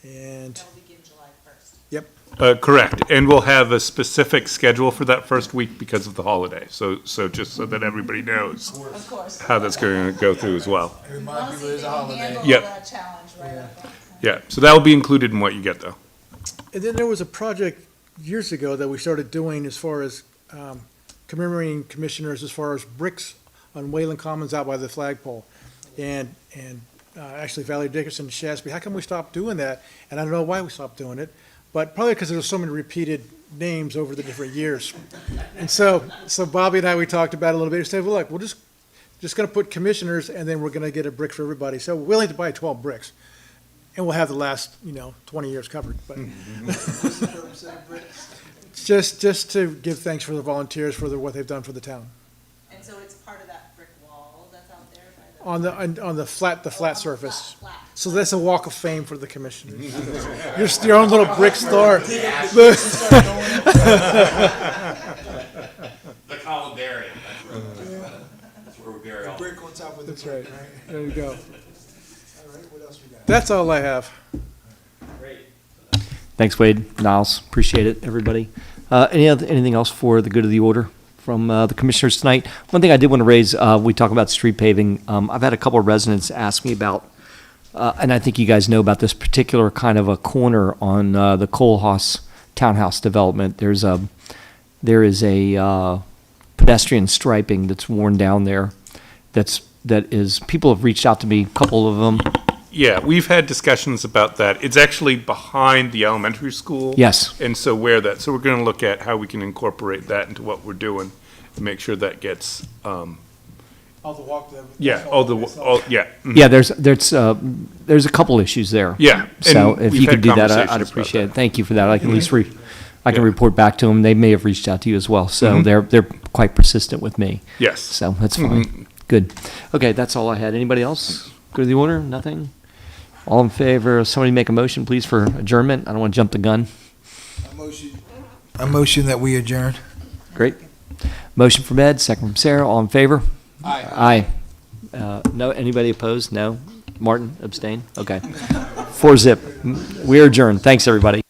And, That will begin July 1st. yep, Correct, and we'll have a specific schedule for that first week because of the holiday, so just so that everybody knows Of course. how that's going to go through as well. Remind people there's a holiday. Yep. That challenge right up. Yeah, so that will be included in what you get, though. and then there was a project years ago that we started doing as far as commemorating commissioners as far as bricks on Wayland Commons out by the flagpole. And actually Valerie Dickerson, she asked me, how come we stopped doing that? And I don't know why we stopped doing it, but probably because there were so many repeated names over the different years. And so Bobby and I, we talked about it a little bit. We said, well, look, we're just going to put commissioners, and then we're going to get a brick for everybody. So we're willing to buy 12 bricks, and we'll have the last, 20 years covered. But just to give thanks for the volunteers for what they've done for the town. And so it's part of that brick wall that's out there by the. On the flat surface. So that's a walk of fame for the commissioners. Your own little brick store. The columbarium, that's where we bury all. brick on top of the That's brick. right. There you go. All right, what else we got? That's all I have. Great. Thanks, Wade, Niles, appreciate it, everybody. Anything else for the good of the order from the commissioners tonight? One thing I did want to raise, we talk about street paving. I've had a couple of residents ask me about, and I think you guys know about this particular kind of a corner on the Kohlhaas Townhouse development. There is a pedestrian striping that's worn down there. People have reached out to me, a couple of them. Yeah, we've had discussions about that. It's actually behind the elementary school. Yes. And so we're going to look at how we can incorporate that into what we're doing and make sure that gets, All the walk. yeah. Mhm. Yeah, there's a couple issues there. Yeah, So and if we've you could had do that, conversations I'd about appreciate it. that. Thank you for that. I can at least I can Yeah. report back to them. They may have reached out to you as well. So Mhm. they're quite persistent with me. Yes. So that's fine. Good. Okay, that's all I had. Anybody else? Go to the order? Nothing? All in favor? Somebody make a motion, please, for adjournment. I don't want to jump the gun. A motion that we adjourn. Great. Motion from Ed, second from Sarah. All in favor? Aye. Aye. No, anybody opposed? No? Martin, abstain? Okay. 4-0. We are adjourned. Thanks, everybody.